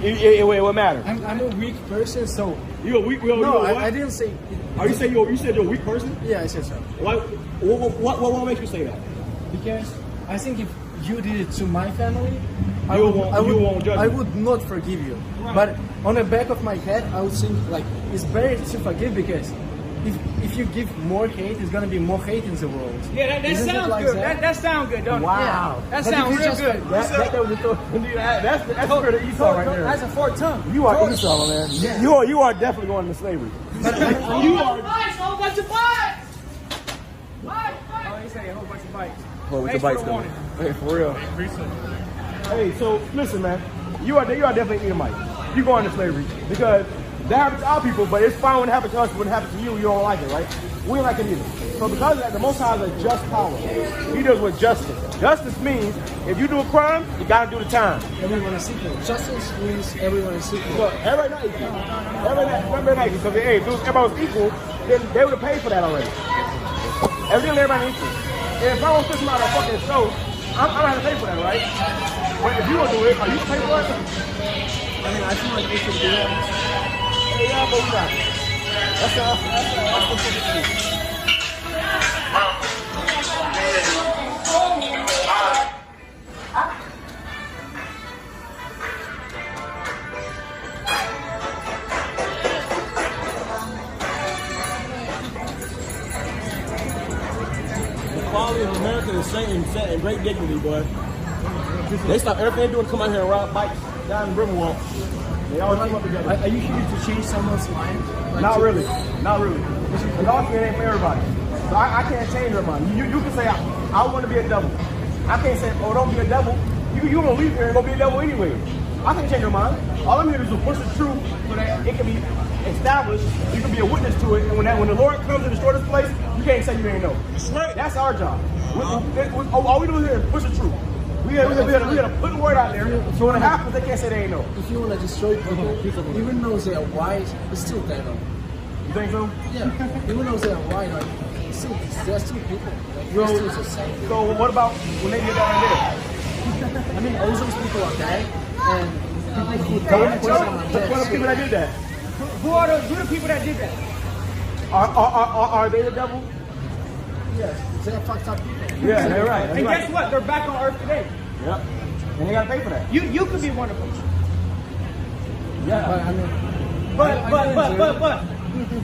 it would matter. I'm a weak person, so You a weak? no, I didn't say. Are you saying you said you're a weak person? Yeah, I said so. What makes you say that? Because I think if you did it to my family, I won't judge me. would not forgive you. Right. But on the back of my head, I would think like it's better to forgive, because if you give more hate, there's gonna be more hate in the world. Yeah, that Isn't sounds like good. That sounds good, don't it? Wow. Yeah, that But sounds if you real just good. That's for the Esau right there. That's a forked tongue. You are Esau, man. Yeah. You are definitely going into slavery. You are. Whole bunch of bites. Oh, he said a whole bunch of bites. Whole Thanks for the warning. Hey, for real. Hey, so listen, man. You are definitely Edomite. You go into slavery because that happens to our people, but it's fine when it happens to us. When it happens to you, you don't like it, right? We don't like it either. So because of that, the Most High is a just power. He deals with justice. Justice means if you do a crime, you gotta do the time. Everyone is equal. Justice means everyone is equal. Look, everybody not equal. Because hey, if everybody was equal, then they would have paid for that already. Everything everybody equal. And if I want to fish out a fucking show, I'm gonna have to pay for that, right? But if you don't do it, are you pay for it? I mean, I feel like they should do that. Hey, yeah, but we got it. That's the thing. The quality of America is set in great dignity, boy. They stop everything they're doing to come out here and ride bikes down the Riverwalk. They all team up together. Are you here to change someone's mind? Like Not really. The gospel ain't for everybody. So I can't change everybody. You can say, I want to be a devil. I can't say, oh, don't be a devil. You gonna leave here and go be a devil anyway. I can't change your mind. All I'm here to do is push the truth so that it can be established. You can be a witness to it. And when the Lord comes to destroy this place, you can't say you ain't know. That's our job. All we do here is push the truth. We gotta put the word out there, so when it happens, they can't say they ain't know. If you want to destroy people, even though they are white, it's still devil. You think so? Yeah. Even though they are white, like, they're still people. Like, still society. So what about when they get down there? I mean, all those people are dead, and people who died for them are What are the people dead. that did that? Who are the people that did that? Are they the devil? Yes, they're fucked up people. Yeah, they're right. And guess what? They're back on Earth today. Yep. And they gotta pay for that. You could be one of them. Yeah. But I mean,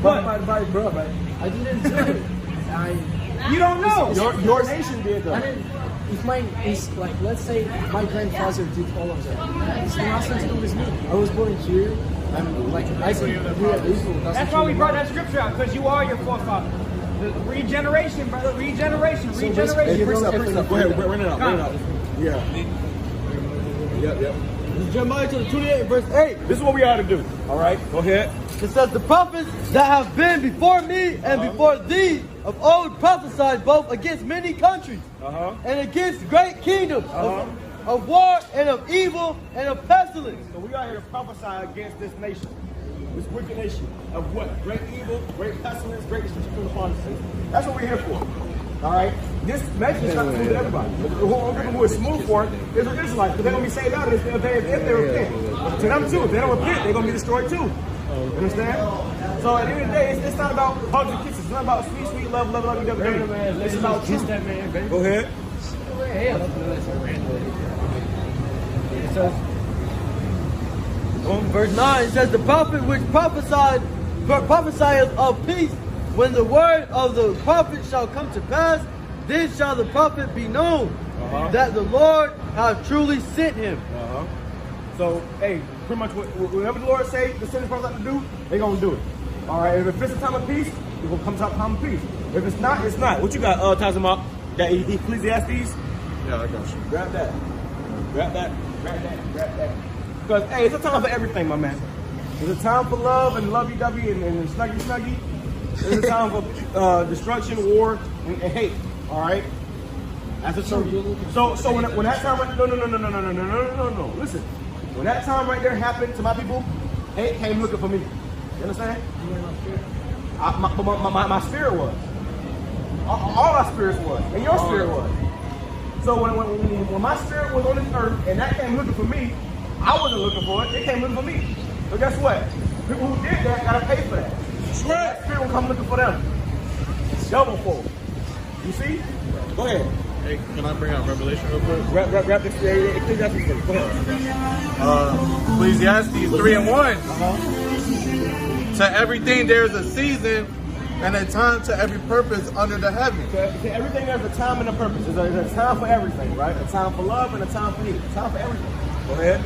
But bro, but I didn't do it. you don't know. Your nation did though. I mean, if mine is like, let's say my grandfather did all of that, it's nothing to do with me. I was born here. I'm like, I think we are equal. That's why we brought that scripture out, because you are your forefather. The regeneration, brother. Regeneration. Hey, bring it up. Go ahead, bring it up. Yeah. Yep. This is Jeremiah 28 verse 8. This is what we ought to do. All right, go ahead. It says, the prophets that have been before me and before thee of old prophesied both against many countries and against great kingdoms of war and of evil and of pestilence. So we are here to prophesy against this nation, this wicked nation of what? Great evil, great pestilence, great destruction upon us. That's what we're here for. All right? This message is not smooth to everybody. Who is smooth for it is the Israelites, because they're going to be saved out if they repent. To them too. If they don't repent, they're going to be destroyed too. You understand? So at the end of the day, it's not about hugs and kisses. It's not about sweet, sweet love, each other. It's about truth. Go ahead. It says, verse 9, it says, the prophet which prophesieth of peace, when the word of the prophet shall come to pass, then shall the prophet be known that the Lord hath truly sent him. So, hey, pretty much whatever the Lord say the sinners supposed to do, they're going to do it. All right, if it's a time of peace, it will come to a time of peace. If it's not, it's not. What you got, Tazimok? That Ecclesiastes? Yeah, I got you. Grab that. Grab that. Grab that. Grab that. Because, hey, it's a time for everything, my man. There's a time for love and lovey-dovey and snuggy-snuggy. There's a time for destruction, war, and hate, all right? That's a truth. So when that time right, no. Listen, when that time right there happened to my people, hate came looking for me. You understand? My spirit was. All our spirits was, and your spirit was. So when my spirit was on this earth and that came looking for me, I wasn't looking for it. It came looking for me. So guess what? People who did that gotta pay for that. That spirit will come looking for them. Double fold. You see? Go ahead. Hey, can I bring out Revelation real quick? Wrap this. Ecclesiastes. Go ahead. Ecclesiastes 3:1. To everything there is a season and a time to every purpose under the heaven. To everything there's a time and a purpose. There's a time for everything, right? A time for love and a time for hate. A time for everything. Go ahead.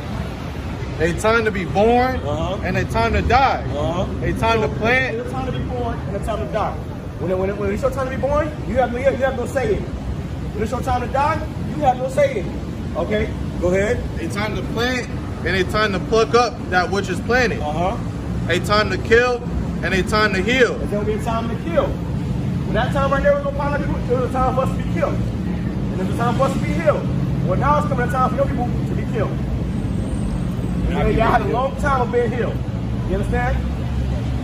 A time to be born and a time to die. A time to plant. There's a time to be born and a time to die. When it's your time to be born, you have no say in it. When it's your time to die, you have no say in it. Okay? Go ahead. A time to plant and a time to pluck up that which is planted. A time to kill and a time to heal. There's going to be a time to kill. When that time right there was going to find out people, there was a time for us to be killed. And there's a time for us to be healed. Well, now it's coming a time for your people to be killed. Y'all had a long time of being healed. You understand?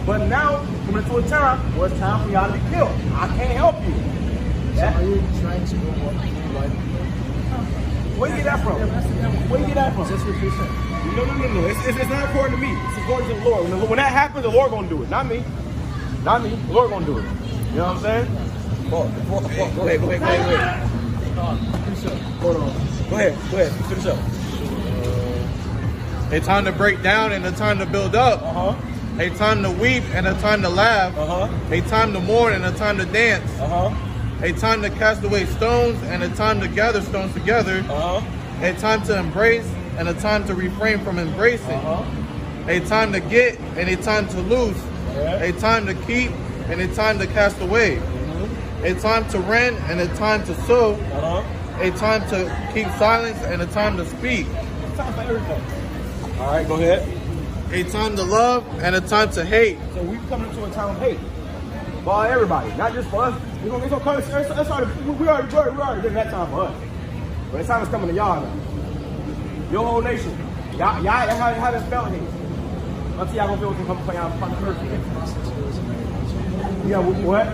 But now, coming to a time where it's time for y'all to be killed. I can't help you. So are you trying to go more white? Where you get that from? Where you get that from? That's what you said. No. It's not according to me. It's according to the Lord. When that happens, the Lord gonna do it. Not me. Not me. The Lord gonna do it. You know what I'm saying? Go ahead. Hold on. Go ahead. Finish up. A time to break down and a time to build up. A time to weep and a time to laugh. A time to mourn and a time to dance. A time to cast away stones and a time to gather stones together. A time to embrace and a time to refrain from embracing. A time to get and a time to lose. A time to keep and a time to cast away. A time to rend and a time to sow. A time to keep silence and a time to speak. It's time for everything. All right, go ahead. A time to love and a time to hate. So we coming into a time of hate for everybody, not just for us. We already been that time for us. But the time is coming to y'all now. Your whole nation. Y'all how this spell hate. Until y'all gonna feel what's gonna play out on the earth. Yeah, what?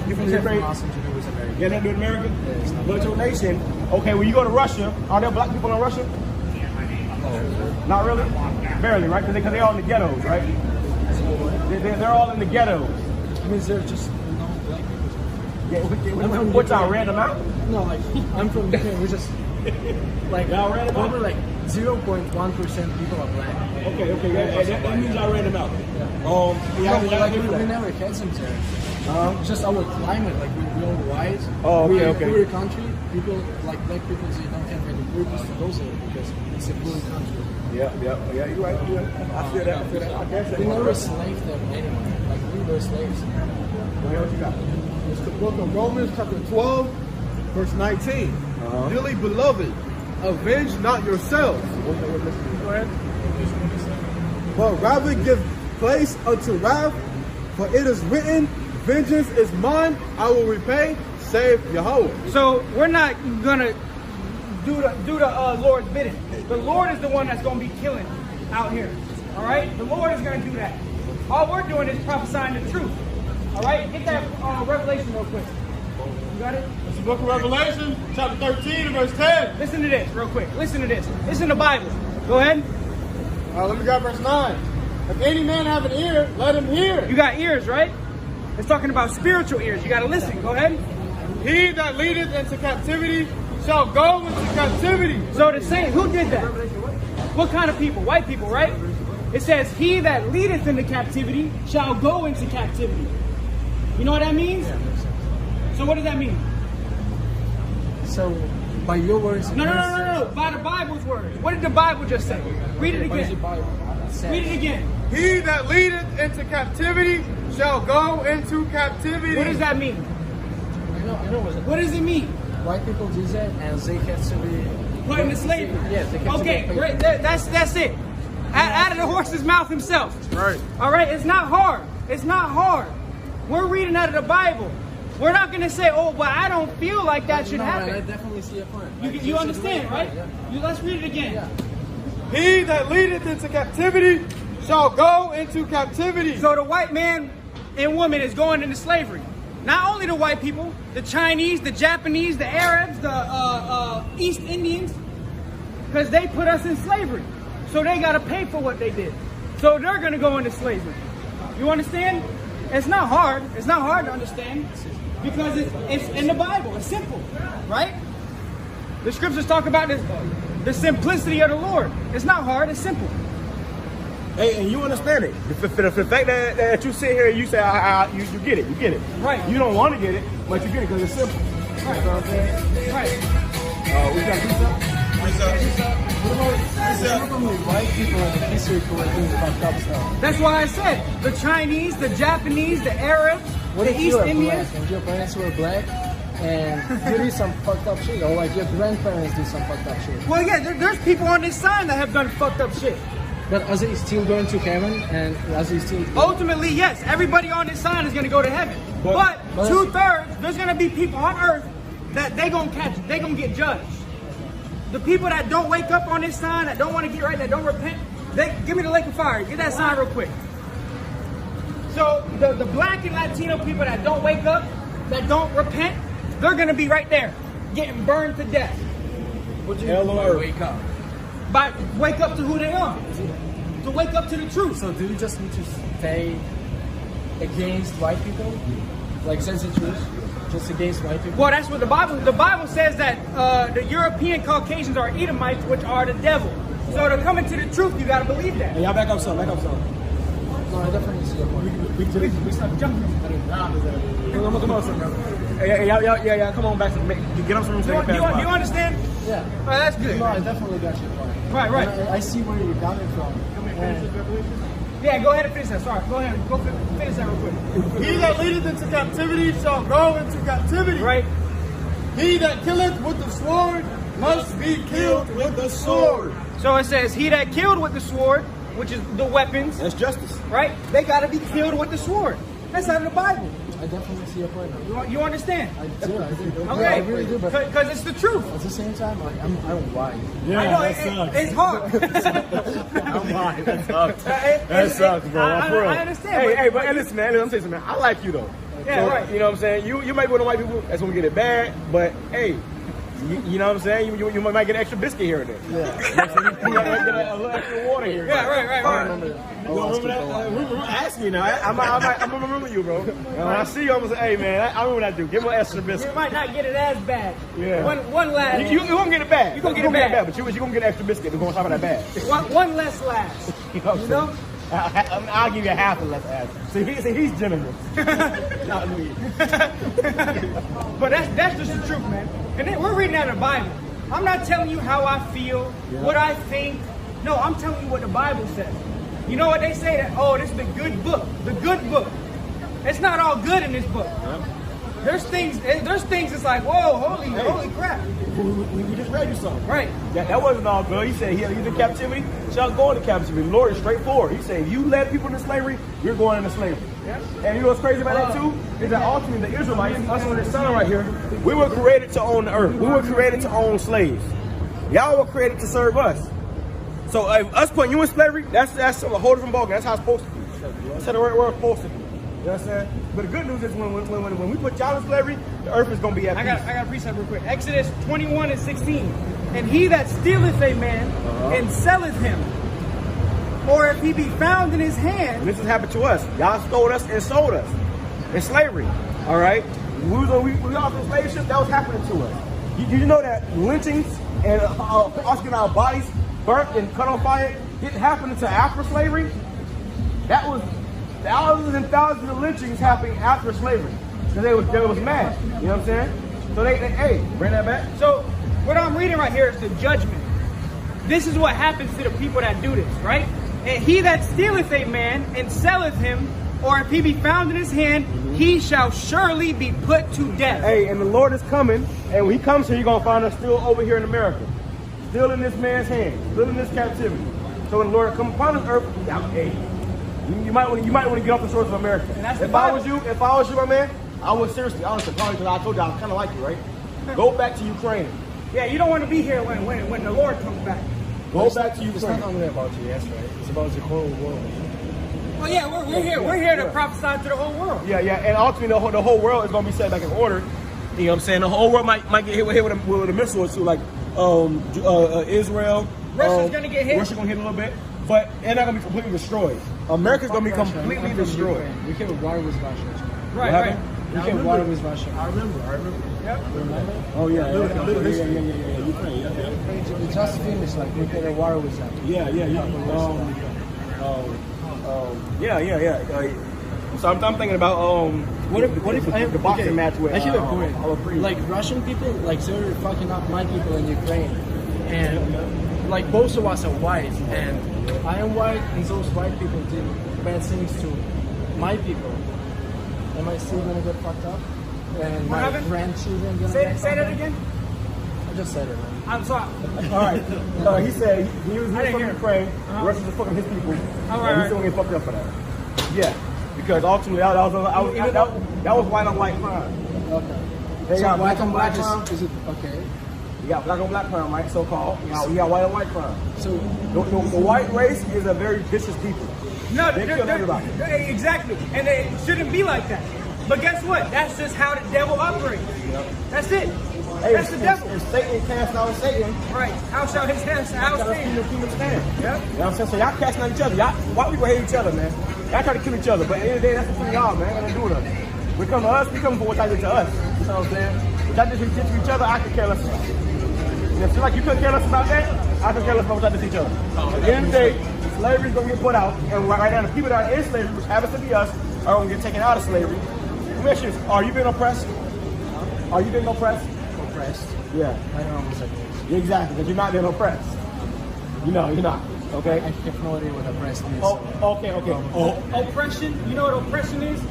You from Ukraine? Yeah, that do in America? But your nation, okay, when you go to Russia, are there black people in Russia? Not really? Barely, right? Because they're all in the ghettos, right? They're all in the ghettos. Means they're just no black people. Yeah, what's our random out? No, like I'm from UK. We're just like y'all random out? over like 0.1% people are black. Okay. That means y'all random out. We never had some terror. Just our climate, like we're all white. We're a poor country. People like black people, they don't have any purpose to go there because it's a poor country. Yeah, you're right. I feel that. I guess we never enslaved them anyway. Like we were slaves. What you got? It's the book of Romans, chapter 12, verse 19. Dearly beloved, avenge not yourselves, Go ahead. but rather give place unto wrath, for it is written, vengeance is mine, I will repay, save Yahawah. So we're not gonna do the Lord's bidding. The Lord is the one that's gonna be killing out here. All right, the Lord is gonna do that. All we're doing is prophesying the truth. All right, get that Revelation real quick. You got it? It's the book of Revelation, chapter 13, and verse 10. Listen to this real quick. Listen to this. This is in the Bible. Go ahead. Let me grab verse 9. If any man have an ear, let him hear. You got ears, right? It's talking about spiritual ears. You got to listen. Go ahead. He that leadeth into captivity shall go into captivity. So the same. Who did that? What kind of people? White people, right? It says, he that leadeth into captivity shall go into captivity. You know what that means? So what does that mean? So by your words. No. By the Bible's words. What did the Bible just say? Read it again. Read it again. He that leadeth into captivity shall go into captivity. What does that mean? I know what does it mean? White people do that and they have to be put into slavery. Yes, they have okay, to be great. That's it. out of the horse's mouth himself. Right. All right, it's not hard. It's not hard. We're reading out of the Bible. We're not going to say, oh, well, I don't feel like that should happen. I definitely see a point. You understand, right? Let's read it again. Yeah. He that leadeth into captivity shall go into captivity. So the white man and woman is going into slavery. Not only the white people, the Chinese, the Japanese, the Arabs, the East Indians, because they put us in slavery. So they got to pay for what they did. So they're going to go into slavery. You understand? It's not hard. It's not hard to understand because it's in the Bible. It's simple, right? The scriptures talk about this, the simplicity of the Lord. It's not hard. It's simple. Hey, and you understand it. The fact that you sit here and you say, you get it, you get it. Right. You don't want to get it, but you get it because it's simple. Right. You know what I'm saying? Right. We got White people in the history who are doing fucked up stuff. That's why I said the Chinese, the Japanese, the Arabs, the East Indians. And your parents were black, and you do some fucked up shit, or like your grandparents do some fucked up shit. Well, yeah, there's people on this sign that have done fucked up shit. But as he's still going to heaven, and as he's still Ultimately, yes, everybody on this sign is going to go to heaven. But 2/3, there's going to be people on earth that they gonna get judged. The people that don't wake up on this sign, that don't want to get right, that don't repent, give me the lake of fire. Get that sign real quick. So the black and Latino people that don't wake up, that don't repent, they're going to be right there, getting burned to death. What do you mean by wake up? By wake up to who they are. To wake up to the truth. So do you just need to stay against white people? Like sense the truth? Just against white people? Well, that's what the Bible says, that the European Caucasians are Edomites, which are the devil. So to come into the truth, you got to believe that. Hey, y'all back up some. No, I definitely see a point. We start jumping. Come on, son, bro. Hey, y'all, come on back. Get on some room so Do you understand? Yeah. All right, that's good. No, I definitely got your point. Right. I see where you're coming from. Yeah, go ahead and finish that. Sorry, go ahead and finish that real quick. He that leadeth into captivity shall go into captivity. Right. He that killeth with the sword must be killed with the sword. So it says, he that killed with the sword, which is the weapons, That's justice. right? They got to be killed with the sword. That's out of the Bible. I definitely see your point. You understand? I do. Okay. I really do, but Because it's the truth. at the same time, like, I'm white. Yeah, I know that sucks. it's hard. I'm lying. That sucks. That That sucks, bro. I understand. Hey, but listen, man. Let me say something, man. I like you though. Yeah, right. You know what I'm saying? You might be one of the white people that's gonna get it bad, but hey, you know what I'm saying? You might get an extra biscuit here and there. Yeah. You might get a little extra water here. Yeah, right. I remember that. You remember that? Ask me now. I'm gonna remember you, bro. And when I see you, I'm gonna say, hey, man, I remember that dude. Give him an extra biscuit. You might not get it as bad. Yeah. One last. You won't get it bad. You gonna get it bad. But you're gonna get an extra biscuit. We're gonna talk about that bad. One less last. You know what I'm saying? I'll give you a half a less ass. See, he's generous. Not me. But that's just the truth, man. And then we're reading out of the Bible. I'm not telling you how I feel, what I think. No, I'm telling you what the Bible says. You know what they say? That, oh, this is the good book. The good book. It's not all good in this book. There's things that's like, whoa, holy crap. We just read you something. Right. That wasn't all good. He said he's in captivity, shall go into captivity. The Lord is straightforward. He said if you led people into slavery, you're going into slavery. Yeah. And you know what's crazy about that too? Is that ultimately the Israelites, us on this sun right here, we were created to own the earth. We were created to own slaves. Y'all were created to serve us. So us putting you in slavery, that's a whole different ballgame. That's how it's supposed to be. That's how the we're supposed to be. You know what I'm saying? But the good news is when we put y'all in slavery, the earth is going to be at peace. I got a precept real quick. Exodus 21:16. And he that stealeth a man and selleth him, or if he be found in his hand. And this has happened to us. Y'all stole us and sold us in slavery. All right? We off the slave ship, that was happening to us. You know that lynchings and us getting our bodies burnt and cut on fire didn't happen until after slavery? That was thousands and thousands of lynchings happening after slavery. Because they was mad. You know what I'm saying? So hey, bring that back. So what I'm reading right here is the judgment. This is what happens to the people that do this, right? And he that stealeth a man and selleth him, or if he be found in his hand, he shall surely be put to death. Hey, and the Lord is coming, and when he comes here, you're going to find us still over here in America. Still in this man's hand, still in this captivity. So when the Lord come upon this earth, hey, you might want to get off the shores of America. If I was you, my man, I would seriously, honestly, probably because I told you I kind of like you, right? Go back to Ukraine. Yeah, you don't want to be here when the Lord comes back. Go back to Ukraine. It's not only about US, right? It's about the whole world. Oh yeah, we're here to prophesy to the whole world. Yeah, and ultimately the whole world is going to be set back in order. You know what I'm saying? The whole world might get hit with a missile or two, like Israel. Russia's going to get hit. Russia's going to hit a little bit, but they're not going to be completely destroyed. America's going to be completely destroyed. We came with water with Russia. Right. We came with water with Russia. I remember. Yep. Remember? Oh yeah, Little history. Ukraine. We just finished, like, we came with water with them. Yeah. So I'm thinking about What if the boxing match with I agree. Like Russian people, like they're fucking up my people in Ukraine, and like both of us are white, and I am white, and those white people did bad things to my people. Am I still gonna get fucked up? And What my happened? grandchildren gonna Say get that fucked again. up? I just said it, man. I'm sorry. All right. He said he was from Ukraine. Russians are fucking his people. All right. He's still gonna get fucked up for that. Yeah, because ultimately that was white on white crime. Okay. They So got white on black crime. is it okay? You got black on black crime, right? So called. You got white on white crime. So The white race is a very vicious people. No, They kill everybody. Exactly, and it shouldn't be like that. But guess what? That's just how the devil operates. That's it. Hey, That's the devil. If Satan cast out Satan, Right. How shall his house y'all stand? kingdom stand. Yeah. You know what I'm saying? So y'all casting out each other. White people hate each other, man. Y'all try to kill each other, but at the end of the day, that's between y'all, man. What they do with us. We come to us, we come for what y'all did to us. You know what I'm saying? If y'all did to each other, I could care less about it. And if you like you couldn't care less about that, I could care less about what y'all did to each other. At the end of the day, slavery is going to get put out, and right now the people that are in slavery, which happens to be us, are going to get taken out of slavery. Let me ask you this, are you being oppressed? Are you being oppressed? oppressed. Yeah. I don't know what's like this. Exactly, because you're not being oppressed. You're not. Okay? I have no idea what oppressed is. Oh, okay. Oppression, you know what oppression is? I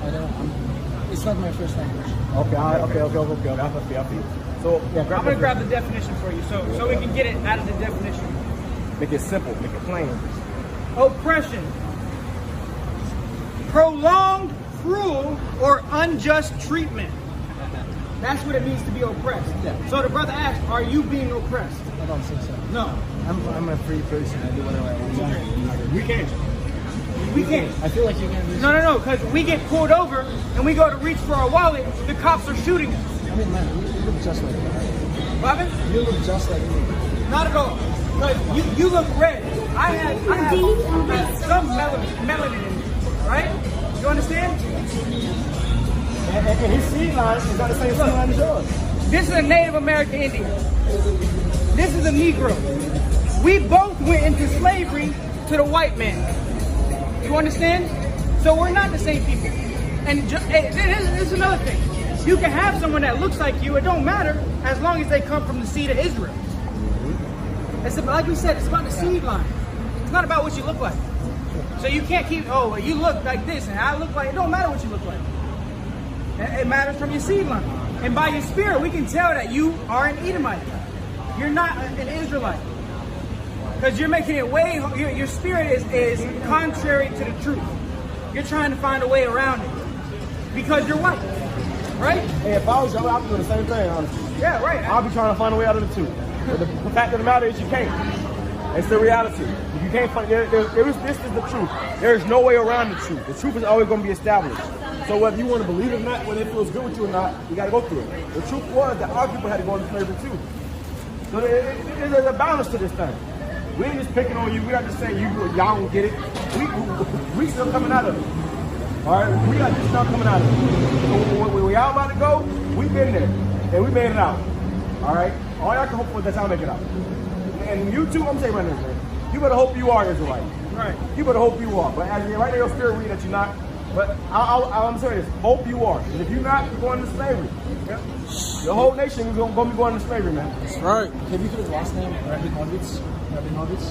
don't, it's not my first language. Okay. I feel. So, yeah, I'm going to grab the definition for you so we can get it out of the definition. Make it simple, make it plain. Oppression. Prolonged, cruel, or unjust treatment. That's what it means to be oppressed. Yeah. So the brother asked, are you being oppressed? I don't think so. No. I'm a free person. I do whatever I want. We can't. We can't. I feel like you can. No, because we get pulled over and we go to reach for our wallet, the cops are shooting us. I mean, man, you look just like me. Robin? You look just like me. Not at all. Because you look red. I have some melanin in me, right? You understand? And his seed line is not the same seed line as yours. This is a Native American Indian. This is a Negro. We both went into slavery to the white man. You understand? So we're not the same people. And this is another thing. You can have someone that looks like you. It don't matter as long as they come from the seed of Israel. It's about, like we said, it's about the seed line. It's not about what you look like. So you can't keep, well, you look like this and I look like, it don't matter what you look like. It matters from your seed line. And by your spirit, we can tell that you are an Edomite. You're not an Israelite. Because you're making it way, your spirit is contrary to the truth. You're trying to find a way around it. Because you're white. Right? Hey, if I was you, I'd be doing the same thing, honestly. Yeah, right. I'll be trying to find a way out of the two. But the fact of the matter is you can't. It's the reality. If you can't find, this is the truth. There is no way around the truth. The truth is always going to be established. So whether you want to believe it or not, whether it feels good with you or not, you got to go through it. The truth was that our people had to go into slavery too. So there's a balance to this thing. We ain't just picking on you. We're not just saying y'all don't get it. We still coming out of it. All right, we got this stuff coming out of it. So when we all about to go, we've been there and we made it out. All right, all y'all can hope for is that y'all make it out. And you too, I'm saying right now, man, you better hope you are Israelite. Right. You better hope you are. But as right now, your spirit read that you're not. But I'm saying this: hope you are. Because if you're not, you're going into slavery. Yep. The whole nation is going to be going into slavery, man. That's right. Have you heard his last name? Rabinovitz?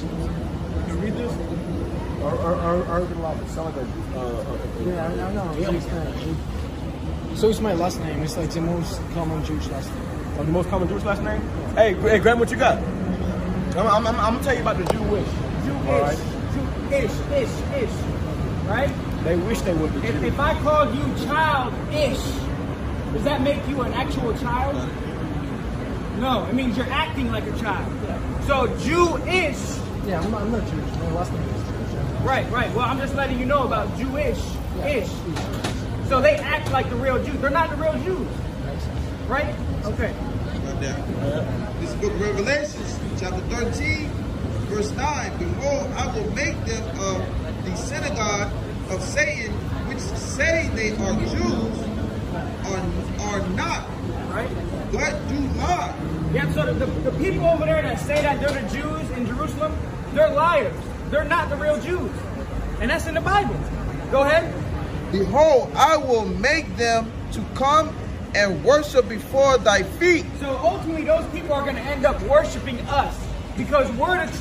Can you read this? Or Rabinovitz. Sound like yeah, I know. So it's my last name. It's like the most common Jewish last name. the most common Jewish last name? Hey, Graham, what you got? I'm gonna tell you about the Jewish. Jewish. Jewish. Right? They wish they would be. If I called you childish, does that make you an actual child? No, it means you're acting like a child. So Jewish. Yeah, I'm not Jewish. My last name is Jewish. Right. Well, I'm just letting you know about Jewish-ish. So they act like the real Jews. They're not the real Jews. Right? Okay. This is book of Revelations, chapter 13, verse 9. Behold, I will make them of the synagogue of Satan, which say they are Jews, are not, right? But do lie. Yeah, so the people over there that say that they're the Jews in Jerusalem, they're liars. They're not the real Jews. And that's in the Bible. Go ahead. Behold, I will make them to come and worship before thy feet. So ultimately, those people are going to end up worshiping us because we're the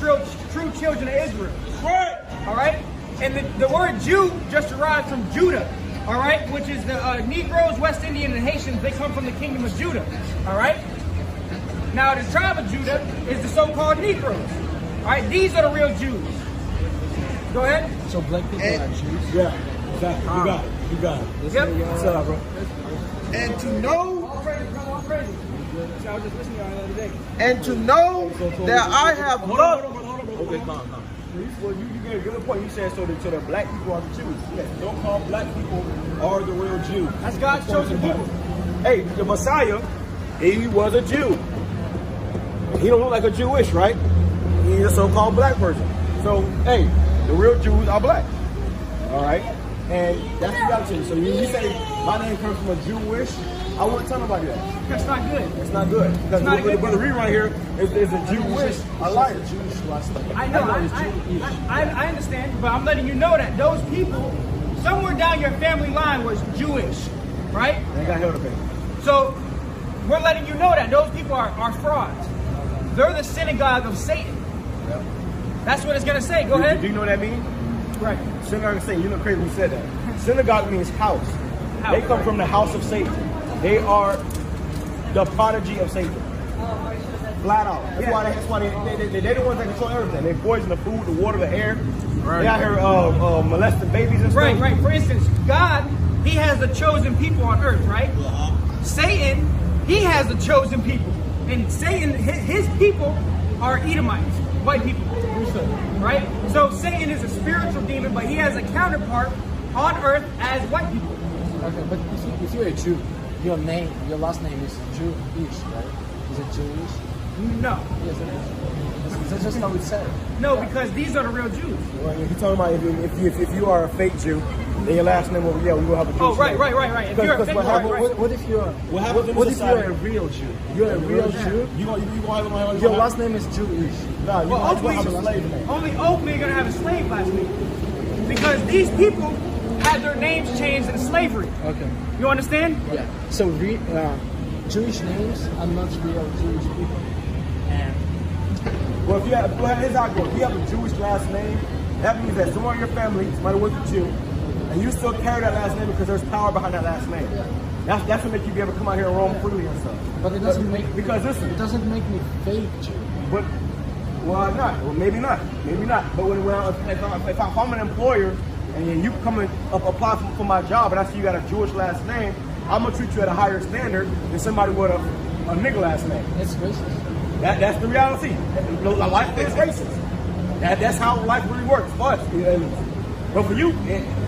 true children of Israel. Right. All right? And the word Jew just derived from Judah, all right? Which is the Negroes, West Indian, and Haitians. They come from the kingdom of Judah, all right? Now, the tribe of Judah is the so-called Negroes, all right? These are the real Jews. Go ahead. So black people are Jews? Yeah, exactly. You got it. Yep. What's up, bro? And to know, All praise. So I was just listening to y'all the other day. and to know that I have Hold on. Okay, calm. Well, you gave a good point. You said so the black people are the Jews. Yes, don't call black people are the real Jews. That's God's chosen people. Hey, the Messiah, he was a Jew. He don't look like a Jewish, right? He's a so-called black person. So, hey, the real Jews are black. All right? And that's the reality. So you say my name comes from a Jewish, I wouldn't tell nobody that. That's not good. It's not good. Because the brother read right here is a Jewish, a liar. Jewish last name. I know, I understand, but I'm letting you know that those people, somewhere down your family line was Jewish, right? They got hell to pay. So we're letting you know that those people are frauds. They're the synagogue of Satan. Yep. That's what it's going to say. Go ahead. Do you know what that means? Right. Synagogue of Satan. You know crazy we said that. Synagogue means house. They come from the house of Satan. They are the prodigy of Satan. Flat out. That's why they're the ones that control everything. They poison the food, the water, the air. Right. They out here molesting babies and stuff. Right. For instance, God, he has the chosen people on earth, right? Satan, he has the chosen people. And Satan, his people are Edomites, white people. Right? So Satan is a spiritual demon, but he has a counterpart on earth as white people. Okay, but if you're a Jew, your last name is Jewish, right? Is it Jewish? No. Yes, it is. That's just how we said it. No, because these are the real Jews. Well, if you're talking about if you are a fake Jew, then your last name will we will have a Jewish Oh, right. name. If you're a fake, What if you're a real Jew? You're a real Jew? Your last name is Jewish. No, you Well, gonna have a slave name. only you're going to have a slave last name. Because these people had their names changed in slavery. Okay. You understand? Yeah. So Jewish names are not real Jewish people. And Well, here's how it goes. If you have a Jewish last name, that means that someone in your family, somebody was a Jew, and you still carry that last name because there's power behind that last name. That's what makes you be able to come out here and roam freely and stuff. but it doesn't make it doesn't make me fake Jew. But not. Well, maybe not. But if I'm an employer and you come and apply for my job and I see you got a Jewish last name, I'm gonna treat you at a higher standard than somebody with a nigga last name. It's racist. That's the reality. Life is racist. That's how life really works for us. But for you,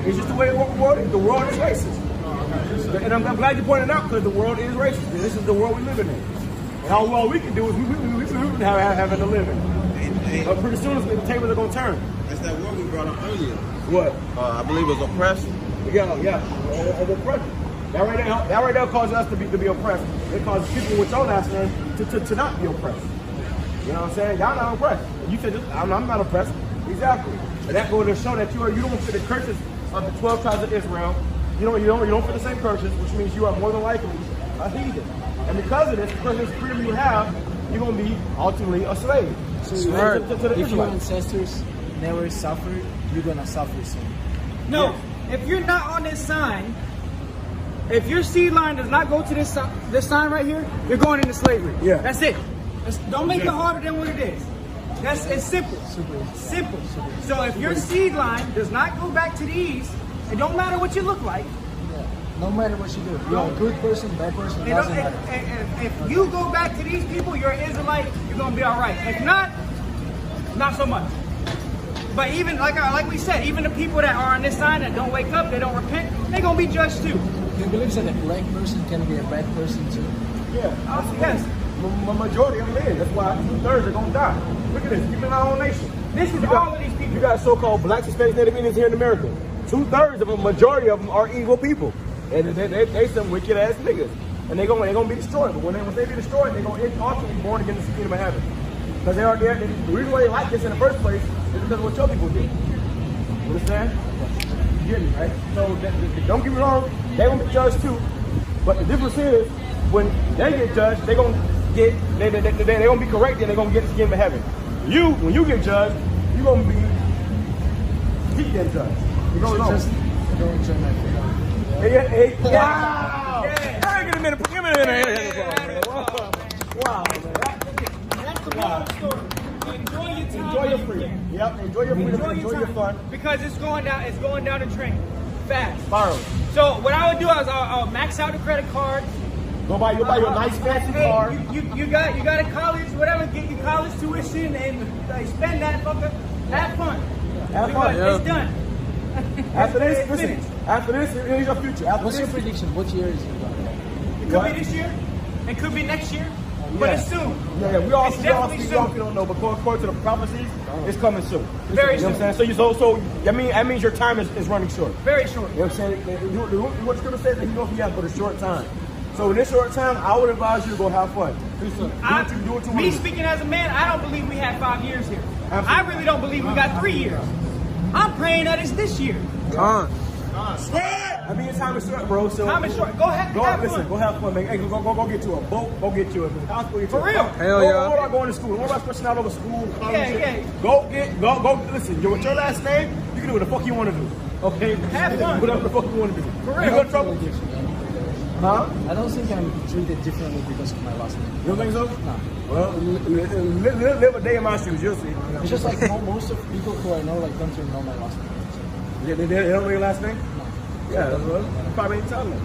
it's just the way the world is. The world is racist. And I'm glad you pointed out because the world is racist. This is the world we live in. And all we can do is we can have a living. But pretty soon the tables are going to turn. That's that word we brought up earlier. What? I believe it was oppressed. Yeah. Oppression. That right there causes us to be oppressed. It causes people with your last name to not be oppressed. You know what I'm saying? Y'all not oppressed. You said, I'm not oppressed. Exactly. And that goes to show that you don't fit the curses of the 12 tribes of Israel. You don't fit the same curses, which means you are more than likely a heathen. And because of this, because of this freedom you have, you're going to be ultimately a slave. So to if your ancestors never suffered, you're going to suffer soon. No, if you're not on this sign, if your seed line does not go to this sign right here, you're going into slavery. Yeah. That's it. Don't make it harder than what it is. It's simple. Simple. So if your seed line does not go back to the east, it don't matter what you look like. No matter what you do, you're a good person, bad person, it doesn't matter. If you go back to these people, you're an Israelite, you're gonna be all right. If not so much. But even like we said, even the people that are on this side that don't wake up, they don't repent, they're gonna be judged too. Do you believe that a black person can be a bad person too? Yeah. Yes. The majority of them is. That's why 2/3 are gonna die. Look at this. Even in our own nation. This is all of these people. You got so-called blacks, Hispanics, Native Indians here in America. 2/3 of them, majority of them, are evil people. And they some wicked ass niggas, and they gonna be destroyed. But when they be destroyed, they gonna ultimately be born again in the kingdom of heaven. Because they are there. The reason why they like this in the first place is because of what your people did. You understand? You get me, right? So don't get me wrong, they gonna be judged too. But the difference is when they get judged, they gonna be corrected, and they gonna get the kingdom of heaven. When you get judged, you gonna keep getting judged. You go alone. Just go enjoy my freedom. Hey, wow! Yeah. Hey, give me a minute. Wow, man. That's the moral story. Enjoy your time. Enjoy your freedom. Yep, enjoy your freedom. Enjoy your fun. Because it's going down the drain. Fast. Borrow. So what I would do is I'll max out the credit card. Go buy your nice fancy car. You got a college, whatever, get your college tuition and spend that fucker. Have fun. Have fun. It's done. After this, listen. After this, here's your future. What's your prediction? What year is it? It could be this year. It could be next year. But it's soon. Yeah, we all It's definitely we soon. don't know, but according to the prophecies, it's coming soon. Very You know soon. what I'm saying? So that means your time is running short. Very short. You know what I'm saying? What Scripture says that you know if you have but a short time. So in this short time, I would advise you to go have fun. Do what you want Me to do. speaking as a man, I don't believe we had 5 years here. Absolutely. I really don't believe we got 3 years. I'm praying that it's this year. I mean, your time is short, bro. So Time is short. Go ahead. Go have fun, man. Hey, go get you a boat. Go get you a hospital. For real. Hell yeah. Don't worry about going to school. Don't worry about stressing out over school. Yeah. Go. Listen, with your last name, you can do what the fuck you want to do. Okay? Have fun. Whatever the fuck you want to do. For real. You got trouble? Huh? I don't think I'm treated differently because of my last name. You don't think so? No. Well, live a day in my shoes. You'll see. It's just like most of people who I know don't even know my last name. They don't know your last name? No. Yeah, well, probably ain't telling them.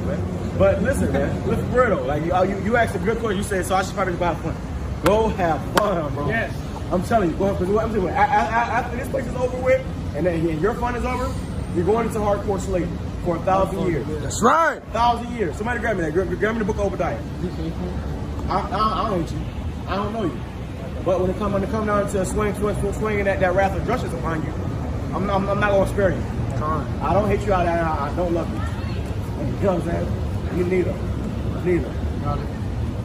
Man. But listen, man. Listen, for real though. Like you asked a good question. You said, so I should probably go have fun. Go have fun, bro. Yes. I'm telling you, go have fun. I'm telling you, after this place is over with, and then your fun is over, you're going into hardcore slavery for 1,000 years. That's right. 1,000 years. Somebody grab me that. Grab me the book of Obadiah. I don't hate you. I don't know you. But when it come down to swinging that wrath of justice upon you, I'm not going to spare you. I don't hate you. I don't love you. You know what I'm saying? You neither.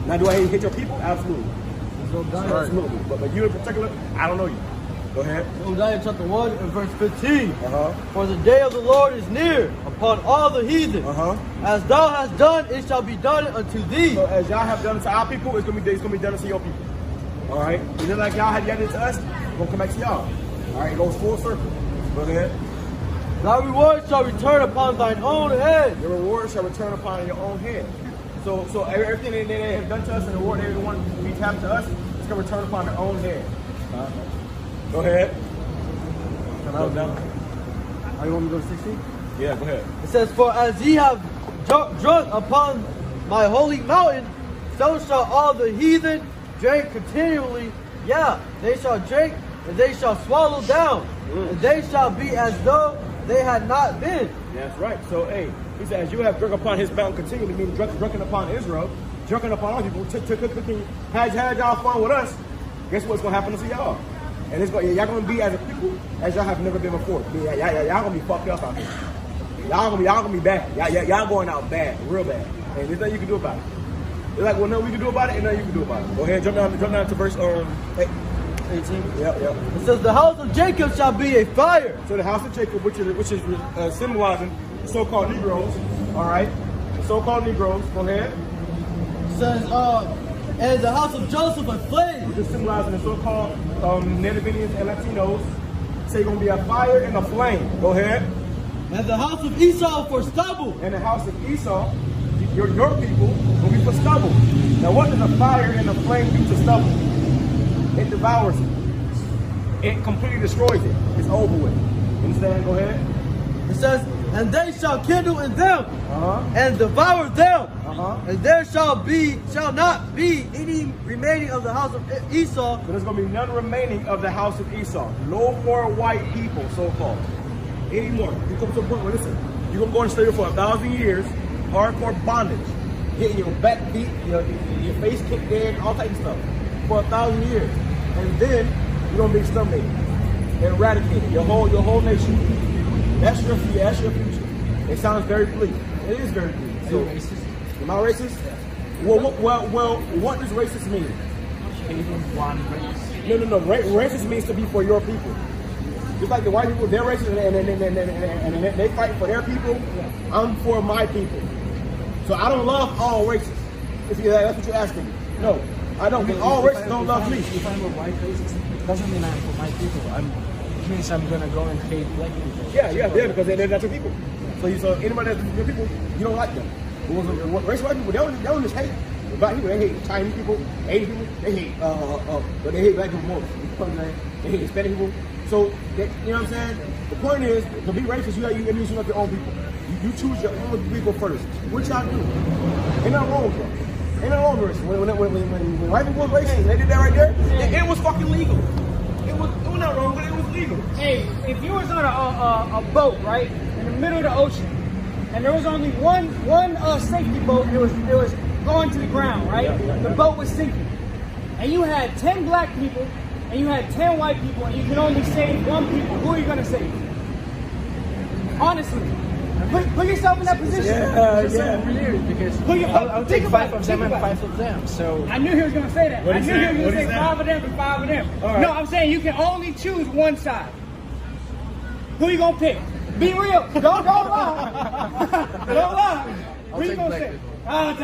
Now, do I hate your people? Absolutely. Absolutely. But you in particular, I don't know you. Go ahead. Obadiah chapter 1 and verse 15. For the day of the Lord is near upon all the heathen. As thou hast done, it shall be done unto thee. So as y'all have done to our people, it's gonna be done to your people. All right. And then like y'all had done it to us, it's gonna come back to y'all. All right. It goes full circle. Go ahead. Thy reward shall return upon thine own head. Your reward shall return upon your own head. So everything they have done to us and the reward they want to be tapped to us, it's gonna return upon their own head. Go ahead. Are you want me to go to 16? Yeah, go ahead. It says, for as ye have drunk upon my holy mountain, so shall all the heathen drink continually. Yeah, they shall drink, and they shall swallow down, and they shall be as though they had not been. That's right. So, hey, he says, you have drunk upon his mountain continually, meaning drunken upon Israel, drunken upon all people. Had y'all fun with us, guess what's going to happen to y'all? And y'all going to be as a people as y'all have never been before. Y'all going to be fucked up out here. Y'all going to be bad. Y'all going out bad, real bad. And there's nothing you can do about it. They're like, well, no, we can do about it, and nothing you can do about it. Go ahead, jump down to verse 18. Yep. It says, the house of Jacob shall be a fire. So the house of Jacob, which is symbolizing the so-called Negroes, all right? The so-called Negroes, go ahead. It says, and the house of Joseph a flame. Which is symbolizing the so-called Native Indians and Latinos. So you're going to be a fire and a flame. Go ahead. And the house of Esau for stubble. And the house of Esau, your people, will be for stubble. Now what does a fire and a flame do to stubble? it devours it. It completely destroys it. It's over with. You understand? Go ahead. It says, and they shall kindle in them and devour them, and there shall not be any remaining of the house of Esau. So there's going to be none remaining of the house of Esau. No more white people, so-called. Anymore. You come to a point where, listen, you're going to go in slavery for 1,000 years, hardcore bondage, getting your back beat, your face kicked in, all types of stuff, for 1,000 years. And then you're going to be exterminated, eradicated, your whole nation. That's your future. It sounds very bleak. It is very bleak. So, Are you racist? Am I racist? Well, what does racist mean? Hating one race. No. Racist means to be for your people. Just like the white people, they're racist and they fight for their people. I'm for my people. So I don't love all races. If that's what you're asking me. No, I don't. Because all races don't love me. If I'm a white racist, it doesn't mean I'm for my people. It means I'm gonna go and hate black people. Yeah, because they're not your people. So anybody that's your people, you don't like them. Race white people, they don't just hate black people. They hate Chinese people, Asian people. They hate but they hate black people more. They hate Hispanic people. So you know what I'm saying? The point is, to be racist, it means you love your own people. You choose your own people first, which I do. Ain't nothing wrong with that. Ain't nothing wrong with racism. When white people was racist, they did that right there. It was fucking legal. It was not wrong, but it was legal. Hey, if you was on a boat, right, in the middle of the ocean, and there was only one safety boat, it was going to the ground, right? The boat was sinking, and you had 10 black people, and you had 10 white people, and you can only save one people. Who are you gonna save? Honestly, put yourself in that position. Yeah. Weird because I'll take 5 of them and 5 of them. So I knew he was gonna say that. I knew he was gonna say 5 of them and 5 of them. Right. No, I'm saying you can only choose one side. Who you gonna pick? Be real. Don't lie. Don't lie. Who you gonna say? All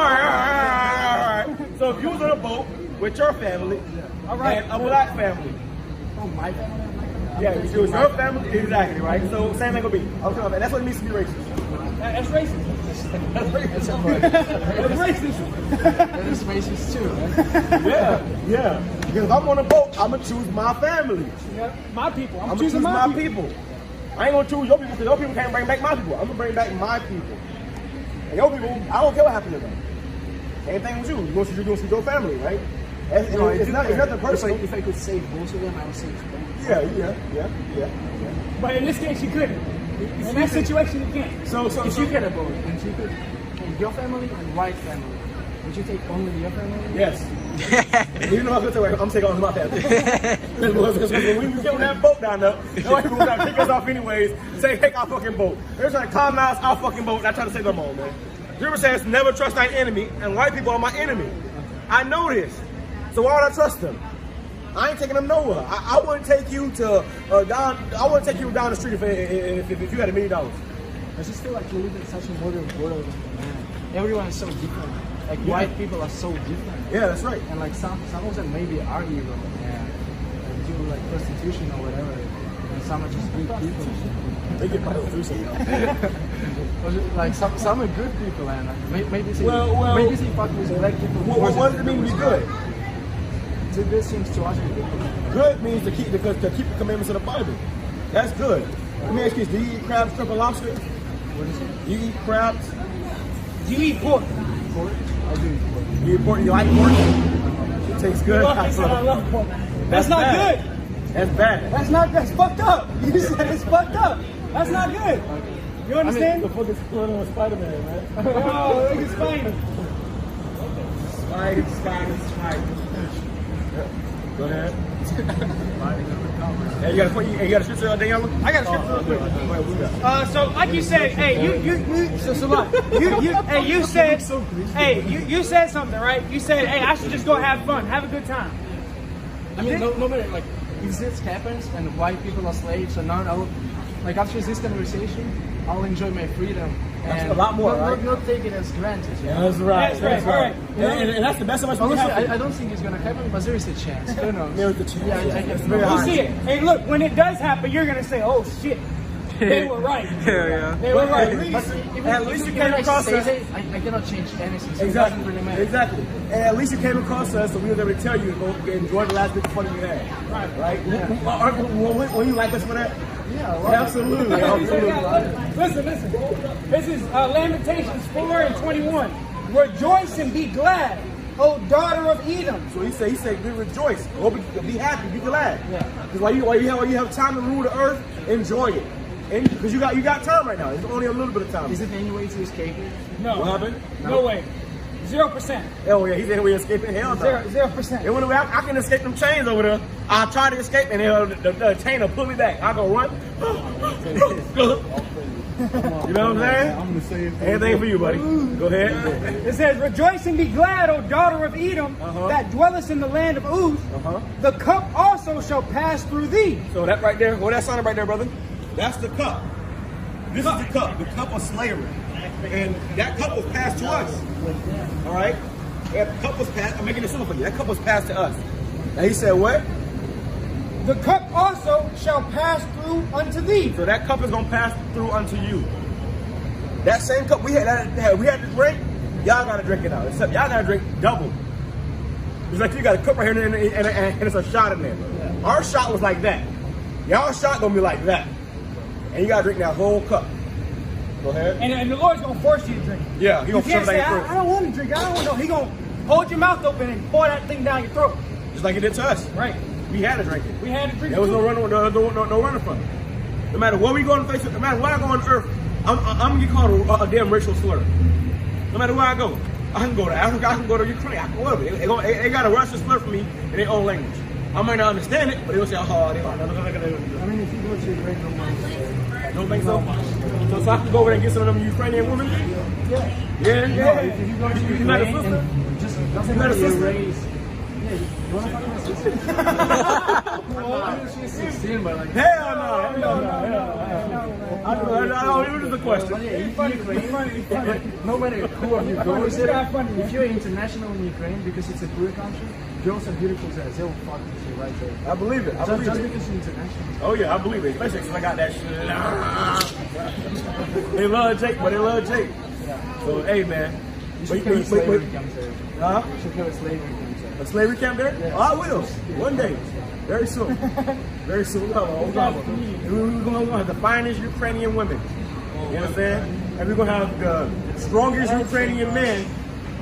right. So if you was on a boat with your family and a black family. Oh, my family. Yeah, it was your family, exactly, right? So same thing gonna be. Okay, that's what it means to be racist. That's racist. That's racist. That's racist. That is racist too, right? Yeah. Because if I'm on a boat, I'm gonna choose my family. Yeah, my people. I'm gonna choose my people. I ain't gonna choose your people because your people can't bring back my people. I'm gonna bring back my people. And your people, I don't care what happened to them. Same thing with you. You're gonna choose your family, right? It's nothing personal. If I could save both of them, I would save them. Yeah. But in this case, you couldn't. In that situation, you can't. So if you get a boat, and you could take your family and white family, would you take only your family? Yes. You know, I'm taking on my family. Because when we get on that boat down there, the white people try to kick us off anyways, say, take our fucking boat. They're trying to colonize our fucking boat, and I try to say them all, man. River says, never trust thine enemy, and white people are my enemy. I know this. So why would I trust them? I ain't taking them nowhere. I wouldn't take you to down. I wouldn't take you down the street if you had $1 million. I just feel like you live in such a modern world, man. Everyone is so different. Like white people are so different. Yeah, that's right. And like some of them maybe are evil and do like prostitution or whatever. And some are just good people. They get prostitution. Like some are good people and maybe they fuck with black people. What does it mean to be good? To good things to other people. Good means to keep the commandments of the Bible. That's good. Let me ask you this: do you eat crabs, shrimp, and lobster? What is it? You eat crabs? Do you eat pork? Pork? I do eat pork. You eat pork? You like pork? It tastes good. I love pork. That's not good. That's bad. That's fucked up. You said it's fucked up. That's not good. You understand? The fuck is going on with Spider-Man, man? Oh, look at Spider. Go ahead. Hey, you got a scripture out there, Yellow? I got a scripture real quick. So like you said, hey, you said something, right? You said, hey, I should just go have fun, have a good time. I mean, no matter, like, if this happens and white people are slaves, and now like after this conversation, I'll enjoy my freedom. And a lot more, right? Not take it as granted. Yeah, that's right. That's right. And that's the best of us. Honestly, I don't think it's gonna happen, but there is a chance. Who knows? There's a chance. Yeah, it's very high. You see it. Hey, look, when it does happen, you're gonna say, oh shit. They were right. Yeah. They were right. At least you came across us. I cannot change anything. So Exactly. It doesn't really matter. Exactly. And at least you came across us, so we were able to tell you to go enjoy the last bit of fun you had. Right? Will you like us for that? Yeah, Absolutely. Absolutely. Listen. This is Lamentations 4:21. Rejoice and be glad, O daughter of Edom. So he said, be rejoice, be happy, be glad. Yeah. Because while you have time to rule the earth, enjoy it. Because you got time right now. It's only a little bit of time. Is it any way to escape it? No. What happened? No way. 0%. Oh yeah, he said we escaping. Hell no. 0%. And when I can escape them chains over there, I'll try to escape and the chain will pull me back. I'll go run. You know what I'm saying? I'm gonna say it. Anything for you, buddy. Go ahead. It says, rejoice and be glad, O daughter of Edom, that dwellest in the land of Uz. The cup also shall pass through thee. So that right there, that sounded right there, brother. That's the cup. This is the cup of slavery. And that cup was passed to us. All right? That cup was passed, I'm making it simple for you. That cup was passed to us. Now he said what? The cup also shall pass through unto thee. So that cup is going to pass through unto you. That same cup we had to drink, y'all got to drink it out. Except y'all got to drink double. It's like you got a cup right here and it's a shot in there. Our shot was like that. Y'all shot going to be like that. And you got to drink that whole cup. Go ahead. And the Lord's going to force you to drink it. Yeah, he You going to can't shove it say, down your throat. I don't want to drink. I don't want to. He going to hold your mouth open and pour that thing down your throat. Just like he did to us. Right. We had to drink it. We had to drink There was it. no running from it. No matter where we go on the face, no matter where I go on earth, I'm gonna get called a damn racial slur. No matter where I go, I can go to Africa, I can go to Ukraine, I can go wherever. They got a racial slur for me in their own language. I might not understand it, but they'll say, oh, they are. I mean, if you go to Ukraine, Don't think so? So I can go over there and get some of them Ukrainian women? Yeah. if you go to You met a Ukraine sister? and just doesn't You met a matter your sister? race. Yeah, you wanna fuck my sister? She's 16, but like. Hell no. I don't even the question. But yeah, Ukraine, no matter who you go there, if you're international in Ukraine, because it's a poor country, girls are beautiful as they will fuck you right there. I believe it. Just because you're international. Oh yeah, I believe it. Especially since I got that shit. They love Jake, but they love Jake. So hey man. You should kill a slavery camp there. Huh? You should kill a slavery camp there. A slavery camp there? Yeah. Oh, I will. One day. Very soon. Very soon. We're going to have the finest Ukrainian women. You understand? And we're going to have the strongest Ukrainian men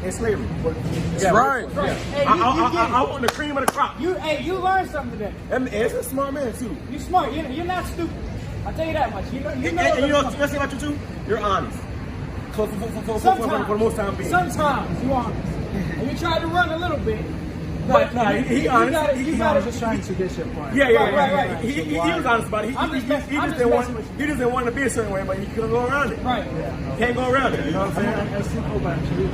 in slavery. That's right. Yeah. Hey, I want the cream of the crop. You learned something today. And it's a smart man too. You smart. You're not stupid. I'll tell you that much. You know And you know what's about you too? You're honest. For the most time being. Sometimes you honest. And you tried to run a little bit. But he honest. He's just trying to get your point. Yeah. Right. He was honest about it. He just didn't want to be a certain way, but he couldn't go around it. Right. Can't go around it. You know what I'm saying? I still go back to you.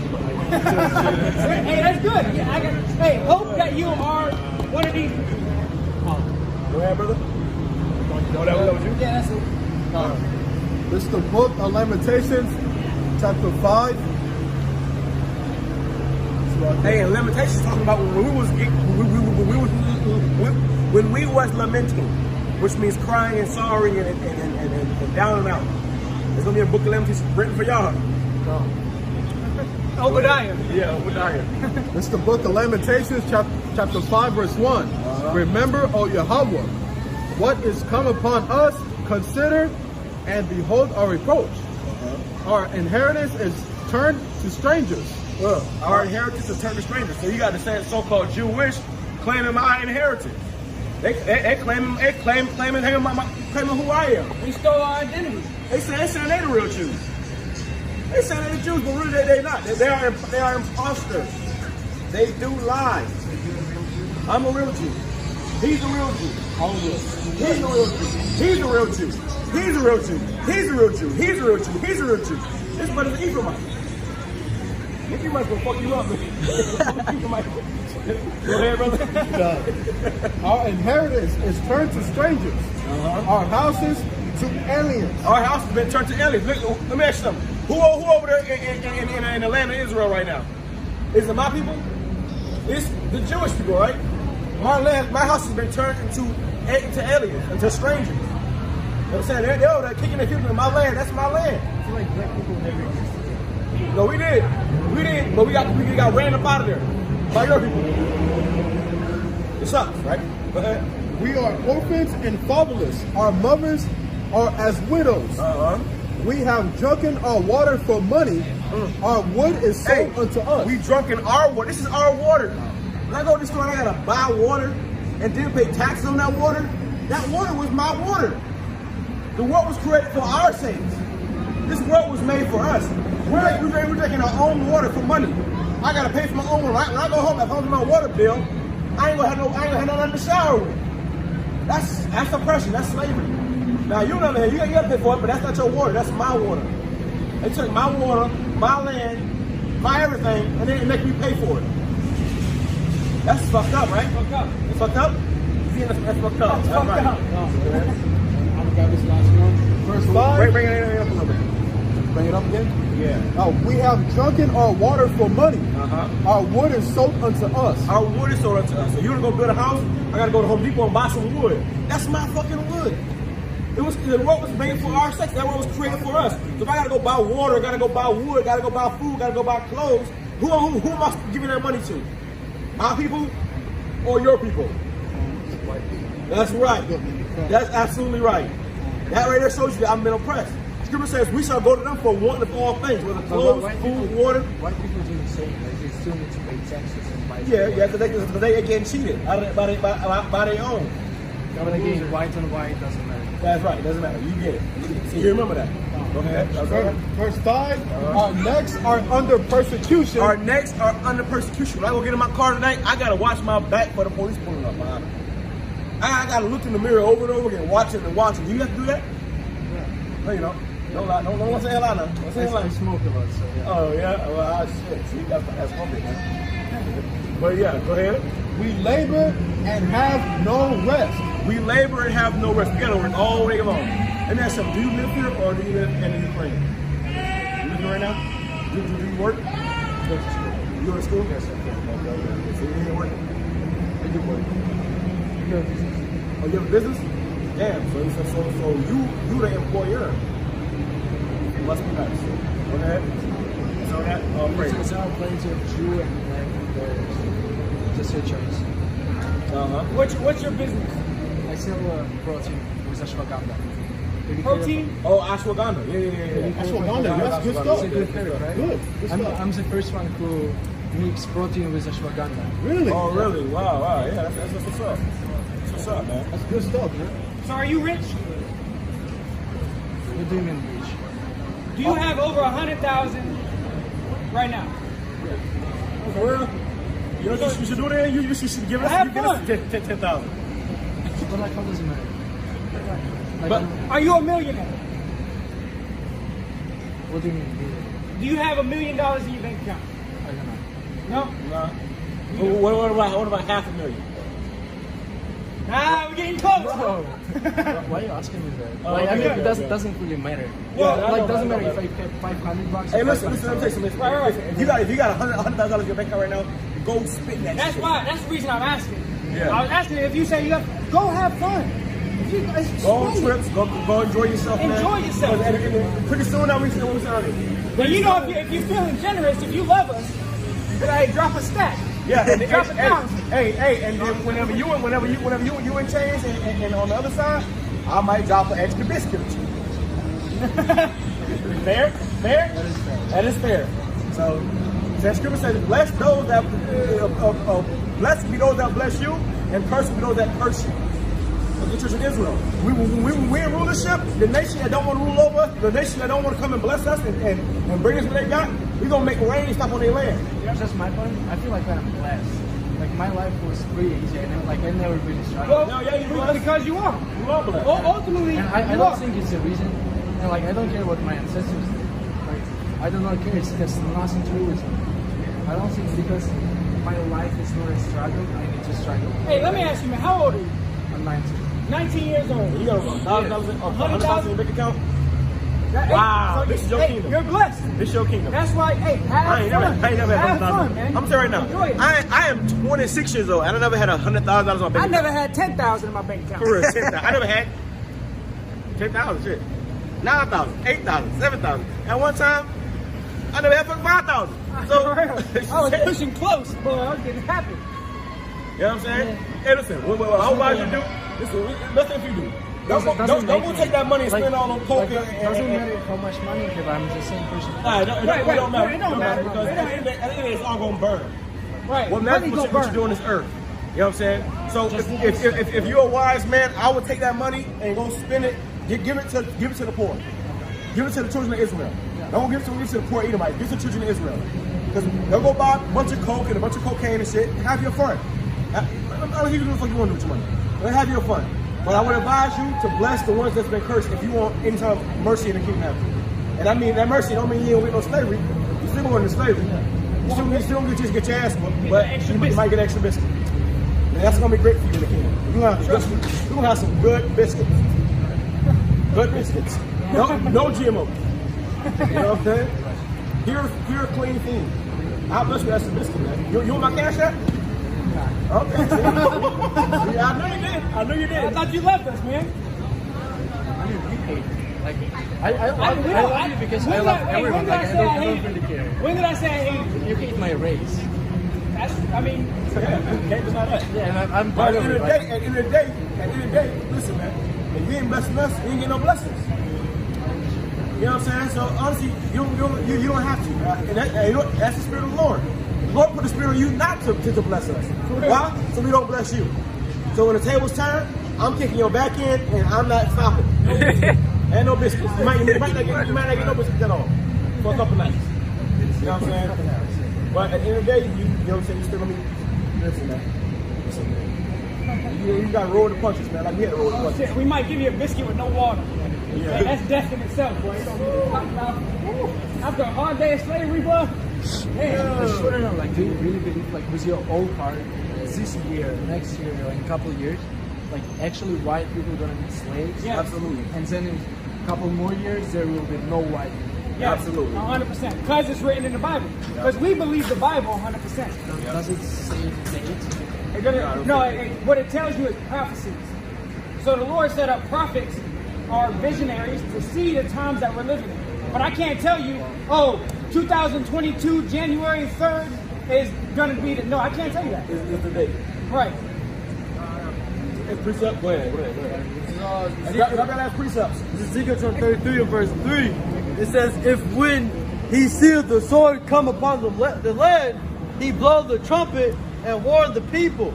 Hey, that's good. Yeah, hey, hope that you are one of these. Go ahead, brother. Oh, that was you? Yeah, that's it. This is the book of Lamentations, chapter 5. Hey, and Lamentations talking about when we was lamenting, which means crying and sorry and down and out. There's gonna be a book of Lamentations written for y'all. Obadiah. Yeah, Obadiah. This is the book of Lamentations, chapter 5, verse 1. Remember, O Yahawah, what is come upon us, consider and behold our reproach. Our inheritance is turned to strangers. Well, our inheritance is turned to strangers. So you got to say so-called Jewish claiming my inheritance. They claiming who I am. We stole our identity. They saying they the real Jews. They saying they the Jews, but really they not. They are imposters. They do lie. I'm a real Jew. He's a real Jew. He's a real Jew. He's a real Jew. He's a real Jew. He's a real Jew. He's a real Jew. He's a real Jew. This brother's Edomite. Nicky might go fuck you up, man. Go ahead, brother. Our inheritance is turned to strangers. Our houses to aliens. Our house has been turned to aliens. Let me ask you something. Who over there in the land of Israel right now? Is it my people? It's the Jewish people, right? My house has been turned into aliens, into strangers. know what I'm saying? They're over there kicking their feet in my land. That's my land. I feel like black people never existed. No, we did. We did, but we got ran up out of there by your people. It sucks, right? Go ahead. We are orphans and fatherless. Our mothers are as widows. We have drunken our water for money. Our wood is sold unto us. We drunken our water. This is our water. When I go to the store and I gotta buy water and then pay taxes on that water was my water. The world was created for our sakes. This world was made for us. We're drinking our own water for money. I gotta pay for my own water. When I go home, if I pay my water bill, I ain't gonna have nothing to shower with. That's oppression. That's slavery. Now you know that you gotta pay for it, but that's not your water. That's my water. They took my water, my land, my everything, and then make me pay for it. That's fucked up, right? Fucked up. It's fucked up. Yeah, that's fucked up. That's right. I'm gonna grab this last one. Verse 5. Bring it up a little bit. Bring it up again. Yeah. We have drunken our water for money. Our wood is sold unto us. Our wood is sold unto us. So you wanna go build a house? I gotta go to Home Depot and buy some wood. That's my fucking wood. The world was made for our sex. That world was created for us. So if I gotta go buy water, gotta go buy wood, gotta go buy food, gotta go buy clothes, who am I giving that money to? My people or your people? That's right. That's absolutely right. That right there shows you that I've been oppressed. Scripture says we shall go to them for one of all things, whether clothes, food, water. White people do the same. Like they still need to pay taxes and buy. Yeah, because they getting cheated by their own. But again, white on white doesn't matter. That's right. It doesn't matter. You get it. So you remember that. Go ahead. Verse 5. Our necks are under persecution. Our necks are under persecution. When I go get in my car tonight, I gotta watch my back for the police pulling up behind me. I gotta look in the mirror over and over again, watching and watching. Do you have to do that? Yeah. No, you don't. Don't lie. Don't say a lie now. Don't say a lie. I smoke a lot, so yeah. Oh yeah. Well, shit. See, that's public, man. But yeah, go ahead. We labor and have no rest. We labor and have no rest. We gotta work all day long. And that's something. Do you live here or do you live in the Ukraine? You live here right now? Do you work? You go to school? Yes, sir. Okay. So you ain't working? I do work. You have a business? Oh, you have a business? Damn. So you the employer. It must be nice. Okay. So that praise. It's our plans of Jew and black people. Just your choice. What's your business? I sell protein with ashwagandha. Protein? Oh, ashwagandha. Yeah. Ashwagandha. That's good stuff. It's a good thing, right? Good stuff. I'm the first one who mix protein with ashwagandha. Really? Oh, really? Wow. Yeah, that's what's up. That's what's up, man. That's good stuff, man. So are you rich? What do you mean rich? Do you have over 100,000 right now? For real? You know what you should do there? You should give us 10,000. But like, how does it matter? Like, But are you a millionaire? what do you mean? Do you have $1 million in your bank account? I don't know. No? What about $500,000? We're getting close. Bro, why are you asking me that? Oh, Like, I mean, okay, it doesn't really matter. Well, Like, doesn't matter if I pay $500. Hey, listen, let me tell you something. Right. If you got $100,000 in your bank account right now, go spend that That's shit. why. That's the reason I'm asking. Yeah. I was asking if you say go have fun. Go on trips, go enjoy yourself, man. Enjoy yourself. And pretty soon, I'll reach the earning. But you know, if you're feeling generous, if you love us, you drop a stack. Yeah, and drop it down. Hey, and then whenever you in chains, and on the other side, I might drop an extra biscuit. Fair? That is fair. So, the scripture says, blessed those that blessed be those that bless you, and cursed be those that curse you. That's the church of Israel. When we in rulership, the nation that don't want to rule over us, the nation that don't want to come and bless us and bring us what they got, we're going to make rain stop on their land. That's just my point. I feel like I'm blessed. Like, my life was pretty easy. I never really struggled. Well, because you are. You are blessed. Ultimately, And I don't think it's the reason. And like, I don't care what my ancestors did. Like, I do not care. It has nothing to do with me. I don't think because my life is not a struggle, I need to struggle. Hey, let me ask you, man, how old are you? I'm 19. 19 years old. You got $100,000 in your bank account? Wow, this is your kingdom. You're blessed. This is your kingdom. That's why, hey, have fun. I ain't never had Have fun, man. I'm saying right now, Enjoy it. I am 26 years old, and I never had $100,000 in my bank account. I never had 10,000 in my bank account. For real, 10,000. I never had 10,000, shit. 9,000, 8,000, 7,000. At one time, I never had fucking 5,000. So I was pushing close, but I was getting happy. You know what I'm saying? Hey, listen, what I advise you to do, listen, nothing if you do. Don't go take that money and spend it all on coke. Doesn't matter how much money you give, I'm the same person. Nah, it don't matter. It don't matter because at the end of the day, it's all going to burn. Right. What matters is what you do on this earth. You know what I'm saying? So if you're a wise man, I would take that money and go spend it, give it to the poor. Give it to the children of Israel. Don't give it to the poor Edomite. Give it to the children of Israel. Because they'll go buy a bunch of coke and a bunch of cocaine and shit and have your fun. I don't think you do what you want to do with your money. But have your fun. But I would advise you to bless the ones that's been cursed if you want any type of mercy in the kingdom. And I mean, that mercy don't mean you don't get no slavery. You still going into slavery. You still don't get your ass whooped, but you might get extra biscuits. And that's going to be great for you in the kingdom. You're going to have some good biscuits. Good biscuits. No GMO. You know what I'm saying? Pure clean food. I'll bless you with some biscuit, man. You want my cash app? Okay. Yeah, I know you did. I thought you left us, man. I mean, we hate. Like, I love you because I love everyone. Like, I don't really care. When did I say I hate you? You hate my race. I mean, yeah, and I'm part of it. At the end of the day, listen, man. If you ain't blessing us, you ain't get no blessings. You know what I'm saying? So honestly, you don't have to. And that's the spirit of the Lord. The Lord put the spirit on you not to bless us. Why? So we don't bless you. So when the tables turn, I'm kicking your back end and I'm not stopping. And no biscuits. You might not get no biscuits at all for a couple nights. You know what I'm saying? But at the end of the day, you know what I'm saying? You still gonna be, listen, man. Listen, man. You gotta roll the punches, man. Like we had to roll the punches. We might give you a biscuit with no water. Yeah. That's death in itself, boy. After a hard day of slavery, boy. I don't know, like, do you really believe, like, with your old part, this year, next year, or in a couple of years, like, actually white people are going to be slaves? Yeah. Absolutely. And then in a couple more years, there will be no white people. Yeah, absolutely. 100%. Because it's written in the Bible. Because we believe the Bible 100%. Does it say the date? What it tells you is prophecies. So the Lord set up prophets or visionaries to see the times that we're living in. But I can't tell you, 2022, January 3rd is going to be the... No, I can't tell you that. It's the date. Right. Precept, go ahead. I got to ask precepts. Ezekiel 33 verse 3. It says, if when he seeth the sword come upon the land, he blow the trumpet and warn the people.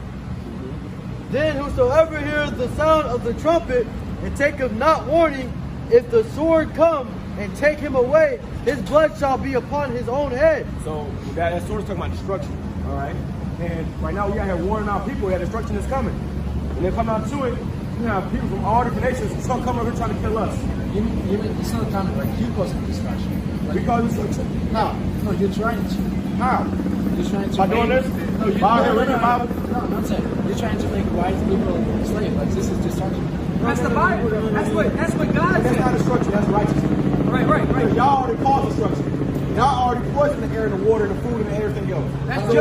Then whosoever hears the sound of the trumpet and taketh not warning, if the sword come and take him away, his blood shall be upon his own head. So that sword is talking about destruction, all right? And right now we out here warning our people that destruction is coming. When they come out to it, you have people from all different nations who's gonna come over here trying to kill us. You mean it's not coming, like, you cause destruction. Like, We call destruction. How? No, you're trying to. How? You're trying to By doing make, this? No, you, By no, reading the Bible? no, not saying. You're trying to make white people slaves. Like, this is destruction. That's the Bible. That's what God That's not said. destruction, that's righteousness. Right. Y'all already caused destruction. Y'all already poisoned the air and the water and the food and everything else. That's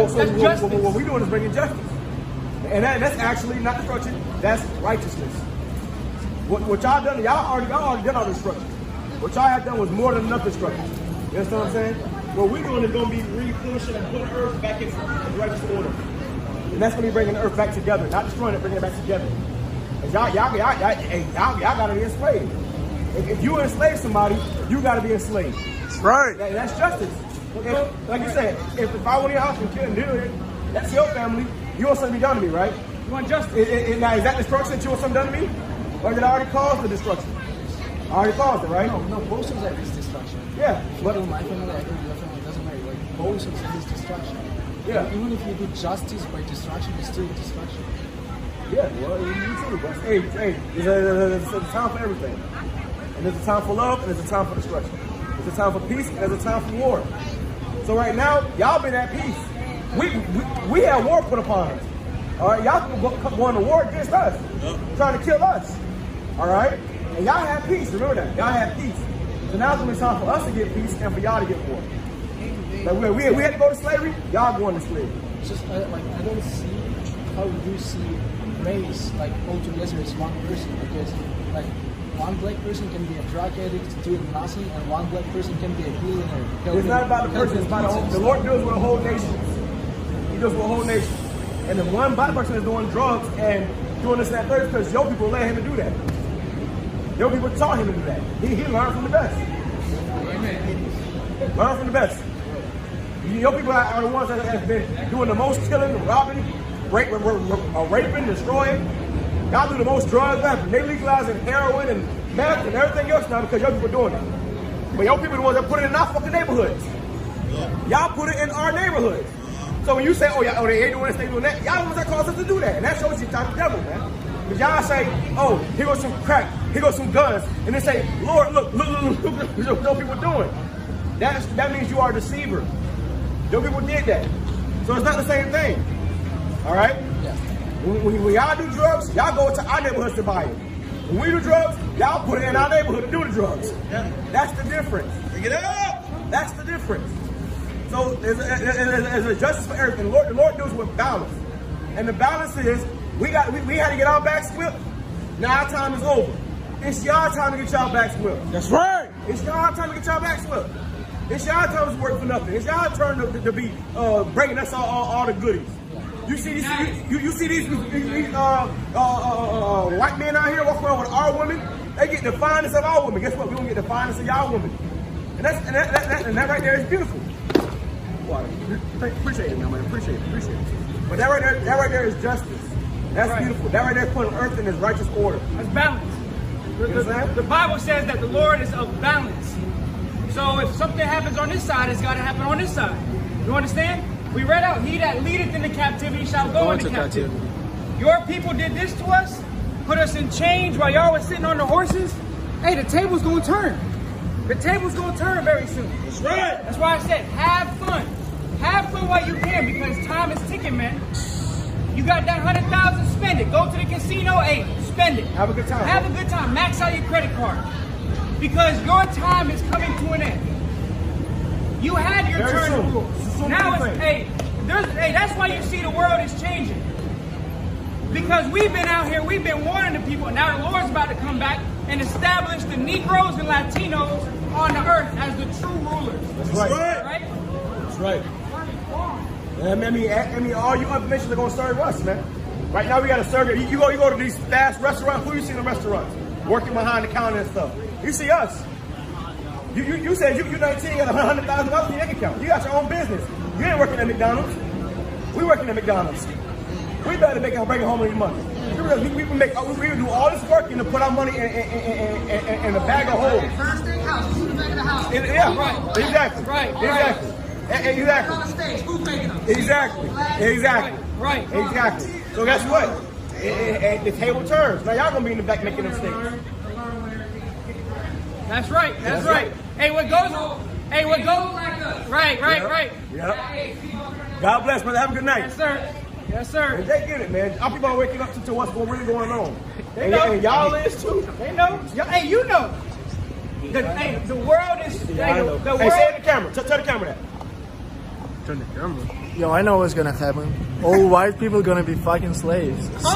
justice. What we're doing is bringing justice. And that's actually not destruction, that's righteousness. What y'all done, y'all already done all the destruction. What y'all have done was more than enough destruction. You understand what I'm saying? What we're doing is going to be replenishing and putting the earth back in righteous order. And that's going to be bringing the earth back together, not destroying it, bringing it back together. And y'all got to be enslaved. If you enslave somebody, you got to be enslaved. Right. That's justice. Like you said, if I went to your house and killed and did it, that's your family. You want something to be done to me, right? You want justice. Now, is that destruction that you want something done to me? Or did I already cause the destruction? I already caused it, right? No, both of that is destruction. Yeah. But in my family, I think your family doesn't matter. Like, both of that is destruction. Yeah. Even if you do justice by destruction, it's still destruction. Yeah, well, you too, bro. Hey, there's a time for everything. And there's a time for love, and there's a time for destruction. There's a time for peace, and there's a time for war. So right now, y'all been at peace. We had war put upon us. All right, y'all going to war against us, trying to kill us. All right, and y'all have peace. Remember that, y'all have peace. So now it's gonna be time for us to get peace and for y'all to get war. Like we had to go to slavery. Y'all going to slavery. It's just like, I don't see how you see race like altogether as one person, because like one black person can be a drug addict, do nothing, and one black person can be a billionaire. It's not about the person, it's about the Lord deals with a whole nation. He deals with a whole nation. And if one black person is doing drugs and doing this and that third, because your people let him to do that. Your people taught him to do that. He learned from the best. Amen. Learn from the best. Your people are the ones that have been doing the most killing, robbing, raping, destroying. Y'all do the most drugs ever. They legalizing heroin and meth and everything else now because your people are doing it. But your people are the ones that put it in our fucking neighborhoods. Y'all put it in our neighborhoods. So when you say, oh, they ain't doing this, they doing that, y'all the ones that cause us to do that. And that shows you type of devil, man. Because y'all say, oh, here goes some crack, here goes some guns, and then say, Lord, look what your people doing. That means you are a deceiver. Your people did that. So it's not the same thing. All right? Yeah. When y'all do drugs, y'all go to our neighborhoods to buy it. When we do drugs, y'all put it in our neighborhood to do the drugs. Yeah. That's the difference. Pick it up. That's the difference. So there's a justice for everything. The Lord deals with balance. And the balance is, we had to get our backs whipped. Now our time is over. It's y'all time to get y'all backs whipped. That's right. It's y'all time to get y'all backs whipped. It's y'all time to work for nothing. It's y'all turn to be bringing us all the goodies. You see these white men out here walking around with our women. They get the finest of our women. Guess what? We don't get the finest of y'all women. And that right there is beautiful. Appreciate it, man. Appreciate it. But that right there is justice. That's beautiful. That right there is putting earth in its righteous order. That's balance. The Bible says that the Lord is of balance. So if something happens on this side, it's got to happen on this side. You understand? We read out, he that leadeth into captivity shall go into captivity. Your people did this to us, put us in chains while y'all was sitting on the horses. Hey, the table's going to turn. The table's going to turn very soon. That's right. That's why I said, have fun. Have fun while you can, because time is ticking, man. You got that 100,000, spend it. Go to the casino, hey, spend it. Have a good time. Have a good time. Max out your credit card. Because your time is coming to an end. You had your turn to rule. Now it's, that's why you see the world is changing. Because we've been out here, we've been warning the people, and now the Lord's about to come back and establish the Negroes and Latinos on the earth as the true rulers. That's right. That's right. I mean, all you other nations are going to serve us, man. Right now, we got to serve you. You go to these fast restaurants. Who you see in the restaurants? Working behind the counter and stuff. You see us. You said you 19, got $100,000 in your bank account. You got your own business. You ain't working at McDonald's. We working at McDonald's. We better bring it home with your money. We would do all this work and to put our money in a bag of holes. First thing, house. Who's making the house? Yeah, right. Exactly. Right. Exactly. Exactly. On the stage, who's making them? Exactly. Right. Exactly. So guess what? The table turns. Now y'all gonna be in the back making mistakes. That's right. That's right. Hey, what goes? Right. Yep. God bless, brother. Have a good night. Yes, sir. And they get it, man. Our people are waking up to what's really going on. They know. And y'all is too. They know. Hey, you know. The world is. Yeah, the world. Hey, say it to the camera. Tell the camera that. Turn the camera. Yo, I know what's gonna happen. All white people gonna be fucking slaves. Yo!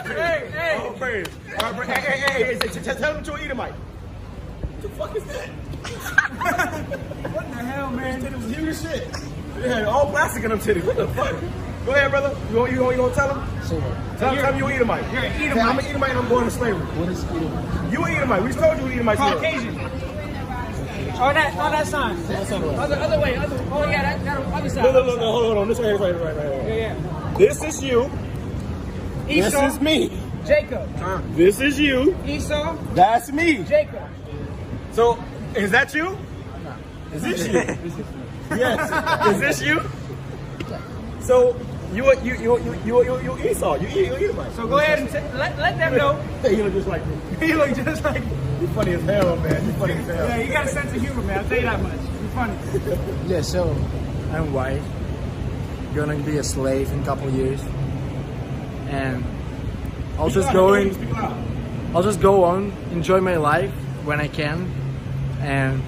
Hey! Oh, praise. Hey, tell them to an Edomite. What the fuck is that? What the hell, man? Titties was huge as shit. They had all plastic in them titties. What the fuck? Go ahead, brother. You gonna tell them? Tell them you're an Edomite. You're an Edomite. Say, I'm an Edomite and I'm going to slavery. What is Edomite? You an Edomite. We just told you an Edomite. Caucasian. On that sign. Other way. That other side. Look, hold on. This way, right. Yeah. This is you. Esau. This is me. Jacob. This is you. Esau. That's me. Jacob. So, is that you? No. Is this you? Yes. Is this you? So, you Esau. You Edomite. So go ahead and let them know. Hey, you look just like me. You look just like me. You funny as hell, man. You funny as hell. Yeah, you got a sense of humor, man. I'll tell you that much. You're funny. Yeah, so I'm white. Gonna be a slave in a couple years. And I'll just go on, enjoy my life when I can. And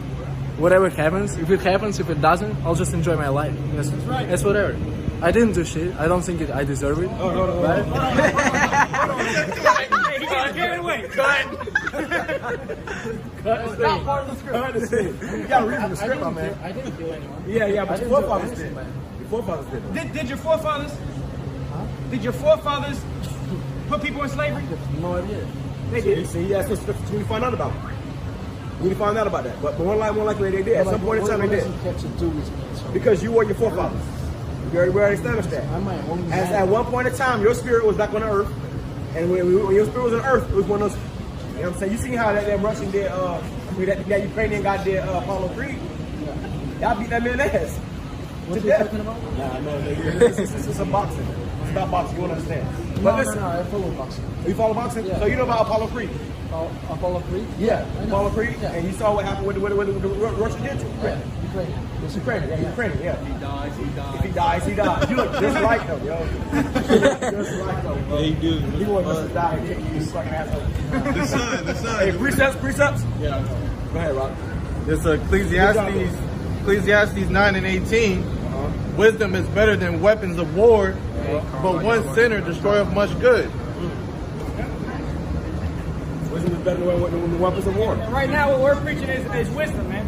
whatever happens, if it doesn't, I'll just enjoy my life. That's whatever. I didn't do shit. I don't think I deserve it. No. Hey, Carry it away. Not part of the script. You gotta read from the script, my man. I didn't do anyone. Yeah, but your forefathers did. Your forefathers did. Did your forefathers? Did your forefathers put people in slavery? No idea. They did. See, that's what we find out about. We didn't find out about that. But more likely they did. At some point in time, they did. Because you were your forefathers. We already established that. As at one point in time, your spirit was back on the earth. And when your spirit was on earth, it was one of those. You know what I'm saying? You see how that Russian did, that Ukrainian guy did Apollo Creed? Y'all beat that man's ass. What are you talking about? Nah, no, it's a boxing. It's about boxing, you won't understand. But listen, No, I follow boxing. you follow boxing? Yeah. So you know about Apollo Creed? Apollo Creed? Yeah, Apollo Creed? Yeah. And you saw what happened with the Russian did to him, right? Yeah, Ukraine, yeah. He dies, he dies. If he dies, he dies. You look just like him, yo. You look just like him, bro. Yeah, he do. He wants us to die and kick you fucking asshole. The son. Hey, precepts? Yeah. Go ahead, Rock. It's Ecclesiastes 9 and 18. Wisdom is better than weapons of war, but one sinner destroyeth much good. Wisdom is better than weapons of war. Right now, what we're preaching is wisdom, man.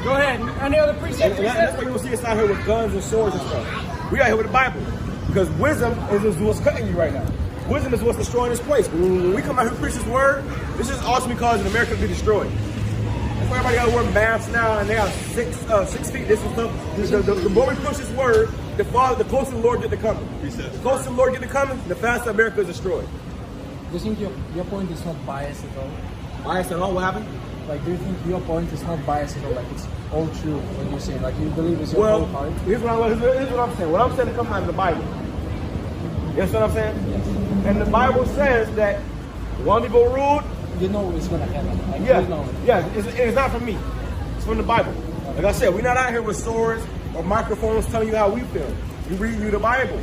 Go ahead. Any other precepts? That's why you don't see us out here with guns and swords and stuff. We out here with the Bible. Because wisdom is what's cutting you right now. Wisdom is what's destroying this place. When we come out here and preach this word, this is ultimately causing America to be destroyed. That's why everybody got to wear masks now, and they are 6 feet. This is the more we push this word, the closer the Lord get to coming. The closer the Lord get to coming, the faster America is destroyed. Do you think your point is not biased at all? Biased at all? What happened? Like, do you think your point is not biased at all? Like, it's all true when you say, like, you believe it's your whole heart? Here's what I'm saying. What I'm saying comes out of the Bible. You understand what I'm saying? Yes. And the Bible says that one people ruled. You know it's going to happen. Like, Yeah, you know. yeah. It's not from me. It's from the Bible. Like I said, we're not out here with swords or microphones telling you how we feel. We read you the Bible.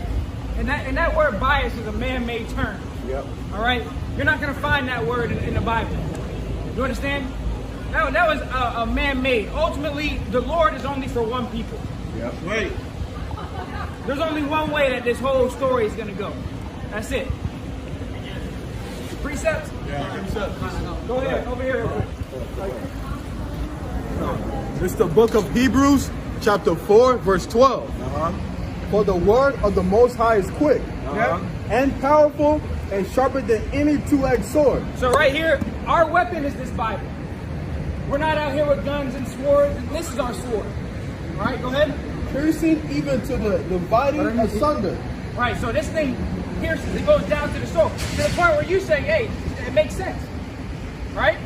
And that word bias is a man-made term. Yep. All right? You're not going to find that word in the Bible. You understand? That was a man-made. Ultimately, the Lord is only for one people. Yep. Right. There's only one way that this whole story is going to go. That's it. Precepts? Yeah, precepts. Go ahead, over here. It's the book of Hebrews, chapter 4, verse 12. For the word of the Most High is quick and powerful and sharper than any two-edged sword. So right here, our weapon is this Bible. We're not out here with guns and swords. This is our sword. All right, go ahead. Piercing even to the dividing asunder. Right, so this thing pierces. It goes down to the soul. To the point where you say, hey, it makes sense. Right?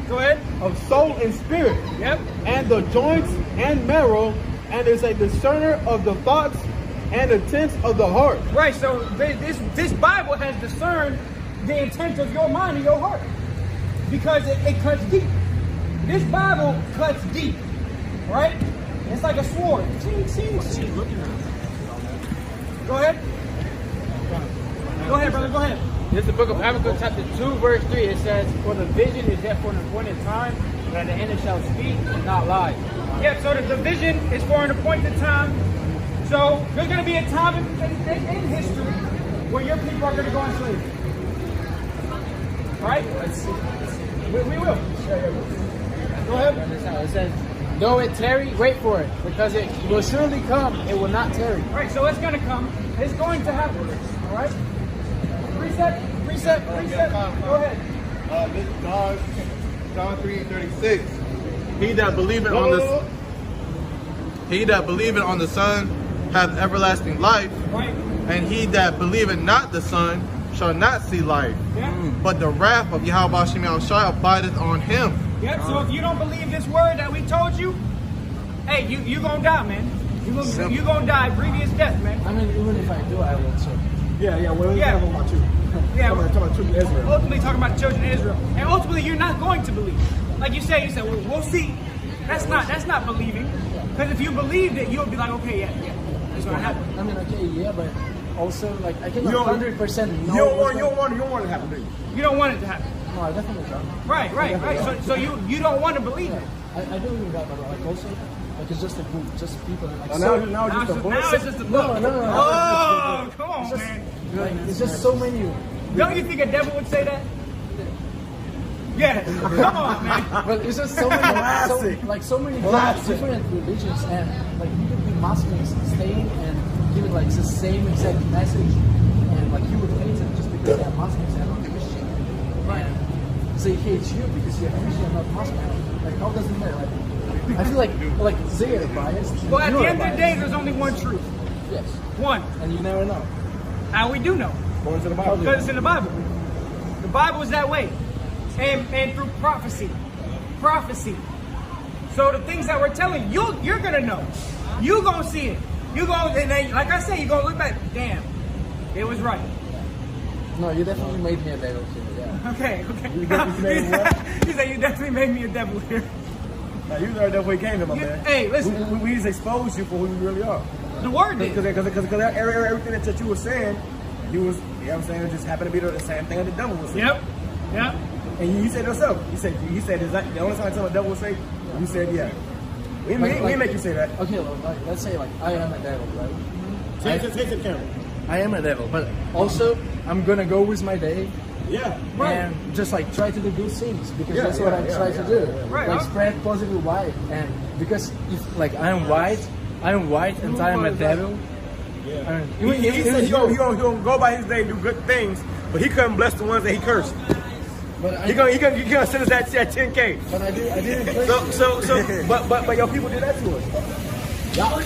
Go ahead. Of soul and spirit. Yep. And the joints and marrow, and is a discerner of the thoughts and intents of the heart. Right, so this Bible has discerned the intent of your mind and your heart. Because it cuts deep. This Bible cuts deep. Right? It's like a sword. Go ahead. Go ahead, brother. Go ahead. This is the book of Habakkuk, chapter 2, verse 3. It says, for the vision is yet for an appointed time, but at the end it shall speak and not lie. Yeah, so the vision is for an appointed time. So there's going to be a time in history where your people are going to go on slavery. Right? We will. Go ahead. It says, though it tarry, wait for it, because it will surely come, it will not tarry. All right, so it's going to come. It's going to happen. All right? Precept. Go ahead. This is John 3:36. He that believeth on the Son hath everlasting life, right. And he that believeth not the Son shall not see life, but the wrath of YAHAWASHI abideth on him. Yep, so if you don't believe this word that we told you, hey, you gonna die, man. You gonna die grievous death, man. I mean, even if I do, I will too. Yeah, well, we're talking about you. Yeah, we're talking about children of Israel. Ultimately talking about the children of Israel. And ultimately you're not going to believe. Like you said, well, we'll see. That's not believing. Because if you believed it, you'll be like, okay, yeah, that's gonna happen. I mean, okay, yeah, but also, like, I cannot 100% know. You don't want it to happen, do you? You don't want it to happen. No, I definitely don't. Right. So you don't want to believe it. I believe in that, but like also, like like it's just a book, just people. Like, now it's just a book. Now it's just a book. No. Oh, come on, It's just, man. like, it's just so many. Don't you think a devil would say that? Yeah, come on, man. But it's just so many, so many different religions, and like you could be Muslims staying and giving like the same exact message, and like you would hate them just because they're Muslims and not Christian, and they hate you because you're Christian and not Muslim. Like how does it matter? Like, I feel like they are biased. Well, at the end of the day, there's only one truth. Yes. One. And you never know. How we do know? According to the Bible. Because it's in the Bible. The Bible is that way. And through prophecy. So the things that we're telling you, you're gonna know. You're gonna see it. You gonna, and then, like I said, you're gonna look back. Damn, it was right. No, you definitely made me a devil here. Yeah. Okay. You definitely made me what? He said you definitely made me a devil here. Now, you know that way came here, my man. Hey, listen. We just exposed you for who you really are. The word did. Because everything that you were saying, you was, you know what I'm saying, it just happened to be the same thing that the devil was saying. Yep. And you said yourself, you said, is that the only time I tell the devil would say? You said, yeah. We make you say that. Okay, well, like, let's say like I am a devil, right? Take the camera. I am a devil, but also I'm gonna go with my day. Yeah. And just like try to do good things because that's what I try to do. Right. Like spread positive light, and because if like I am white and I am a devil. Yeah. He said he gonna go by his day and do good things, but he couldn't bless the ones that he cursed. But he gonna send us that 10K. But I didn't. But your people did that to us. Y'all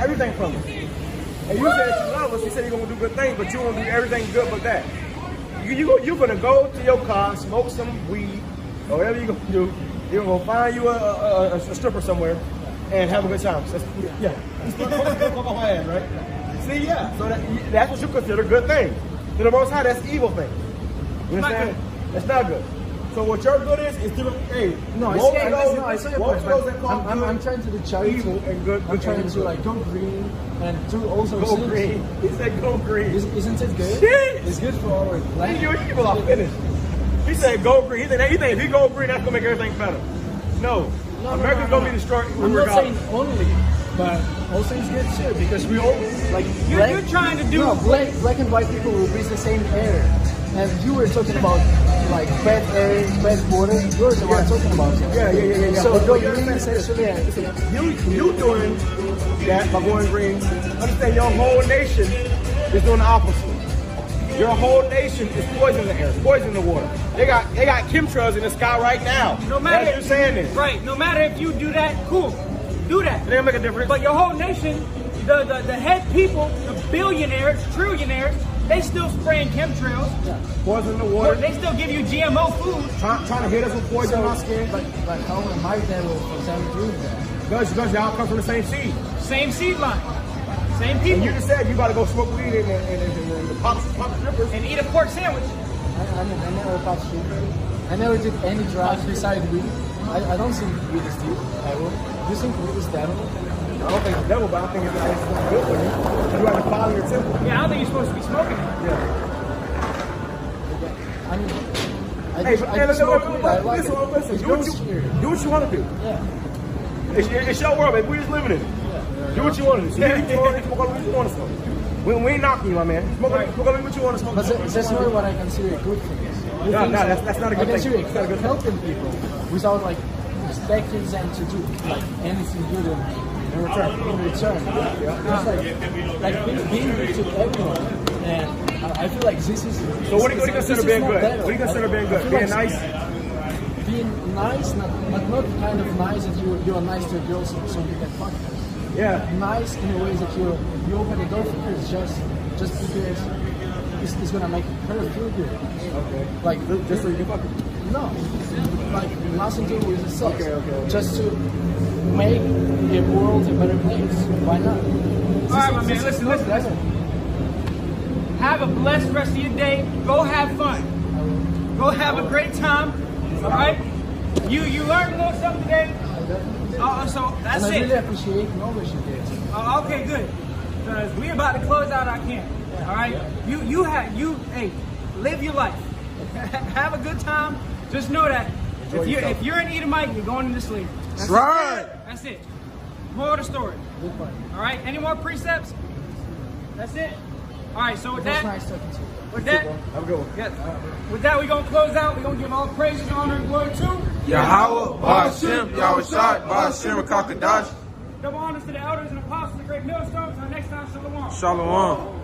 everything from us. And you said you love us. You said you're gonna do good things, but you won't do everything good but that. You're gonna go to your car, smoke some weed, or whatever you're gonna do. You're gonna find you a stripper somewhere and have a good time. So, yeah. Right? See, yeah. So that's what you consider good things. To the Most High, that's evil thing. You understand? That's not good. So what your good is to the hey. I say your point. I'm trying to do charity evil and good. I'm trying to like go green and do also go green. He said go green. Isn't it good? Shit. It's good for our planet. Your evil are finished. He said go green. He said if he go green, that's gonna make everything better. No. America's gonna be destroyed. I'm not saying only, but also it's good too because we all like you're trying to do black and white people will breathe the same air. And you were talking about like bad air, bad water. You're the one talking about it. Yeah. So go green is actually you doing that by going green. Understand your whole nation is doing the opposite. Your whole nation is poisoning the air, poisoning the water. They got chemtrails in the sky right now. No matter if you're saying this. Right. No matter if you do that, cool. Do that. It ain't make a difference. But your whole nation, the head people, the billionaires, trillionaires, they still spraying chemtrails. Poison the water. They still give you GMO food. Trying to hit us with poison in our skin. But how am I devil for example doing that? Because y'all come from the same seed. Same seed line. Same people. And you just said you gotta go smoke weed and pop strippers. And eat a pork sandwich. I never popped strippers. I never did any drugs besides weed. I don't think weed is deep. Do you think weed is devil? I don't think it's devil, but I think it's good for you. You have to follow your temple. Yeah, I don't think you're supposed to be smoking it. Yeah. I mean, listen. Do what you want to do. Yeah. It's your world, baby. We just living in it. Do what you want to do. Smoke what you want to smoke. We ain't knocking you, my man. Smoke what you want to smoke. But that's not what I consider good things. No, that's not a good thing. I consider helping people without like expecting them to do like anything good in return. Just like being good to everyone. And I feel like this is. So what do you consider being good? What do you consider being good? Being nice? Being nice, not kind of nice that you are nice to a girl so you can fuck her. Yeah. Nice in a way that you open the door for her just because it's gonna make her feel good. Okay. Like just so you can fuck her? No. Like nothing to do with the sex. Okay. Just to make the world a better place. Why not? Alright, my man, listen. Have a blessed rest of your day. Go have fun. Go have a great time. Alright? You learned a little something today? So that's and it. I really appreciate knowledge you did. Okay, good. Because we're about to close out our camp. Alright? Hey, live your life. Have a good time. Just know that if you're an Edomite, you're going into slavery. That's right. That's it. Moral of the story. All right. Any more precepts? That's it. All right. So with that, have a good one. Yes. With that, we're gonna close out. We're gonna give all praises, honor, and glory to Yahawah, BAHASHAM, YAHAWASHI, BAHASHAM, QADASH. double honors to the elders and apostles of the Great Millstone. Until next time, shalom. Shalom.